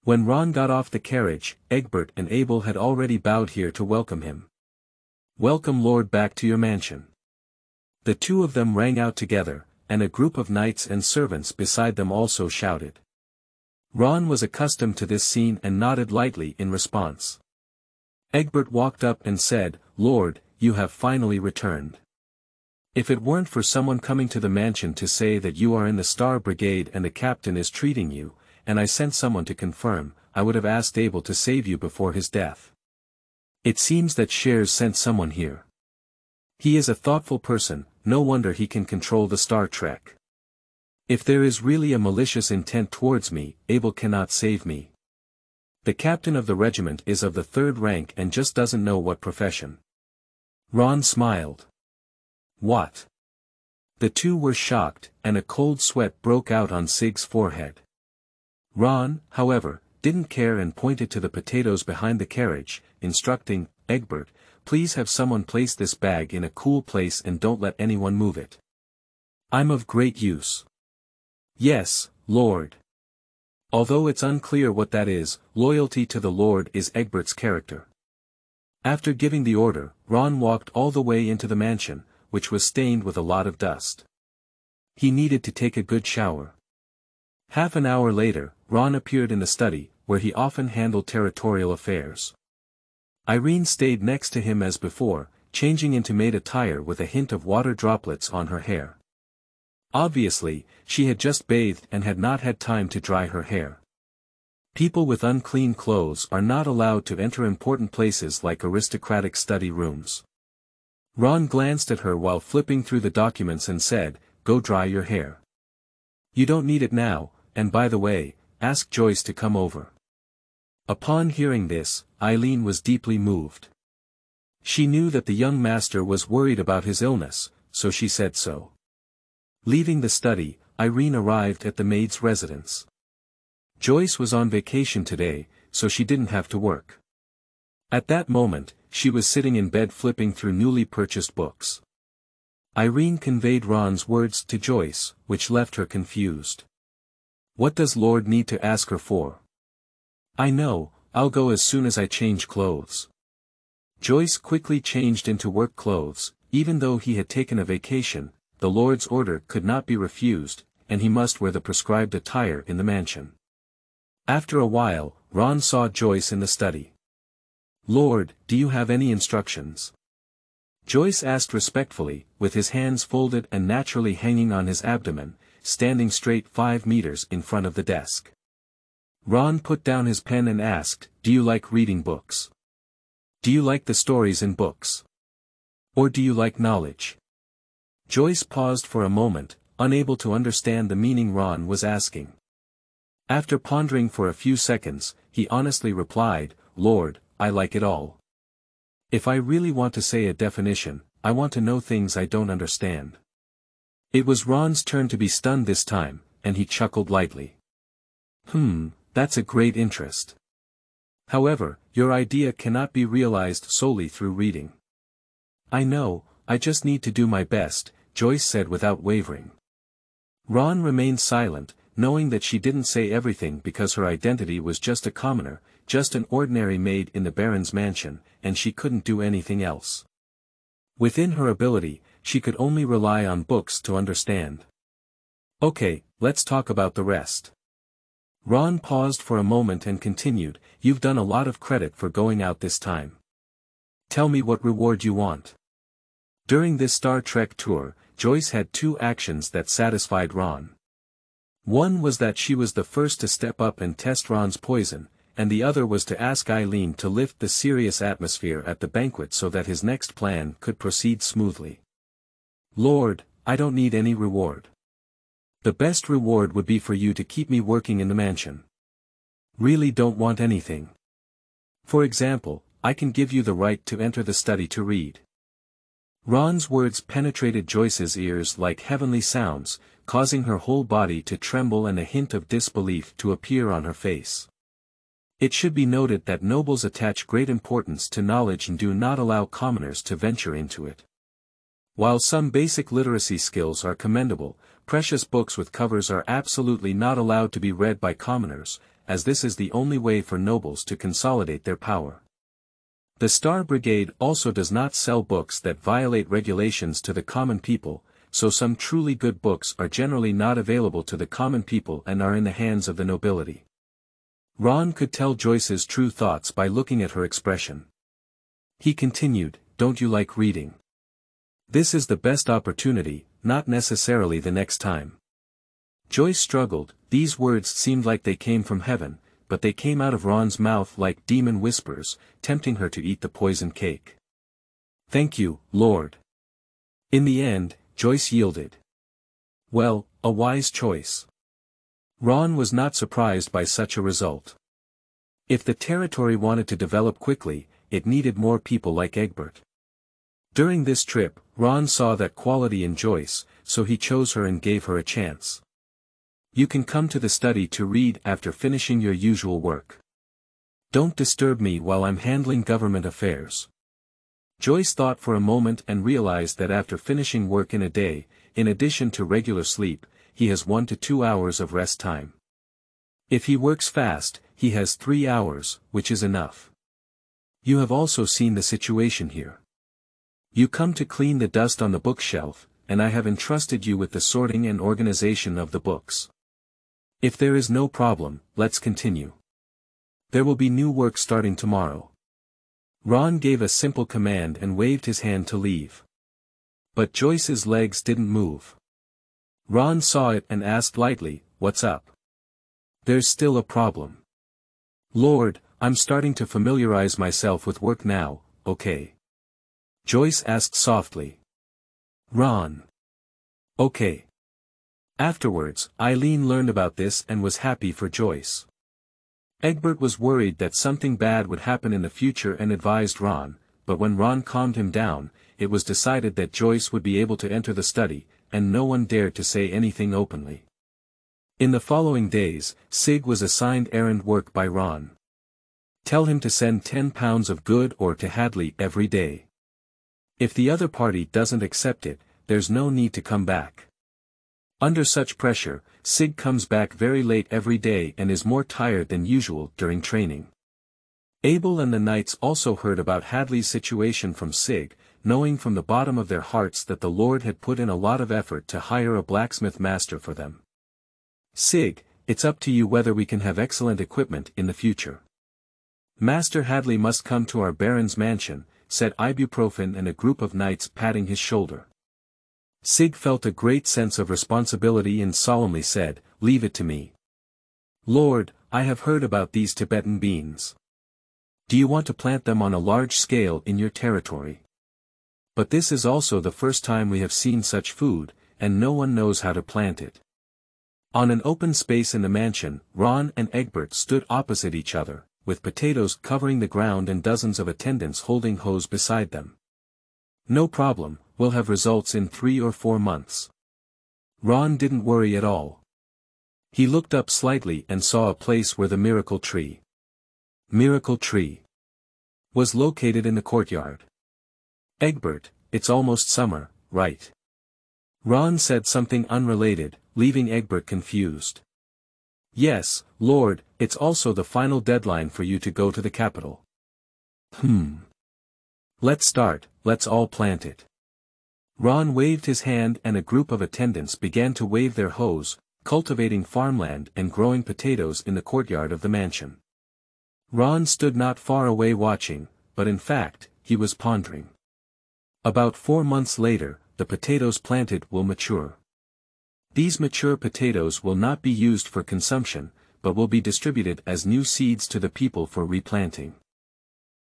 When Ron got off the carriage, Egbert and Abel had already bowed here to welcome him. "Welcome, Lord, back to your mansion." The two of them rang out together, and a group of knights and servants beside them also shouted. Ron was accustomed to this scene and nodded lightly in response. Egbert walked up and said, "Lord, you have finally returned. If it weren't for someone coming to the mansion to say that you are in the Star Brigade and the captain is treating you, and I sent someone to confirm, I would have asked Abel to save you before his death. It seems that Shares sent someone here. He is a thoughtful person, no wonder he can control the Star Trek. If there is really a malicious intent towards me, Abel cannot save me. The captain of the regiment is of the 3rd rank and just doesn't know what profession." Ron smiled. "What?" The two were shocked, and a cold sweat broke out on Sig's forehead. Ron, however, didn't care and pointed to the potatoes behind the carriage, instructing, "Egbert, please have someone place this bag in a cool place and don't let anyone move it. I'm of great use." "Yes, Lord." Although it's unclear what that is, loyalty to the Lord is Egbert's character. After giving the order, Ron walked all the way into the mansion, which was stained with a lot of dust. He needed to take a good shower. Half an hour later, Ron appeared in the study, where he often handled territorial affairs. Irene stayed next to him as before, changing into maid attire with a hint of water droplets on her hair. Obviously, she had just bathed and had not had time to dry her hair. People with unclean clothes are not allowed to enter important places like aristocratic study rooms. Ron glanced at her while flipping through the documents and said, "Go dry your hair. You don't need it now, and by the way, ask Joyce to come over." Upon hearing this, Eileen was deeply moved. She knew that the young master was worried about his illness, so she said so. Leaving the study, Irene arrived at the maid's residence. Joyce was on vacation today, so she didn't have to work. At that moment, she was sitting in bed flipping through newly purchased books. Irene conveyed Ron's words to Joyce, which left her confused. What does Lord need to ask her for? "I know, I'll go as soon as I change clothes." Joyce quickly changed into work clothes. Even though he had taken a vacation, the Lord's order could not be refused, and he must wear the prescribed attire in the mansion. After a while, Ron saw Joyce in the study. "Lord, do you have any instructions?" Joyce asked respectfully, with his hands folded and naturally hanging on his abdomen, standing straight 5 meters in front of the desk. Ron put down his pen and asked, "Do you like reading books? Do you like the stories in books? Or do you like knowledge?" Joyce paused for a moment, unable to understand the meaning Ron was asking. After pondering for a few seconds, he honestly replied, "Lord, I like it all. If I really want to say a definition, I want to know things I don't understand." It was Ron's turn to be stunned this time, and he chuckled lightly. That's a great interest. However, your idea cannot be realized solely through reading. I know, I just need to do my best, Joyce said without wavering. Ron remained silent, knowing that she didn't say everything because her identity was just a commoner, just an ordinary maid in the Baron's mansion, and she couldn't do anything else. Within her ability, she could only rely on books to understand. Okay, let's talk about the rest. Ron paused for a moment and continued, you've done a lot of credit for going out this time. Tell me what reward you want. During this Star Trek tour, Joyce had two actions that satisfied Ron. One was that she was the first to step up and test Ron's poison, and the other was to ask Eileen to lift the serious atmosphere at the banquet so that his next plan could proceed smoothly. Lord, I don't need any reward. The best reward would be for you to keep me working in the mansion. Really don't want anything. For example, I can give you the right to enter the study to read. Ron's words penetrated Joyce's ears like heavenly sounds, causing her whole body to tremble and a hint of disbelief to appear on her face. It should be noted that nobles attach great importance to knowledge and do not allow commoners to venture into it. While some basic literacy skills are commendable, precious books with covers are absolutely not allowed to be read by commoners, as this is the only way for nobles to consolidate their power. The Star Brigade also does not sell books that violate regulations to the common people, so some truly good books are generally not available to the common people and are in the hands of the nobility. Ron could tell Joyce's true thoughts by looking at her expression. He continued, don't you like reading? This is the best opportunity, not necessarily the next time. Joyce struggled, these words seemed like they came from heaven, but they came out of Ron's mouth like demon whispers, tempting her to eat the poisoned cake. Thank you, Lord. In the end, Joyce yielded. Well, a wise choice. Ron was not surprised by such a result. If the territory wanted to develop quickly, it needed more people like Egbert. During this trip, Ron saw that quality in Joyce, so he chose her and gave her a chance. You can come to the study to read after finishing your usual work. Don't disturb me while I'm handling government affairs. Joyce thought for a moment and realized that after finishing work in a day, in addition to regular sleep, he has 1 to 2 hours of rest time. If he works fast, he has 3 hours, which is enough. You have also seen the situation here. You come to clean the dust on the bookshelf, and I have entrusted you with the sorting and organization of the books. If there is no problem, let's continue. There will be new work starting tomorrow. Ron gave a simple command and waved his hand to leave. But Joyce's legs didn't move. Ron saw it and asked lightly, what's up? There's still a problem. Lord, I'm starting to familiarize myself with work now, okay? Joyce asked softly. Ron. Okay. Afterwards, Eileen learned about this and was happy for Joyce. Egbert was worried that something bad would happen in the future and advised Ron, but when Ron calmed him down, it was decided that Joyce would be able to enter the study, and no one dared to say anything openly. In the following days, Sig was assigned errand work by Ron. Tell him to send 10 pounds of good ore to Hadley every day. If the other party doesn't accept it, there's no need to come back. Under such pressure, Sig comes back very late every day and is more tired than usual during training. Abel and the knights also heard about Hadley's situation from Sig, knowing from the bottom of their hearts that the Lord had put in a lot of effort to hire a blacksmith master for them. Sig, it's up to you whether we can have excellent equipment in the future. Master Hadley must come to our Baron's mansion, said Ibuprofen and a group of knights patting his shoulder. Sig felt a great sense of responsibility and solemnly said, leave it to me. Lord, I have heard about these Tibetan beans. Do you want to plant them on a large scale in your territory? But this is also the first time we have seen such food, and no one knows how to plant it. On an open space in the mansion, Ron and Egbert stood opposite each other, with potatoes covering the ground and dozens of attendants holding hoes beside them. No problem, we'll have results in 3 or 4 months. Ron didn't worry at all. He looked up slightly and saw a place where the miracle tree was located in the courtyard. Egbert, it's almost summer, right? Ron said something unrelated, leaving Egbert confused. Yes, Lord, it's also the final deadline for you to go to the capital. Let's start, let's all plant it. Ron waved his hand and a group of attendants began to wave their hoes, cultivating farmland and growing potatoes in the courtyard of the mansion. Ron stood not far away watching, but in fact, he was pondering. About 4 months later, the potatoes planted will mature. These mature potatoes will not be used for consumption, but will be distributed as new seeds to the people for replanting.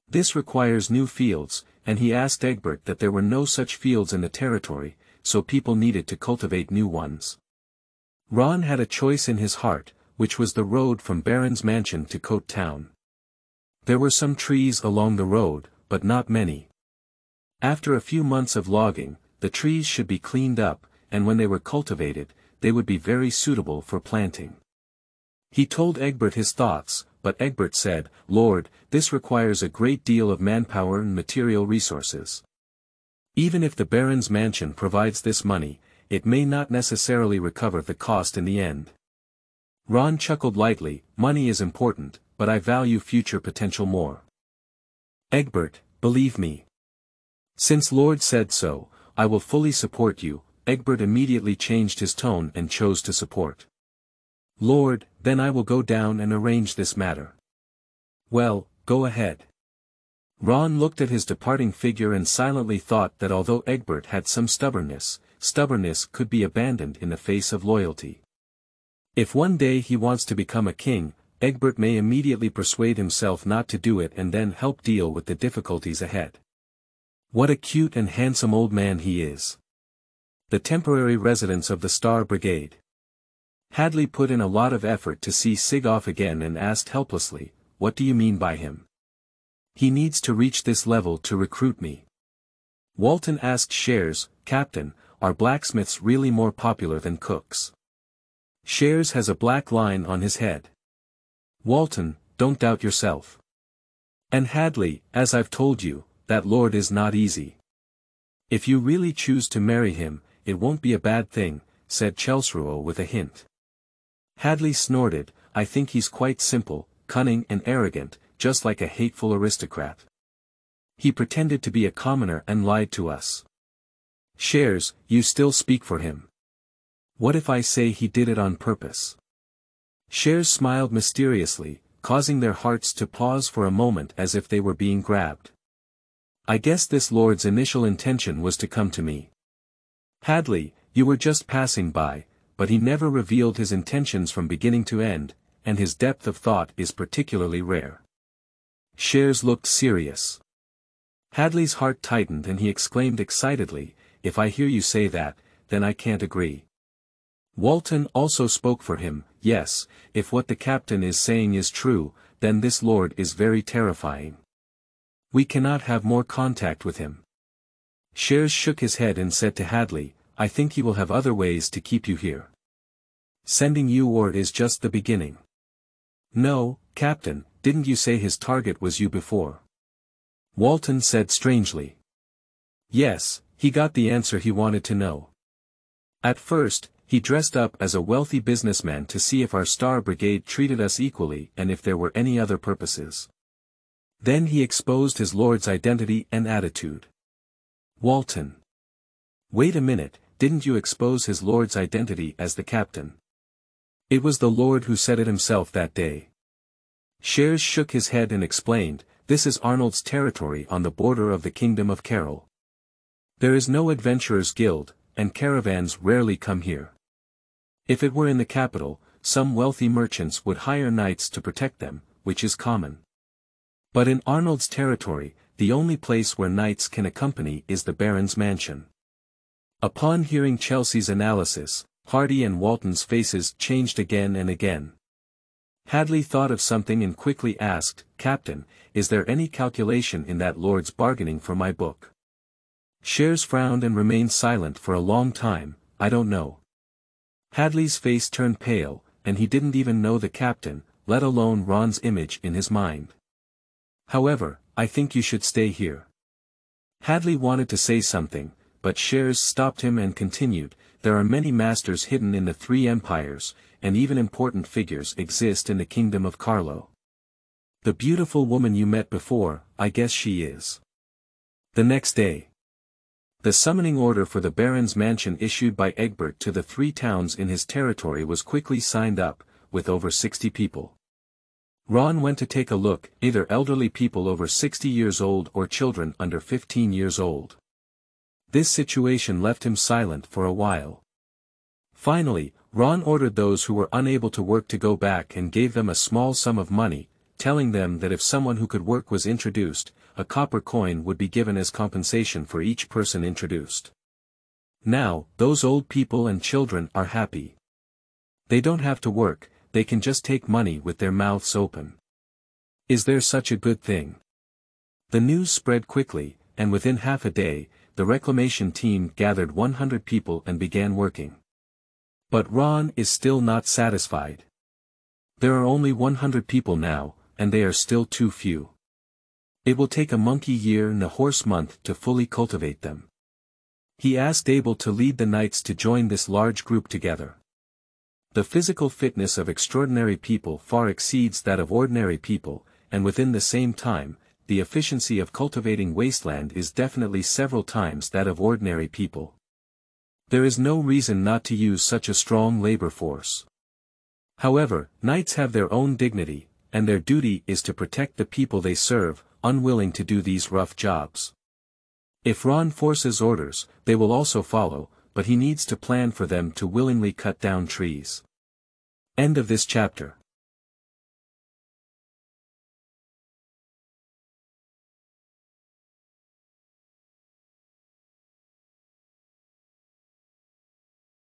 This requires new fields, and he asked Egbert that there were no such fields in the territory, so people needed to cultivate new ones. Ron had a choice in his heart, which was the road from Baron's mansion to Coat Town. There were some trees along the road, but not many. After a few months of logging, the trees should be cleaned up, and when they were cultivated, they would be very suitable for planting. He told Egbert his thoughts, but Egbert said, Lord, this requires a great deal of manpower and material resources. Even if the Baron's mansion provides this money, it may not necessarily recover the cost in the end. Ron chuckled lightly, money is important, but I value future potential more. Egbert, believe me. Since Lord said so, I will fully support you. Egbert immediately changed his tone and chose to support. Lord, then I will go down and arrange this matter. Well, go ahead. Ron looked at his departing figure and silently thought that although Egbert had some stubbornness could be abandoned in the face of loyalty. If one day he wants to become a king, Egbert may immediately persuade himself not to do it and then help deal with the difficulties ahead. What a cute and handsome old man he is. The temporary residence of the Star Brigade. Hadley put in a lot of effort to see Sig off again and asked helplessly, what do you mean by him? He needs to reach this level to recruit me. Walton asked Shares, Captain, are blacksmiths really more popular than cooks? Shares has a black line on his head. Walton, don't doubt yourself. And Hadley, as I've told you, that lord is not easy. If you really choose to marry him, it won't be a bad thing, said Chelsruo with a hint. Hadley snorted, I think he's quite simple, cunning and arrogant, just like a hateful aristocrat. He pretended to be a commoner and lied to us. Shares, you still speak for him. What if I say he did it on purpose? Shares smiled mysteriously, causing their hearts to pause for a moment as if they were being grabbed. I guess this lord's initial intention was to come to me. Hadley, you were just passing by, but he never revealed his intentions from beginning to end, and his depth of thought is particularly rare. Shares looked serious. Hadley's heart tightened and he exclaimed excitedly, if I hear you say that, then I can't agree. Walton also spoke for him, yes, if what the captain is saying is true, then this lord is very terrifying. We cannot have more contact with him. Shares shook his head and said to Hadley, I think he will have other ways to keep you here. Sending you or is just the beginning. No, Captain, didn't you say his target was you before? Walton said strangely. Yes, he got the answer he wanted to know. At first, he dressed up as a wealthy businessman to see if our Star Brigade treated us equally and if there were any other purposes. Then he exposed his lord's identity and attitude. Walton. Wait a minute, didn't you expose his lord's identity as the captain? It was the lord who said it himself that day. Shares shook his head and explained, this is Arnold's territory on the border of the kingdom of Carol. There is no adventurers' guild, and caravans rarely come here. If it were in the capital, some wealthy merchants would hire knights to protect them, which is common. But in Arnold's territory, the only place where knights can accompany is the Baron's mansion. Upon hearing Chelsea's analysis, Hardy and Walton's faces changed again and again. Hadley thought of something and quickly asked, Captain, is there any calculation in that lord's bargaining for my book? Shares frowned and remained silent for a long time, I don't know. Hadley's face turned pale, and he didn't even know the captain, let alone Ron's image in his mind. However, I think you should stay here. Hadley wanted to say something, but Shares stopped him and continued, there are many masters hidden in the three empires, and even important figures exist in the kingdom of Carlo. The beautiful woman you met before, I guess she is. The next day. The summoning order for the Baron's mansion issued by Egbert to the 3 towns in his territory was quickly signed up, with over 60 people. Ron went to take a look, either elderly people over 60 years old or children under 15 years old. This situation left him silent for a while. Finally, Ron ordered those who were unable to work to go back and gave them a small sum of money, telling them that if someone who could work was introduced, a copper coin would be given as compensation for each person introduced. Now, those old people and children are happy. They don't have to work, they can just take money with their mouths open. Is there such a good thing? The news spread quickly, and within half a day, the Reclamation team gathered 100 people and began working. But Ron is still not satisfied. There are only 100 people now, and they are still too few. It will take a monkey year and a horse month to fully cultivate them. He asked Abel to lead the knights to join this large group together. The physical fitness of extraordinary people far exceeds that of ordinary people, and within the same time, the efficiency of cultivating wasteland is definitely several times that of ordinary people. There is no reason not to use such a strong labor force. However, knights have their own dignity, and their duty is to protect the people they serve, unwilling to do these rough jobs. If Ron forces orders, they will also follow, but he needs to plan for them to willingly cut down trees. End of this chapter.